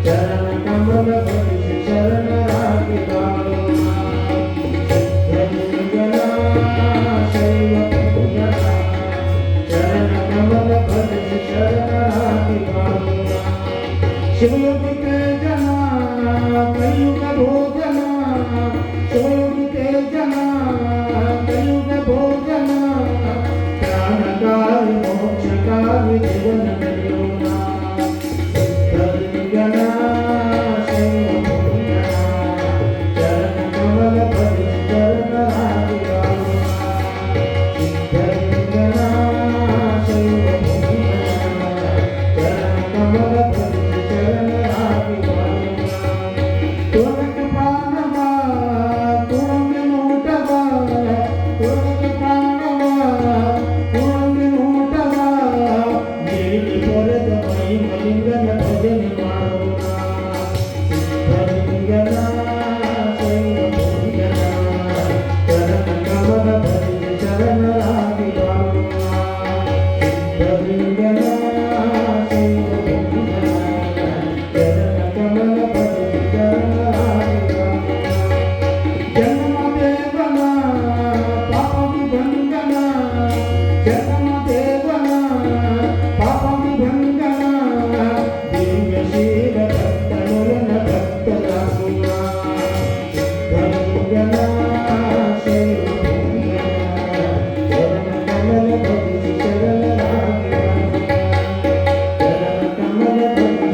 A: ಚರಣ ಕಮಲ ಭಜಿಸಿ ಶರಣರಾಗಿ ಬಾಳೋಣ. ಸಿದ್ಧಲಿಂಗನ ಶೈವ ಪುಂಗನ ಚರಣ ಕಮಲ ಭಜಿಸಿ ಶರಣರಾಗಿ ಬಾಳೋಣ. ಶಿವಯೋಗಿ ಜನ ಕಲಿಯುಗ ಭೋಜನ ಶಿವಯೋಗಿ ಜನ ಕಲಿಯುಗ ಭೋಜನ ಪ್ರಾಣಕಾರಿ ಮೋಕ್ಷಕಾರಿ ಜೀವನ ನಡೆಯೋಣ. ಸಿದ್ಧಲಿಂಗನ ಶೈವಪುಂಗನ ಚರಣ ಕಮಲ ಭಜಿಸಿ ಶರಣರಾಗಿ ಬಾಳೋಣ. ಸಿದ್ಧಲಿಂಗನ ಶೈವಪುಂಗನ ಚರಣ ಕಮಲ ಭಜಿಸಿ ಶರಣರಾಗಿ ಬಾಳೋಣ. ತುಳಕ ಪ್ರಾಣವ ತುಳಂಗಿ ನೋಟವ ತುಳಕ ಪ್ರಾಣವ ತುಳಂಗಿ ನೋಟವ ನೀಡಿ ಪೊರೆದ ಮಹಿಮಲಿಂಗನ ಭಜನೆ ಮಾಡೋಣ. ಸಿದ್ಧಲಿಂಗನ ಶೈವಪುಂಗನ ಚರಣ ಕಮಲ ಭಜಿಸಿ ಶರಣರಾಗಿ ಬಾಳೋಣ. ಸಿದ್ಧಲಿಂಗನ ಶೈವಪುಂಗನ ಚರಣ ಕಮಲ ಭಜಿಸಿ ಶರಣರಾಗಿ ಬಾಳೋಣ. ಜನ್ಮದೇವನ ಪಾಪ ವಿಭಂಗನ ಜನ್ಮದೇವನ ಪಾಪ ವಿಭಂಗನ ದಿವ್ಯಶೀಲ ಭಕ್ತನುಲನ ಭಕ್ತದಾಸುನ. ಸಿದ್ಧಲಿಂಗನ ಶೈವಪುಂಗನ ಚರಣ ಕಮಲ ಭಜಿಸಿ ಶರಣರಾಗಿ ಬಾಳೋಣ. ಚರಣ ಕಮಲ ಭಜಿಸಿ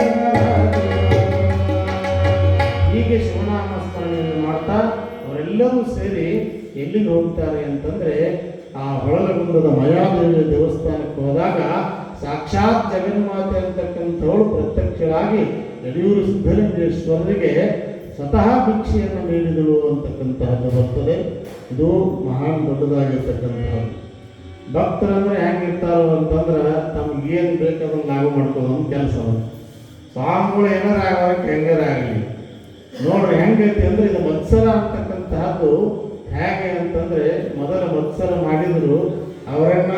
A: ಶರಣರಾಗಿ ಬಾಳೋಣ. ಹೀಗೆ ಶಿವನಾಮ ಸ್ಮರಣೆಯನ್ನು ಮಾಡ್ತಾ ಅವರೆಲ್ಲರೂ ಸೇರಿ ಎಲ್ಲಿಗೆ ಹೋಗ್ತಾರೆ ಅಂತಂದ್ರೆ ಆ ಹೊಳಲಗುಂದದ ಮಾಯಾದೇವಿಯ ದೇವಸ್ಥಾನಕ್ಕೆ ಹೋದಾಗ ಸಾಕ್ಷಾತ್ ಜಗನ್ಮಾತೆ ಅಂತಕ್ಕಂಥವಳು ಪ್ರತ್ಯಕ್ಷವಾಗಿ ಯಡಿಯೂರು ಸಿದ್ಧಲಿಂಗೇಶ್ವರರಿಗೆ ಸ್ವತಃ ಭಿಕ್ಷೆಯನ್ನು ನೀಡಿದಳು ಅಂತಕ್ಕಂತಹದ್ದು ಬರ್ತದೆ. ಇದು ಮಹಾನ್ ದೊಡ್ಡದಾಗಿರ್ತಕ್ಕಂಥದ್ದು. ಭಕ್ತರಂದ್ರೆ ಹೆಂಗಿರ್ತಾರೋ ಅಂತಂದ್ರೆ ತಮ್ಗೆ ಏನು ಬೇಕಾದಂಗೆ ಲಾಗು ಮಾಡ್ಕೊಳ್ಳೋ ಕೆಲಸ. ಸ್ವಾಮಿಗಳು ಏನಾರ ಆಗೋದಕ್ಕೆ ಹೆಂಗಾರ ಆಗಲಿ ನೋಡ್ರಿ ಹೆಂಗೈತಿ ಅಂದ್ರೆ ಇದು ಮತ್ಸರ ಅಂತಕ್ಕಂತಹದ್ದು ಹೇಗೆ ಅಂತಂದ್ರೆ ಮೊದಲ ಮತ್ಸರ ಮಾಡಿದ್ರು ಅವರನ್ನ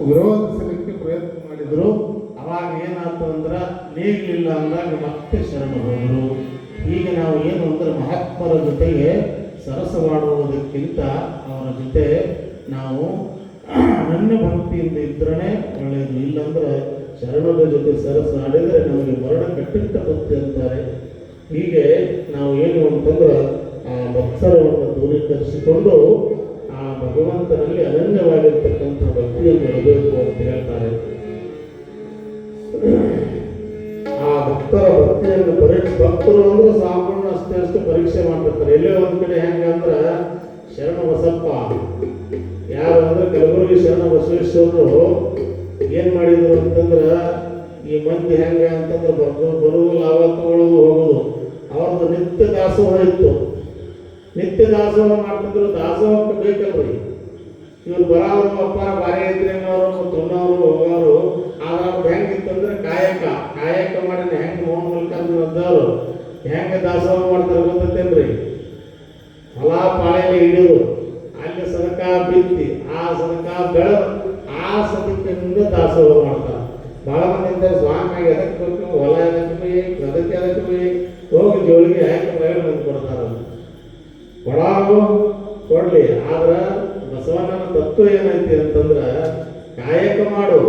A: ವಿರೋಧಿಸಲಿಕ್ಕೆ ಪ್ರಯತ್ನ ಮಾಡಿದ್ರು. ಅವಾಗ ಏನಾಯ್ತು ಅಂದ್ರೆ ನೀಗಲಿಲ್ಲ ಅಂದಾಗ ಮತ್ತೆ ಶರಣ ಹೋದರು. ಹೀಗೆ ನಾವು ಏನು ಅಂದ್ರೆ ಮಹಾತ್ಮರ ಜೊತೆಗೆ ಸರಸವಾಡುವುದಕ್ಕಿಂತ ಅವರ ಜೊತೆ ನಾವು ಅನನ್ಯ ಭಕ್ತಿಯಿಂದ ಇದ್ರೇ ಒಳ್ಳೆಯದು. ಇಲ್ಲಂದ್ರೆ ಶರಣರ ಜೊತೆ ಸರಸ ಆಡಿದರೆ ನಮಗೆ ಮರಣ ಕಟ್ಟಿಟ್ಟ ಭಕ್ತಿ ಅಂತಾರೆ. ಹೀಗೆ ನಾವು ಏನು ಅಂತಂದ್ರೆ ಆ ಮತ್ಸರವನ್ನು ದೂರೀಕರಿಸಿಕೊಂಡು ಆ ಭಗವಂತನಲ್ಲಿ ಅನನ್ಯವಾಗಿರ್ತಕ್ಕಂಥ ಭಕ್ತಿಯನ್ನು ಇರಬೇಕು ಅಂತ ಹೇಳ್ತಾರೆ. ಆ ಭಕ್ತರ ಭಕ್ತಿಯನ್ನು ಭಕ್ತರು ಅಂದ್ರೆ ಸಾಮಾನ್ಯ ಅಷ್ಟೇ ಪರೀಕ್ಷೆ ಮಾಡ್ತಿರ್ತಾರೆ. ಎಲ್ಲೇ ಒಂದ್ ಕಡೆ ಹೆಂಗಂದ್ರೆ ಶರಣ ಬಸಪ್ಪ ಯಾರು ಅಂದ್ರೆ ಕಲಬುರಗಿ ಶರಣ ಬಸವೇಶ್ವರರು ಏನ್ ಮಾಡಿದ್ರು ಅಂತಂದ್ರ ಈ ಮಂದಿ ಹೆಂಗ ಅಂತಂದ್ರೆ ಬರುವುದು ಲಾಭ ತಗೊಳ್ಳೋದು ಹೋಗೋದು ಅವ್ರದ್ದು ನಿತ್ಯ ದಾಸೋಹ ಇತ್ತು. ನಿತ್ಯ ದಾಸೋಹ ಮಾಡ್ತಿದ್ರು. ದಾಸೋಹಕ್ಕೆ ಬೇಕಲ್ರಿ ಇವ್ರು ಬರೋರು ಅಪ್ಪಾರ ಬಾರಿ ಐತ್ರಿ ಅನ್ನೋರು ತೊನ್ನೋರು ಹೋಗೋರು. ಆಗ ಅವ್ರು ಹೆಂಗಿತ್ತಂದ್ರೆ ಕಾಯಕ ಮಾಡಿದ ಹೆಂಗೆ ಮೋಹನ್ ಮಲ್ಕಂದ್ರು ಹೆಂಗ ದಾಸೋಹ ಮಾಡ್ತಾರೆ ಗೊತ್ತೇನ್ರಿ? ಹೊಲ ಪಾಳೆಯಲ್ಲಿ ಹಿಡಿಯೋದು, ಅಲ್ಲಿ ಸದಕ ಬಿತ್ತಿ ಆ ಸದಕ ಬೆಳೆದು ಆ ಸದಕದಿಂದ ದಾಸೋಹ ಮಾಡ್ತಾರೆ. ಭಾಳ ಮಂದಿ ಸ್ವಾಮಿ ಎದಕ್ಕೆ ಬೇಕು, ಹೊಲ ಎದಕ್ಕೆ ಬೇಕು, ಅದಕ್ಕೆ ಹೋಗಿ ಜೋಳಿಗೆ ದೇವರಿಗೆ ಯಾಕೆ ಪ್ರಯೋಜನ ಕೊಡ್ತಾರೆ ಕೊಡಾವು ಕೊಡ್ಲಿ. ಆದ್ರೆ ಬಸವಣ್ಣನ ತತ್ವ ಏನೈತಿ ಅಂತಂದ್ರೆ ಕಾಯಕ ಮಾಡು,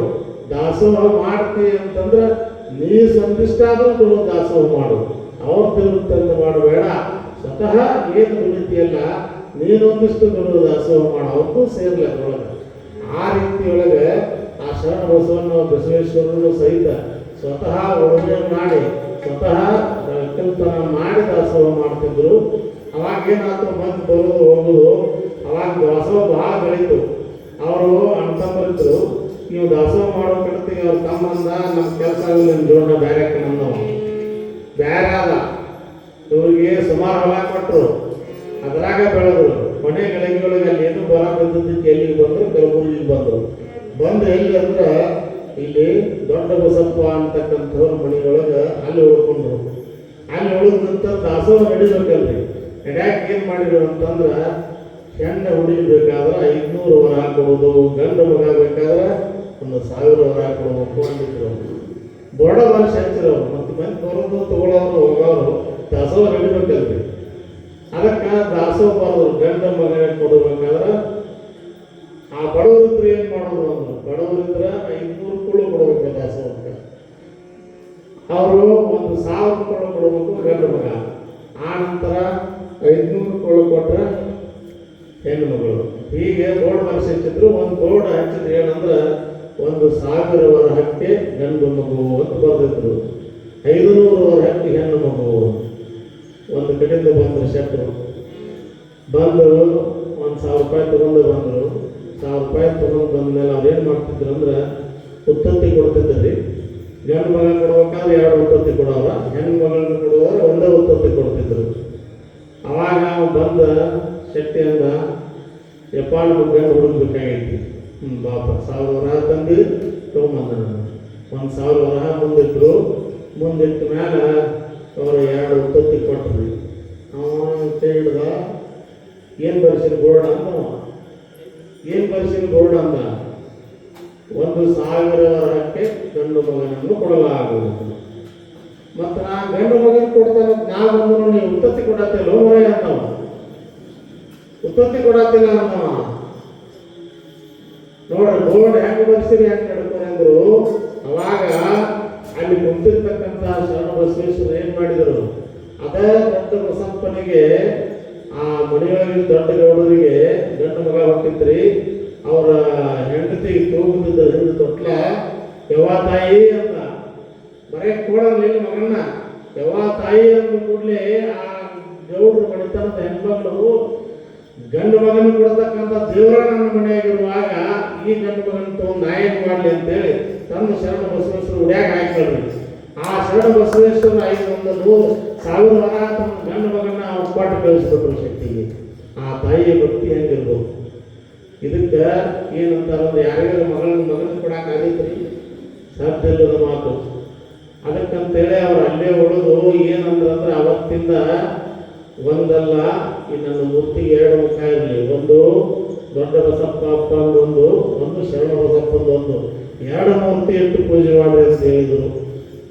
A: ದಾಸೋಹ ಮಾಡ್ತಿ ಅಂತಂದ್ರೆ ನೀ ಸಂದಿಷ್ಟ ಆದ್ರೂ ಕೊಡು, ದಾಸೋಹ ಮಾಡು. ಅವ್ರ ತಿರುತ್ತಂತ ಮಾಡಬೇಡ. ಸ್ವತಃ ಏನು ದುಡಿತಿಯಲ್ಲ ನೀನೊಂದಿಷ್ಟು ದುಡಿದು ದಾಸೋಹ ಮಾಡು, ಅವ್ರಿಗೂ ಸೇರ್ಲಿ ಅದ್ರೊಳಗೆ. ಆ ರೀತಿಯೊಳಗೆ ಆ ಶರಣ ಬಸವಣ್ಣ ಬಸವೇಶ್ವರರು ಸಹಿತ ಸ್ವತಃ ಉಳುಮೆ ಮಾಡಿ ಸ್ವತಃ ಕೆಲತನ ಮಾಡಿ ದಾಸೋಹ ಮಾಡ್ತಿದ್ರು. ಅವಾಗ ಏನಾಯ್ತು, ಮಂದಿ ಬರೋದು ಹೋಗೋದು, ಅವಾಗ ದಾಸೋಹ ಭಾಳ ಬೆಳೀತು. ಅವರು ಅಣ್ತಂಬರಿದ್ರು, ನೀವು ದಾಸೋಹ ಮಾಡೋ ಕಡ್ತೀವಿ. ಅವ್ರ ತಮ್ಮಂದ ನಮ್ಮ ಕೆಲಸ ಆಗಲಿ, ನಿಮ್ಮ ಜೋಡಣ ಬೇರೆ ಕಣಂದವ ಬೇರೆ ಆದ. ಇವ್ರಿಗೆ ಸುಮಾರು ಹೊಲ ಕೊಟ್ಟರು, ಅದರಾಗ ಬೆಳೆದ್ರು. ಕೊನೆ ಗಳಿಗೆಯೊಳಗೆ ಅಲ್ಲಿ ಏನು ಬರ ಬಂದಿದ್ದಕ್ಕೆ ಎಲ್ಲಿಗೆ ಬಂದರು, ಕಲಬುರಗಿಗೆ ಬಂದರು. ಬಂದು ಎಲ್ಲಿ ಅಂದ್ರೆ ಇಲ್ಲಿ ದೊಡ್ಡ ಬಸಪ್ಪ ಅಂತಕ್ಕಂಥವ್ರ ಮನೆಯೊಳಗೆ ಅಲ್ಲಿ ಉಳ್ಕೊಂಡ್ರು. ಅಲ್ಲಿ ಉಳಿದಂತ ದಾಸೋಹ ನಡಿಬೇಕಲ್ರಿ. ನಡ್ಯಾಕೆ ಏನು ಮಾಡಿದ್ರು ಅಂತಂದ್ರೆ ಹೆಣ್ಣು ಹುಡುಗಬೇಕಾದ್ರೆ 500 ವರ ಕೊಡೋದು, ಗಂಡು ಮಗ ಬೇಕಾದ್ರೆ 1000 ವರ ಕೊಡಬೇಕು ಅಂದಿದ್ರು. ದೊಡ್ಡ ವರ್ಷ ಹಚ್ಚಿರೋರು ಮತ್ತು ಮಂದಿ ಬರೋದು ತಗೊಳ್ಳೋರು ಹೋಗೋರು ದಾಸೋಹ ನಡಿಬೇಕಲ್ರಿ. ಅದಕ್ಕೆ ದಾಸೋಹ ಬರೋರು ಗಂಡು ಮಗ ಕೊಡಬೇಕಾದ್ರೆ ಆ ಬಡವರಿದ್ರೆ ಏನು ಮಾಡೋದು ಅಂದ್ರು. ಬಡವರಿದ್ರೆ 500 ಕುಳ್ಳು ಕೊಡಬೇಕು ದಾಸೋಹಕ್ಕೆ. ಅವರು 1000 ಕುಳ್ಳು ಕೊಡಬೇಕು ಗಂಡು ಮಗ. ಆ ನಂತರ 500 ಕುಳ್ಳು ಕೊಟ್ಟರೆ ಹೆಣ್ಣು ಮಗಳು. ಹೀಗೆ ಬೋರ್ಡ್ ಹಚ್ಚಿದ್ರು. ಒಂದು ಬೋರ್ಡ್ ಹಚ್ಚಿದ್ರು ಏನಂದ್ರೆ 1000 ವರ ಹಕ್ಕಿ ಗಂಡು ಮಗು ಅಂತ ಬರೆದಿದ್ರು. 500 ವರ ಹಕ್ಕಿ ಹೆಣ್ಣು ಮಗು. ಒಂದು ಕಡೆಯಿಂದ ಬಂದರು ಶೆಟ್ಟರು. ಬಂದರು 1000 ರೂಪಾಯಿ ತಗೊಂಡು ಬಂದರು. 1000 ರೂಪಾಯಿ ತಗೊಂಡು ಬಂದಮೇಲೆ ಅವ್ರು ಏನು ಮಾಡ್ತಿದ್ರು ಅಂದ್ರೆ ಉತ್ತತ್ತಿ ಕೊಡ್ತಿದ್ರಿ. ಗಂಡು ಮಗ ಕೊಡ್ಬೇಕಾದ್ರೆ 2 ಉತ್ತತ್ತಿ ಕೊಡೋರ, ಹೆಣ್ಣು ಮಗಳನ್ನ ಕೊಡುವವರು ಒಂದೇ ಉತ್ತತ್ತಿ ಕೊಡ್ತಿದ್ರು. ಅವಾಗ ನಾವು ಬಂದ ಶಕ್ತಿ ಅಂದ, ಯಪ್ಪ ನಮಗೆ ಗಂಡು ಹುಡುಗಬೇಕಾಗೈತಿ. ಬಾಪ 1000 ವರ ತಂದು ತೊಗೊಂಬಂದ. ನಾನು 1000 ವರ ಮುಂದಿಟ್ಟರು. ಮುಂದಿಟ್ಟ ಮೇಲೆ ಅವರು 2 ಉತ್ತತ್ತಿ ಕೊಟ್ಟರು. ಅವನು ಹಿಡ್ದ, ಏನು ಬರ್ಸಿನ ಬೋರ್ಡ್ ಅಂದ. ಏನು ಬರ್ಸಿನ ಬೋರ್ಡ್ ಅಂದ, 1000 ವರಕ್ಕೆ ಗಂಡು ಮಗನನ್ನು ಕೊಡಲಾಗುವುದು. ಮತ್ತು ನಾ ಗಂಡು ಮಗನ ಕೊಡ್ತಾನ, ನಾ ಬಂದ್ರು ನೀವು ಉತ್ತತ್ತಿ ಕೊಡತ್ತಿಲ್ಲ ಹೊರ ಅಂತವ. ಉತ್ತತ್ತಿ ಕೊಡತ್ತಿಲ್ಲ ಅಂತವ. ನೋಡ್ರಿ ಬೋರ್ಡ್ ಹೆಂಗೆ ಬರ್ಸಿರಿ ಹೆಂಗೆ ನಡ್ಕೊಂಡು ಅಂದ್ರು. ಅವಾಗ ಅಲ್ಲಿ ಕುಂತಿರ್ತಕ್ಕಂಥ ಶರಣ ಬಸವೇಶ್ವರ ಏನು ಮಾಡಿದರು, ಅದೇ ದೊಡ್ಡ ಬಸಪ್ಪನಿಗೆ ಆ ಮನೆಯೊಳಗೆ ದೊಡ್ಡ ಗೌಡರಿಗೆ ಗಂಡು ಮಗ ಹುಟ್ಟಿದ್ರಿ. ಅವರ ಹೆಂಡತಿ ತೂಗುತ್ತಿದ್ದ ಹಿಂದೆ ತೊಟ್ಲ ಯವ್ವ ತಾಯಿ ಅಂತ ಬರೇ ಕೊಡಲಿಲ್ಲ ಮಗನ್ನ. ಯವ್ವ ತಾಯಿ ಅಂದ ಕೂಡಲೇ ಆ ಗೌಡ್ರು ಮಣಿತನದ ಹೆಣ್ಮಗಳು ಗಂಡು ಮಗನ ಕೊಡ್ತಕ್ಕಂಥ ದೇವರ ನನ್ನ ಮನೆಯಾಗಿರುವಾಗ ಈ ಗಂಡು ಮಗನ ತಗೊಂಡು ನಾ ಏನು ಮಾಡಲಿ ಅಂತೇಳಿ ತನ್ನ ಶರಣ ಬಸವೇಶ್ವರ ಉಡ್ಯಾಗ ಹಾಕ್ಕೊಳ್ರಿ. ಆ ಶರಣ ಬಸವೇಶ್ವರ 500,000 ವರ ತಮ್ಮ ಗಂಡು ಮಗನ ಕೊಟ್ಟು ಕಳಿಸ್ಬಿಟ್ರು ಶಕ್ತಿಗೆ. ಆ ತಾಯಿಯ ಭಕ್ತಿ ಹೆಂಗಿರ್ಬೋದು. ಇದಕ್ಕೆ ಏನಂತಾರಂದ್ರೆ ಯಾರಿಗಾರ ಮಗನ ಕೊಡಕ್ಕಾಗೈತ್ರಿ, ಸಾಧ್ಯ ಇಲ್ಲದ ಮಾತು. ಅದಕ್ಕಂತೇಳಿ ಅವ್ರು ಅಲ್ಲೇ ಉಳಿದು ಏನಂದ್ರೆ ಅವತ್ತಿಂದ ಒಂದಲ್ಲ ಈ ನನ್ನ ಮೂರ್ತಿಗೆ 2 ಮುಖ ಇರಲಿ, ಒಂದು ದೊಡ್ಡ ಬಸಪ್ಪ ಅಪ್ಪಂದೊಂದು, ಒಂದು ಶರಣ ಬಸಪ್ಪಂದೊಂದು, 2 ಮೂರ್ತಿ ಇಟ್ಟು ಪೂಜೆ ಮಾಡ್ರಿ ಅಂತ ಹೇಳಿದರು.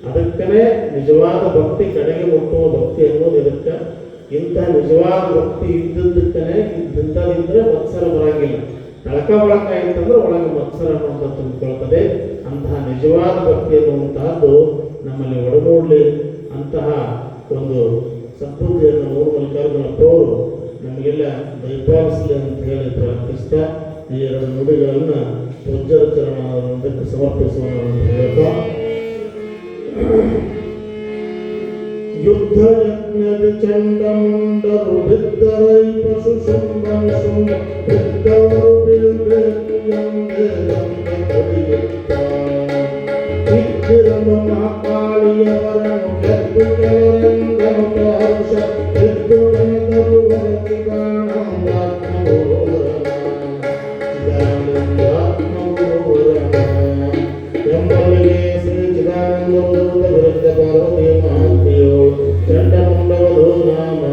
A: ಅದಕ್ಕೇ ನಿಜವಾದ ಭಕ್ತಿ ಕಡೆಗೆ ಮುಟ್ಟುವ ಭಕ್ತಿ ಅನ್ನೋದು ಇದಕ್ಕೆ. ಇಂಥ ನಿಜವಾದ ಭಕ್ತಿ ಇದ್ದದ್ದಕ್ಕೇ ಇಂಥದಿದ್ರೆ ಮತ್ಸರ ಬರಂಗಿಲ್ಲ. ನಳಕ ಬಳಕ ಇತ್ತಂದ್ರೆ ಒಳಗೆ ಮತ್ಸರ ಅಂತ ತುಂಬಿಕೊಳ್ತದೆ. ಅಂತಹ ನಿಜವಾದ ಭಕ್ತಿ ಅನ್ನುವಂತಹದ್ದು ನಮ್ಮಲ್ಲಿ ಒಡಮೂಡಲಿ. ಅಂತಹ ಒಂದು ಸದ್ಬುದ್ಧಿಯನ್ನು ಮಲ್ಲಿಕಾರ್ಜುನಪ್ಪವರು ನಮಗೆಲ್ಲ ದಯಪಾಲಿಸಲಿ ಅಂತ ಹೇಳಿ ಪ್ರಾರ್ಥಿಸ್ತಾ ಈ 2 ನುಡಿಗಳನ್ನು ಪೂಜ್ಯರ ಚರಣಕ್ಕೆ ಸಮರ್ಪಿಸೋಣ ಅಂತ ಹೇಳ್ತಾ, ಯುದ್ಧ ಯಜ್ಞದ ಚಂಡಮುಂಡರು ಬಿದ್ದರೈ ಪಶು ಶುಂಭನಿಸು ಬಿದ್ದವರು ಬೀಳ್ಬೇಕು ಎಂದೇ ಇದ್ದಿರಲು ಮಹಾಕಾಳಿಯವರನ್ನು ಗೆದ್ದು ಕೆಲವರೆಂದನು ಹರ್ಷ ಎದ್ದು ಎಂದರು ವರತಿ ಎಂಬಲ್ಲಿಗೆ ಶ್ರೀ ಚಿದಾನಂದ ವಿರುದ್ಧ ಪಾರ್ವತಿ ಮಹಾತ್ಮೆಯೋ ಚಂಡಮುಂಡವಧೋ ನಾಮ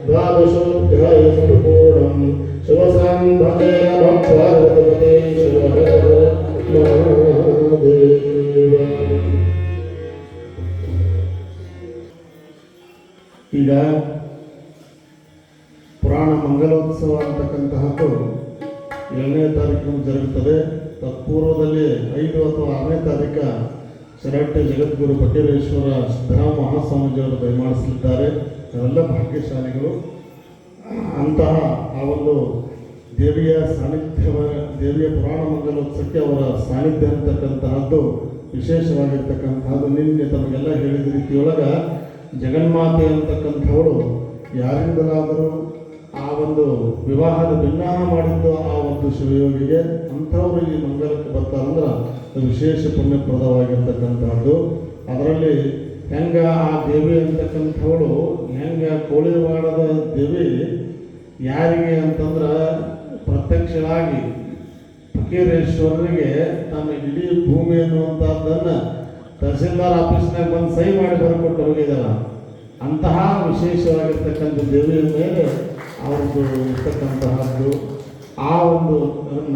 A: ದ್ವಾದಶೋಧ್ಯಾಯ ಸಂಪೂರ್ಣಂ ಶಿವಸಾಂಭಜಯ ಪಾರ್ವತಪತೆ ಶಿವ ಮಹಾದೇವ.
B: ಈಗ ಪುರಾಣ ಮಂಗಲೋತ್ಸವ ಅಂತಕ್ಕಂತಹದ್ದು 7ನೇ ತಾರೀಕು ಜರುಗುತ್ತದೆ. ತತ್ಪೂರ್ವದಲ್ಲಿ 5 ಅಥವಾ 6ನೇ ತಾರೀಕು ಶರಾಟೆ ಜಗದ್ಗುರು ಪಟ್ಟೇಶ್ವರ ಸಿದ್ದರಾಮ ಮಹಾಸ್ವಾಮೀಜಿಯವರು ದಯಮಾಡಿಸಲಿದ್ದಾರೆ. ಅವೆಲ್ಲ ಭಾಗ್ಯಶಾಲಿಗಳು. ಅಂತಹ ಆ ಒಂದು ದೇವಿಯ ದೇವಿಯ ಪುರಾಣ ಮಂಗಲೋತ್ಸವಕ್ಕೆ ಅವರ ಸಾನ್ನಿಧ್ಯ ಅಂತಕ್ಕಂತಹದ್ದು ವಿಶೇಷವಾಗಿರ್ತಕ್ಕಂಥದ್ದು. ನಿನ್ನೆ ತಮಗೆಲ್ಲ ಹೇಳಿದ ರೀತಿಯೊಳಗೆ ಜಗನ್ಮಾತೆ ಅಂತಕ್ಕಂಥವಳು ಯಾರಿಂದಲಾದರೂ ಆ ಒಂದು ವಿವಾಹದ ಭಿನ್ನಾಹ ಮಾಡಿದ್ದು ಆ ಒಂದು ಶಿವಯೋಗಿಗೆ. ಅಂಥವರು ಈ ಮಂಗಲಕ್ಕೆ ಬರ್ತಾರಂದ್ರೆ ಅದು ವಿಶೇಷ ಪುಣ್ಯಪ್ರದವಾಗಿರ್ತಕ್ಕಂಥದ್ದು. ಅದರಲ್ಲಿ ಹೆಂಗೆ ಆ ದೇವಿ ಅಂತಕ್ಕಂಥವಳು ಹೆಂಗೆ ಕೋಳಿವಾಡದ ದೇವಿ ಯಾರಿಗೆ ಅಂತಂದ್ರೆ ಪ್ರತ್ಯಕ್ಷವಾಗಿ ಫಕೀರೇಶ್ವರರಿಗೆ ತಮ್ಮ ಇಡೀ ಭೂಮಿ ಅನ್ನುವಂಥದ್ದನ್ನು ತಹಸೀಲ್ದಾರ್ ಆಫೀಸ್ನಾಗ ಬಂದು ಸಹಿ ಮಾಡಿ ಬರ್ಕೊಟ್ಟು ಹೋಗಿದ್ದಾರೆ. ಅಂತಹ ವಿಶೇಷವಾಗಿರ್ತಕ್ಕಂಥ ದೇವಿಯ ಮೇಲೆ ಅವ್ರದ್ದು ಇರ್ತಕ್ಕಂತಹದ್ದು ಆ ಒಂದು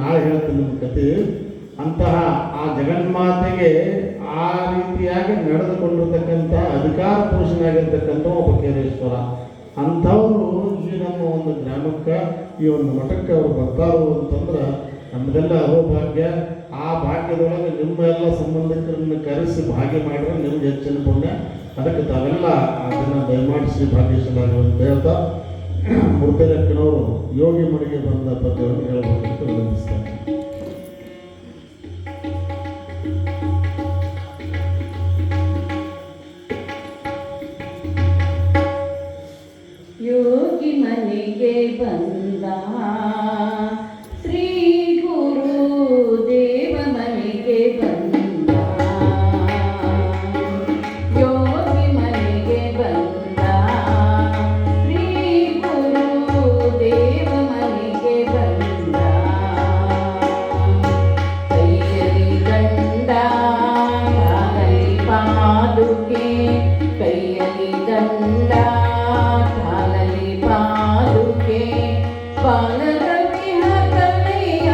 B: ನಾಳೆ ಹೇಳ್ತೀನಿ ನಿಮ್ಮ ಕತೆ. ಅಂತಹ ಆ ಜಗನ್ಮಾತೆಗೆ ಆ ರೀತಿಯಾಗಿ ನಡೆದುಕೊಂಡಿರ್ತಕ್ಕಂಥ ಅಧಿಕಾರ ಪುರುಷನಾಗಿರ್ತಕ್ಕಂಥ ಒಬ್ಬ ಕೇರೇಶ್ವರ. ಅಂಥವರು ಈ ನಮ್ಮ ಒಂದು ಗ್ರಾಮಕ್ಕೆ ಈ ಒಂದು ಮಠಕ್ಕೆ ಅವರು ಬರ್ತಾರೋ ಅಂತಂದ್ರೆ ನಮ್ಮದೆಲ್ಲ ಅಹೋಭಾಗ್ಯ. ಆ ಭಾಗ್ಯದೊಳಗೆ ನಿಮ್ಮ ಎಲ್ಲ ಸಂಬಂಧಿಕರನ್ನು ಕರೆಸಿ ಭಾಗ್ಯ ಮಾಡಿದ್ರೆ ನಿಮ್ಗೆ ಹೆಚ್ಚಿನ ಪುಣ್ಯ. ಅದಕ್ಕೆ ತಾವೆಲ್ಲ ಅದನ್ನು ದಯಮಾಡಿಸಿ ಭಾಗ್ಯಶಾಲಿ ಅಂತ ಹೇಳ್ತಾ ಮುರುಘಲಕ್ಕನವರು ಯೋಗಿ ಮನೆಗೆ ಬಂದ ಪದ್ಯವನ್ನು ಹೇಳಬೇಕಂತ ವಿನಂತಿಸ್ತಾರೆ.
C: ಯೋಗಿ ಮನೆಗೆ ಬಂದ ಶ್ರೀ ಗುರು ದೇವ ಮನೆಗೆ ಬಂದ. ಯೋಗಿ ಮನೆಗೆ ಬಂದ ಶ್ರೀ ಗುರು ದೇವ ಮನೆಗೆ ಬಂದ. ಕೈಯಲ್ಲಿ ದಂಡ ಕಾಲಲ್ಲಿ ಪಾದುಕೆ, ಕೈಯಲ್ಲಿ ದಂಡ ಕಾಲಲ್ಲಿ ಪಾದುಕೆ, ಬಾಲದಲ್ಲಿ ಹತಲೆಯ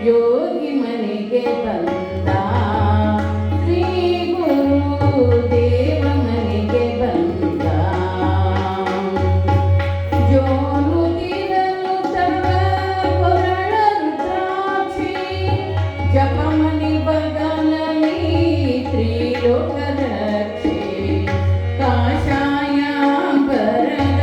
C: ಯೋಗಿ ಮನೆಗೆ ಬಂದ ಶ್ರೀ ಗುರು ದೇವ ಮನೆಗೆ ಬಂದ. ಜೋನು ತಿರಲು ತವ ಕೊರಳ ರುದ್ರಾಕ್ಷಿ, ಜಪಮಣಿ ಬಗಲಲ್ಲಿ ತ್ರಿಲೋಕದಕ್ಷಿ, ಕಾಷಾಯ ಬರದ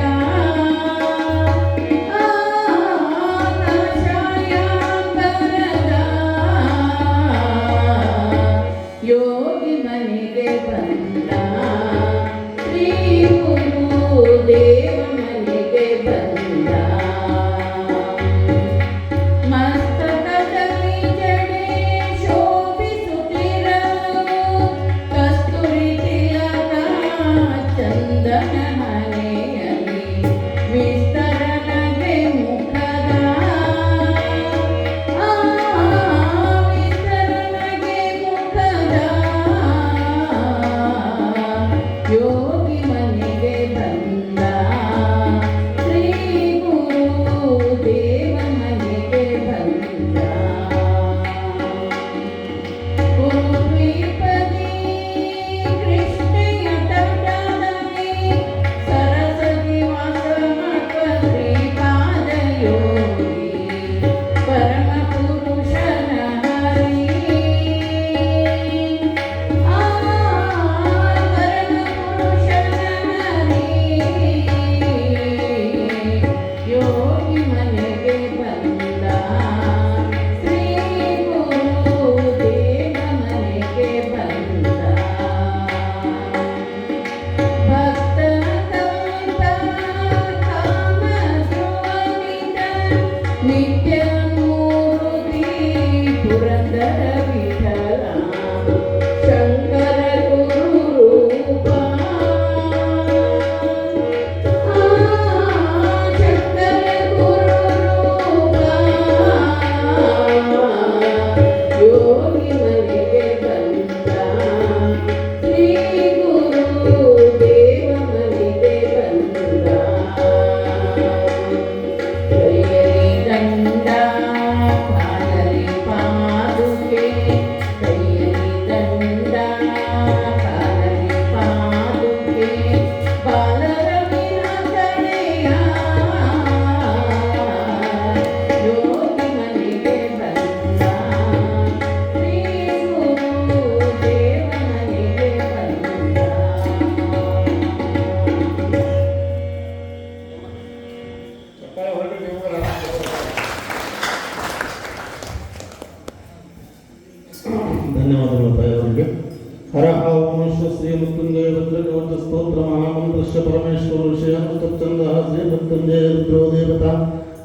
B: ವಜ್ರಕವಚ ಸ್ತೋತ್ರ ಮಹಾಮಂತ್ರಶ್ಚ ಪರಮೇಶ್ವರ ಋಷಿಯನುತಚ್ಛಂದಃ ಶ್ರೀ ಮೃತ್ಯುಂಜಯ ರುದ್ರೋ ದೇವತಾ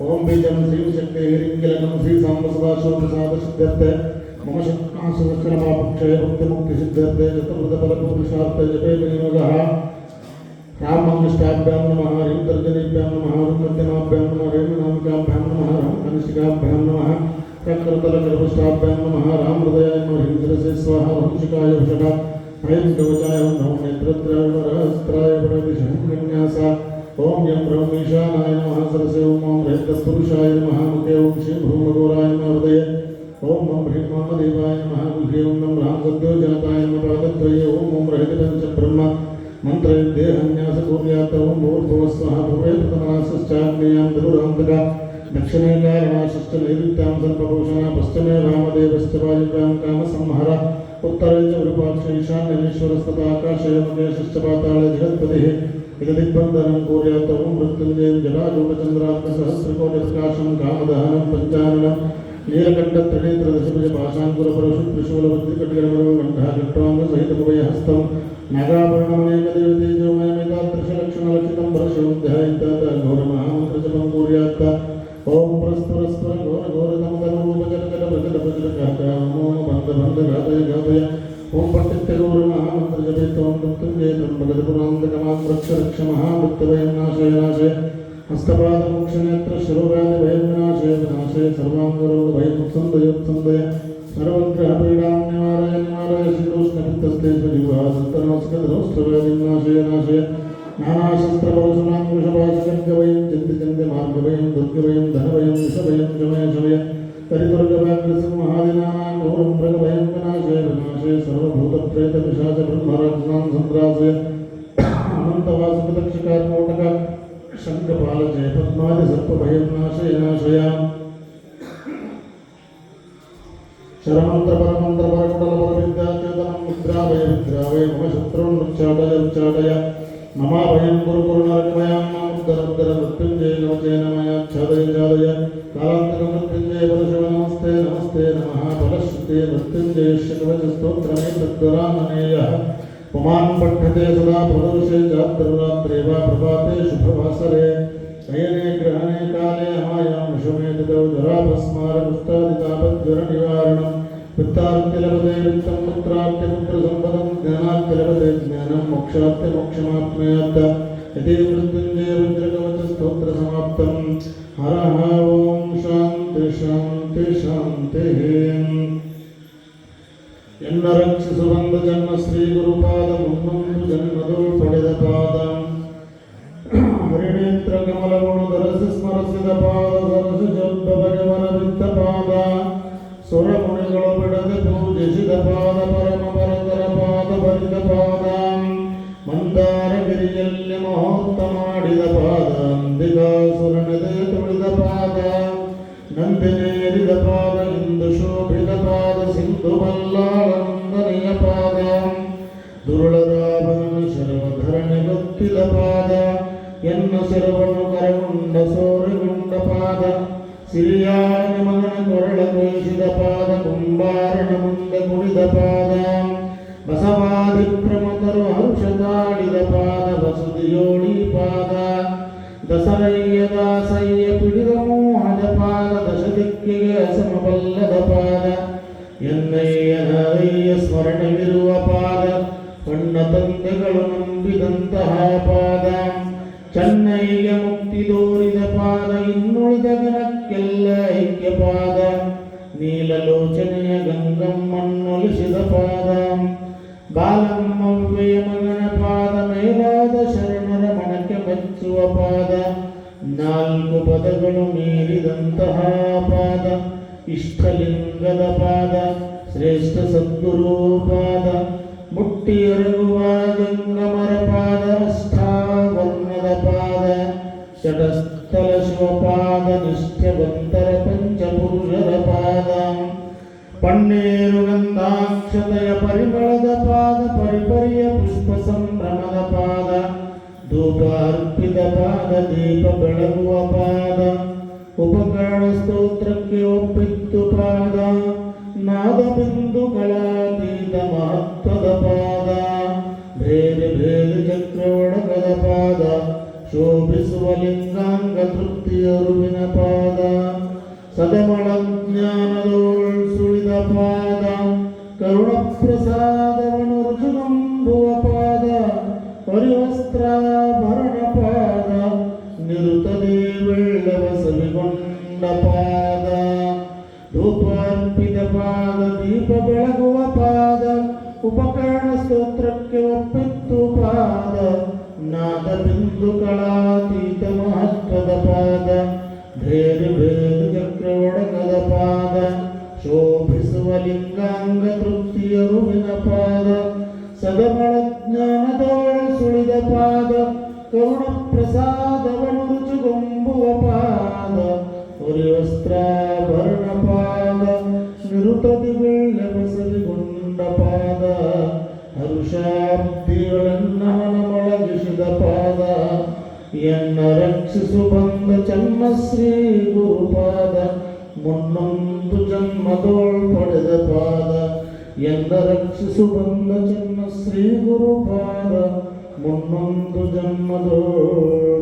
B: ಓಂ ಬೀಜಂ ಶ್ರೀ ಶಕ್ತಿ ಹಿರಿಂಗಿಲಕಂ ಶ್ರೀ ಸಾಂಬ ಸದಾಶಿವ ಪ್ರಸಾದ ಸಿದ್ಧರ್ಥೆ ಮಮ ಶಕ್ತಿಮಾಪಕ್ಷಯ ಭಕ್ತಿ ಮುಕ್ತಿ ಸಿದ್ಧರ್ಥೆ ಚತುರ್ಥ ಫಲಪುರುಷಾರ್ಥ ಜಪೇ ವಿನಿಯೋಗಃ ರಾಮಂಗಿಷ್ಟಾಭ್ಯಾಂ ನಮಃ ಹರಿಂ ತರ್ಜನೇಭ್ಯಾಂ ನಮಃ ಮಧ್ಯಮಾಭ್ಯಾಂ ನಮಃ ರೇಮನಾಮಿಕಾಭ್ಯಾಂ ನಮಃ ಕನಿಷ್ಠಿಕಾಭ್ಯಾಂ ನಮಃ ಚಕ್ರತಲಗರ್ಭಷ್ಟಾಭ್ಯಾಂ ನಮಃ ರಾಮ ಹೃದಯಾಯ ನಮಃ ಹರಿಂ ಶಿರಸೇ ಸ್ವಾಹ ವಂಶಿಕಾಯ ವಶಕ ಹರಿಂ ಕವಚಾಯ ನಮಃ ನೇತ್ರತ್ರಾಯ ವರಹಸ್ತ್ರಾಯ ವರದಿಶಂ ವಿನ್ಯಾಸ ಓಂ ಯಂ ಬ್ರಹ್ಮೀಶಾನಾಯ ನಮಃ ಸರಸೇ ಓಂ ಹೃದಯಪುರುಷಾಯ ನಮಃ ಮುಖೇ ಓಂ ಶ್ರೀ ಭೂಮಧೂರಾಯ ನಮಃ ಹೃದಯ ಓಂ ನಂ ಹ್ರೀಂ ವಾಮದೇವಾಯ ನಮಃ ಗುಹ್ಯೇ ಓಂ ನಂ ರಾಮ ಸದ್ಯೋಜಾತಾಯ ನಮಃ ಪಾದದ್ವಯೇ ಓಂ ಓಂ ರಹಿತಪಂಚ ಬ್ರಹ್ಮ ಮಂತ್ರ ದೇಹನ್ಯಾಸ ಕೂರ್ಯಾತ ಓಂ ಭೂರ್ಭುವಸ್ವಃ ಭುವೇ ಪ್ರಥಮನಾಸಶ್ಚಾಗ್ನೇಯಂ ದುರುರಾಂತಕ ದಕ್ಷಿಣೇ ಕಾರಣಾಶಶ್ಚ ನೈಋತ್ಯಾಂ ಸರ್ಪಭೂಷಣ ಪಶ್ಚಿಮೇ ರಾಮದೇವಶ್ಚ ವಾಯುವ್ಯಾಂ ಕಾಮಸಂಹರ ಉತ್ತರೇ ಚ ವಿರೂಪಾಕ್ಷ ಈಶಾನ್ಯೇಶ್ವರಸ್ತಥ ಆಕಾಶೇ ಮಹೇಶಶ್ಚ ಪಾತಾಳ ಜಗತ್ಪತಿಃ ದಿಗ್ಬಂಧನಂ ಕೂರ್ಯಾತ ಓಂ ಮೃತ್ಯುಂಜಯಂ ಜಟಾಜೂಟಚಂದ್ರಾತ್ಮ ಸಹಸ್ರಕೋಟಿ ಪ್ರಕಾಶಂ ಕಾಮದಹನಂ ಪಂಚಾನನಂ ನೀಲಕಂಠ ದಶಭುಜ ಪಾಶಾಂಕುರ ಪರಶು ತ್ರಿಶೂಲ ವಜ್ರಕಟಿಗಣಗಳು ಕಂಠ ಕಟ್ವಾಂಗ ಸಹಿತಮುಭಯ ಹಸ್ತಂ ನಾಗಾಭರಣಮನೇಕ ದೇವತೇಜೋಮಯಮೇಕಾದೃಶಲಕ್ಷಣಲಕ್ಷಿತಂ ಪರಶುಂ ಧ್ಯಾಯಂತ ಘೋರ ಮಹಾಮಂತ್ರ ಜಪಂ ಕೂರ್ಯಾತ್ತ ಓಂ ಪರಸ್ಪರಸ್ಪರ ಘೋರ ಘೋರ ತಮತನೂಪಜಟ ಭಜಟ ಭಜಟ ಘಾತ ಓಂ ಬಂಧ ಬಂಧ ಘಾತಯ ಘಾತಯ ಓಂ ಪಟ್ಟಿತ್ಯ ಘೋರ ಮಹಾಮಂತ್ರ ಜಪೇತ ಓಂ ಮೃತ್ಯುಂಜಯ ತ್ರಂಬಕದ ಪುರಾಂತಕಮಾಂ ರಕ್ಷ ರಕ್ಷ ಮಹಾಮೃತ್ಯುಭಯಂ ನಾಶಯ ನಾಶಯ ಹಸ್ತಪಾದ ಮೋಕ್ಷನೇತ್ರ ಶಿರೋವ್ಯಾಧಿ ಭಯಂ ವಿನಾಶಯ ವಿನಾಶಯ ಸರ್ವಾಂಗರೋಗ ಭಯಮುತ್ಸಂದಯೋತ್ಸಂದಯ ಸರ್ವಗ್ರಹ ಪೀಡಾಂ ನಿವಾರಯ ನಿವಾರಯ ಶೀತೋಷ್ಣಪಿತ್ತಸ್ತೆ ಸ್ವಜೀವಾ ಸಂತನೋಸ್ಕೃತೋಷ್ಟ್ರವ್ಯಾಧಿಂ ನಾಶಯ ನಾಶಯ ನಾನಾಶಸ್ತ್ರಪರಶುನಾಂಕುಶಪಾಶಕರ್ಗಭಯಂ ಚಿಂತೆ ಮಾರ್ಗಭಯಂ ದುರ್ಗಭಯಂ ಧನಭಯಂ ವಿಷಭಯಂ ಶಮಯ ಶಮಯ ಪರಿದುರ್ಗವ್ಯಾಘ್ರಸಿಂಹಾದಿನಾನಾಂ ಘೋರಂ ಮೃಗಭಯಂ ವಿನಾಶಯ ವಿನಾಶಯ ಸರ್ವಭೂತಪ್ರೇತ ಪಿಶಾಚ ಬ್ರಹ್ಮರಾಕ್ಷಸಾಂ ಸಂತ್ರಾಸಯ ಅನಂತವಾಸುಕತಕ್ಷಕಾರ್ಮೋಟಕ ಶಂಖಪಾಲ ಜಯ ಪದ್ಮಾದಿ ಸರ್ಪಭಯಂ ನಾಶಯ ನಾಶಯ ಶರಮಂತ್ರ ಪರಮಂತ್ರ ಪರಕುಟಲ ಪರವಿದ್ಯಾಚೇತನಂ ಮುದ್ರಾವಯ ವಿದ್ರಾವಯ ಮಮ ಶತ್ರುನ್ ಉಚ್ಚಾಟಯ ಉಚ್ಚಾಟಯ ನಮಾಭಯಂ ಗುರು ಗುರು ನರಕಮಯಾಂ ಮಾಮುದ್ಧರ ಮೃತ್ಯುಂಜಯ ನಮಚೇ ನಮಯ ಛಾದಯ ಛಾದಯ ಕಾಲಾಂತಕ ಮೃತ್ಯುಂಜಯ ಪರಶಿವ ನಮಸ್ತೆ ನಮಸ್ತೆ ನಮಃ ಫಲಶ್ರುತೆ ಮೃತ್ಯುಂಜಯ ಕವಚ ಸ್ತೋತ್ರಮೇ ತದ್ವರಾಮನೇಯಃ पुमान् पठ्यते सदा प्रदोषे चातुर्रात्रे वा प्रभाते शुभवासरे शयने ग्रहणे काले अमायां विषमे ततो जरापस्मारमुस्तादितापज्वरनिवारणं पित्तार्त्यलभते वित्तं पुत्रार्त्यपुत्रसम्पदं ज्ञानार्त्यलभते ज्ञानं मोक्षार्त्य मोक्षमाप्नुयात् इति मृत्युञ्जय वज्रकवचस्तोत्रसमाप्तं हरः ओं शान्ति शान्ति शान्तिः ಎನ್ನ ರಕ್ಷಿಸು ಬಂದ ಜನ್ಮ ಶ್ರೀ ಗುರುಪಾದ ಮುನ್ನೊಂದು ಜನ್ಮದೊಳು ಪಡೆದ ಪಾದ ಹರಿಣೇತ್ರ ಕಮಲಗುಣ ಧರಸಿ ಸ್ಮರಿಸಿದ ಪಾದ ಸರಸಜೋದ್ಭವನ ಬಿದ್ದ ಪಾದ ಸುರಮುನಿಗಳು ಬಿಡದೆ ಪೂಜಿಸಿದ ಪಾದ ಪರಮ ಪರತರ ಪಾದ ಬರಿದ ಪಾದ ಮಂದಾರಗಿರಿಯಲ್ಲಿ ಮಹೋತ್ತ ಮಾಡಿದ ಪಾದ ಅಂಬಿಕಾಸುರನದೆ ತುಳಿದ ಪಾದ ನಂದಿನೇರಿದ ಪಾದ ಇಂದು ಶೋಭಿತ ಪಾದ ಸಿಂಧು ಬಲ್ಲಾಳನಂದನೆಯ ಪಾದ ದುರುಳರಾಭನ ಶರವಧರಣಿ ಗೊತ್ತಿದ ಪಾದ ಎನ್ನ ಶಿರವನ್ನು ಕರಗೊಂಡ ಸೋರೆಗೊಂಡ ಪಾದ ಸಿರಿಯಾಳ ಮಗನ ಕೊರಳ ಕೊಯಿಸಿದ ಪಾದ ಕುಂಬಾರನ ಮುಂದೆ ಕುಡಿದ ಪಾದ ಬಸವಾದಿ ಪ್ರಮತರು ಹರ್ಷದಾಡಿದ ಪಾದ ಬಸುದಿಯೋಳಿ ಪಾದ ದಸರಯ್ಯ ದಾಸಯ್ಯ ಪಿಡಿದ ಮೋಹದ ಪಾದ ದಶ ದಿಕ್ಕಿಗೆ ಅಸಮಬಲ್ಲದ ಪಾದ ಎನ್ನಯ್ಯನಯ್ಯ ಸ್ಮರಣವಿರುವ ಪಾದ ಕಣ್ಣ ತಂದೆಗಳು ನಂಬಿದಂತಹ ಪಾದ ಚೆನ್ನೈಗೆ ಮುಕ್ತಿ ದೋರಿದ ಪಾದ ಇನ್ನುಳಿದ ಗಣಕ್ಕೆಲ್ಲ ಐಕ್ಯ ಪಾದ ನೀಲಲೋಚನೆಯ ಗಂಗಮ್ಮನ್ನೊಲಿಸಿದ ಪಾದ ಬಾಲಮ್ಮವ್ವೆಯ ಮಗನ ಪಾದ ಮೇಲಾದ ಶರಣರ ಮನಕ್ಕೆ ಮೆಚ್ಚುವ ಪಾದ ನಾಲ್ಕು ಪದಗಳು ಮೀರಿದಂತಹ ಪಾದ ಇಷ್ಟಲಿಂಗದ ಪಾದ ಶ್ರೇಷ್ಠ ಸದ್ಗುರು ಪಾದ ಮುಟ್ಟಿಯೊರಗುವ ಗಂಗಮರ ಪಾದ ಅಷ್ಟಾವರ್ಣದ ಪಾದ ಷಟಸ್ಥಲ ಶಿವಪಾದ ನಿಷ್ಠವಂತರ ಪಂಚಪುರುಷರ ಪಾದ ಪಣ್ಣೇರು ಗಂಧಾಕ್ಷತೆಯ ಪರಿಮಳದ ಪಾದ ಪರಿಪರಿಯ ಪುಷ್ಪ ಸಂಭ್ರಮದ ಪಾದ ಧೂಪ ಅರ್ಪಿತ ಪಾದ ದೀಪ ಬೆಳಗುವ ಪಾದ ಉಪಕರಣ ಸ್ತೋತ್ರಕ್ಕೆ ಒಪ್ಪಿತ್ತು ಪಾದ ನಾದ ಬಿಂದುಗಳಾತೀತ ಮಹತ್ವದ ಪಾದ ಬೇರೆ ಬೇರೆ ಚಕ್ರವಡಗದ ಪಾದ ಶೋಭಿಸುವ ಲಿಂಗಾಂಗ ತೃಪ್ತಿಯ ರುವಿನ ಪಾದ ಸದಮಳ ಜ್ಞಾನದೋಳ್ ಸುಳಿದ ಪಾದ ಕರುಣ ಪ್ರಸಾದವನು ರುಜುಗಂಬುವ ಪಾದ ಪರಿವಸ್ತ್ರಾಭರಣ ಪಾದ ನಿರುತದೆ ಬೆಳ್ಳವ ಸವಿಗೊಂಡ ಪಾದ ಧೂಪಾರ್ಪಿತ ಪಾದ ದೀಪ ಬೆಳಗುವ ಪಾದ ಉಪಕರಣ ಸ್ತೋತ್ರಕ್ಕೆ ಒಪ್ಪಿತ್ತು ಪಾದ ನಾದ ಬಿಂದು ಕಳಾತೀತ ಮಹತ್ವದ ಪಾದ ಭೇದ ಭೇದ ಚಕ್ರ ಒಡಗದ ಪಾದ ಶೋಭಿಸುವ ಲಿಂಗಾಂಗ ತೃಪ್ತಿಯ ರುವಿನ ಪಾದ ಸದಮಳ ಜ್ಞಾನದೋಳ ಸುಳಿದ ಪಾದ ಕರುಣ ಪ್ರಸಾದವನು ರುಚುಗೊಂಬುವ ಪಾದ ವಸ್ತ್ರಾಭರಣ ಪಾದ ನಿರುತದಿ ಬೆಳ್ಳ ಬಸರಿಗೊಂಡ ಪಾದ ಹರುಷಾಬ್ದಿಗಳನ್ನವನ ಮೊಳಗಿಸಿದ ಪಾದ ಎನ್ನ ರಕ್ಷಿಸು ಬಂದ ಚನ್ನ ಶ್ರೀ ಗುರುಪಾದ ಮುನ್ನೊಂದು ಜನ್ಮದೋಳ್ ಪಡೆದ ಪಾದ ಎನ್ನ ರಕ್ಷಿಸು ಬಂದ ಚನ್ನ ಶ್ರೀ ಗುರುಪಾದ ಮುನ್ನೊಂದು ಜನ್ಮದೋಳ್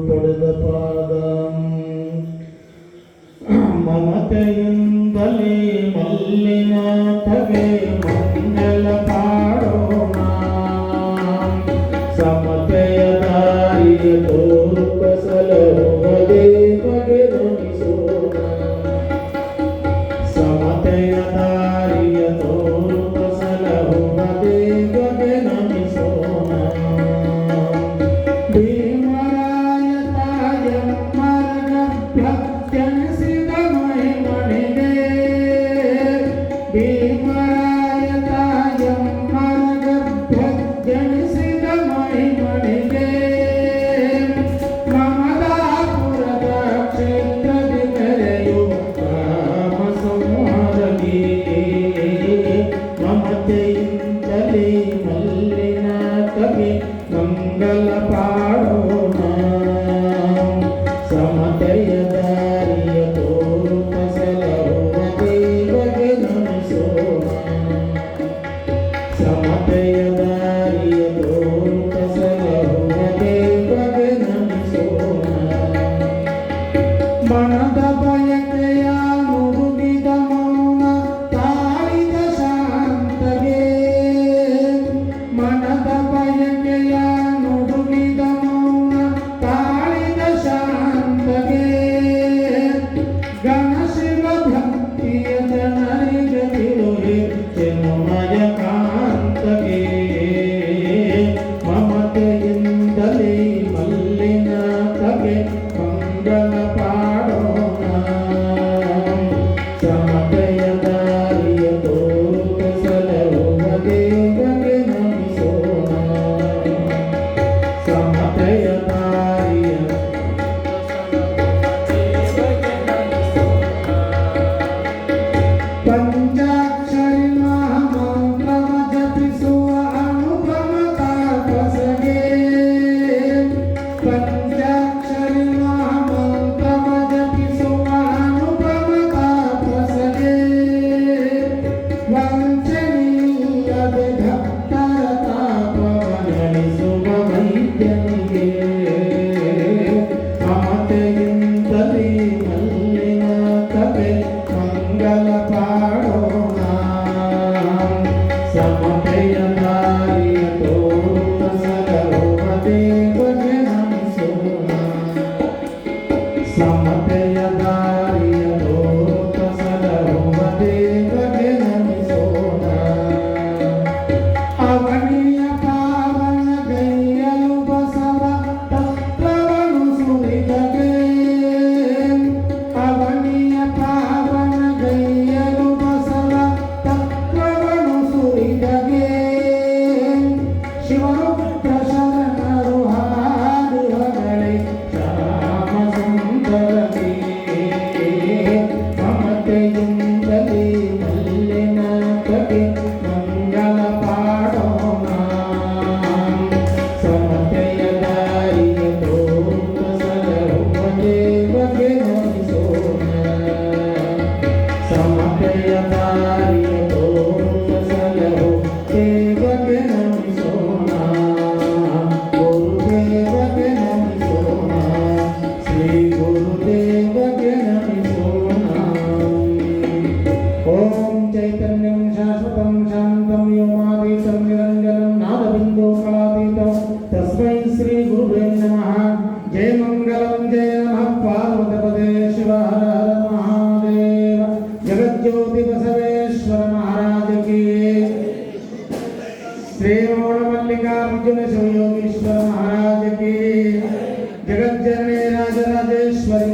B: ಪಡೆದ ಪಾದ ಮಮತೆಯಿಂದಲೇ ಮಲ್ಲಿನಾಥಗೆ ಮಂಗಲ ಪಾಡೋಣ ಸಮತೆಯ ದಾರಿಯ ತೋರುಕ ಸಲಹುವುದೇ ಬಗೆ ಧ್ವನಿಸೋಣ ಸಮತೆಯ ದಾರಿಯ ತೋರುಕ ಸಲಹುವುದೇ ಬಗೆ ಧ್ವನಿಸೋಣ ಭೀಮರಾಯ ತಾಯ ಮರಗ ಪ್ರತ್ಯನಿಸಿದ ಮಹಿಮಣಿಗೆ ಭೀಮರಾಯ ತಾಯ ಮರಗ ಪ್ರತ್ಯನಿಸಿದ ಮಹಿಮಣಿಗೆ ಮಮದಾಪುರದ ಕ್ಷೇತ್ರದಿ ಮೆರೆಯುವ ಕಾಮ ಸಂಹಾರಗಿ ಮಮತೆಯಿಂದಲೇ ಮಲ್ಲಿನ ಕವಿ ಮಂಗಲ ಪಾಡೋಣ ಸಮತೆಯ ದಾರಿಯ ತೋರುಕ ಸಲಹುವ ದೇವಗೆ ನಮಿಸೋಣ ಸಮತೆಯ ದಾರಿಯ ತೋರುಕ ಸಲಹುವ ದೇವಗೆ ನಮಿಸೋಣ ಮನದ ಬಯಕೆಯ ಮುರುಗಿದ ಮೌನ ತಾಳಿದ ಶಾಂತಗೆ ಮನದ ಬಯಕೆಯ ನುಡುಗಿದ
A: शान्तं व्योमातीतं निरञ्जनं नादबिन्दुकलातीतं तस्मै श्रीगुरुवे नमः। जय मङ्गलं जय नमः पार्वतीपते शिव हर हर महादेव। जगज्योति बसवेश्वर महाराज की। श्री मल्लिकार्जुन शिवयोगीश्वर महाराज की। जगज्जननी राजराजेश्वरी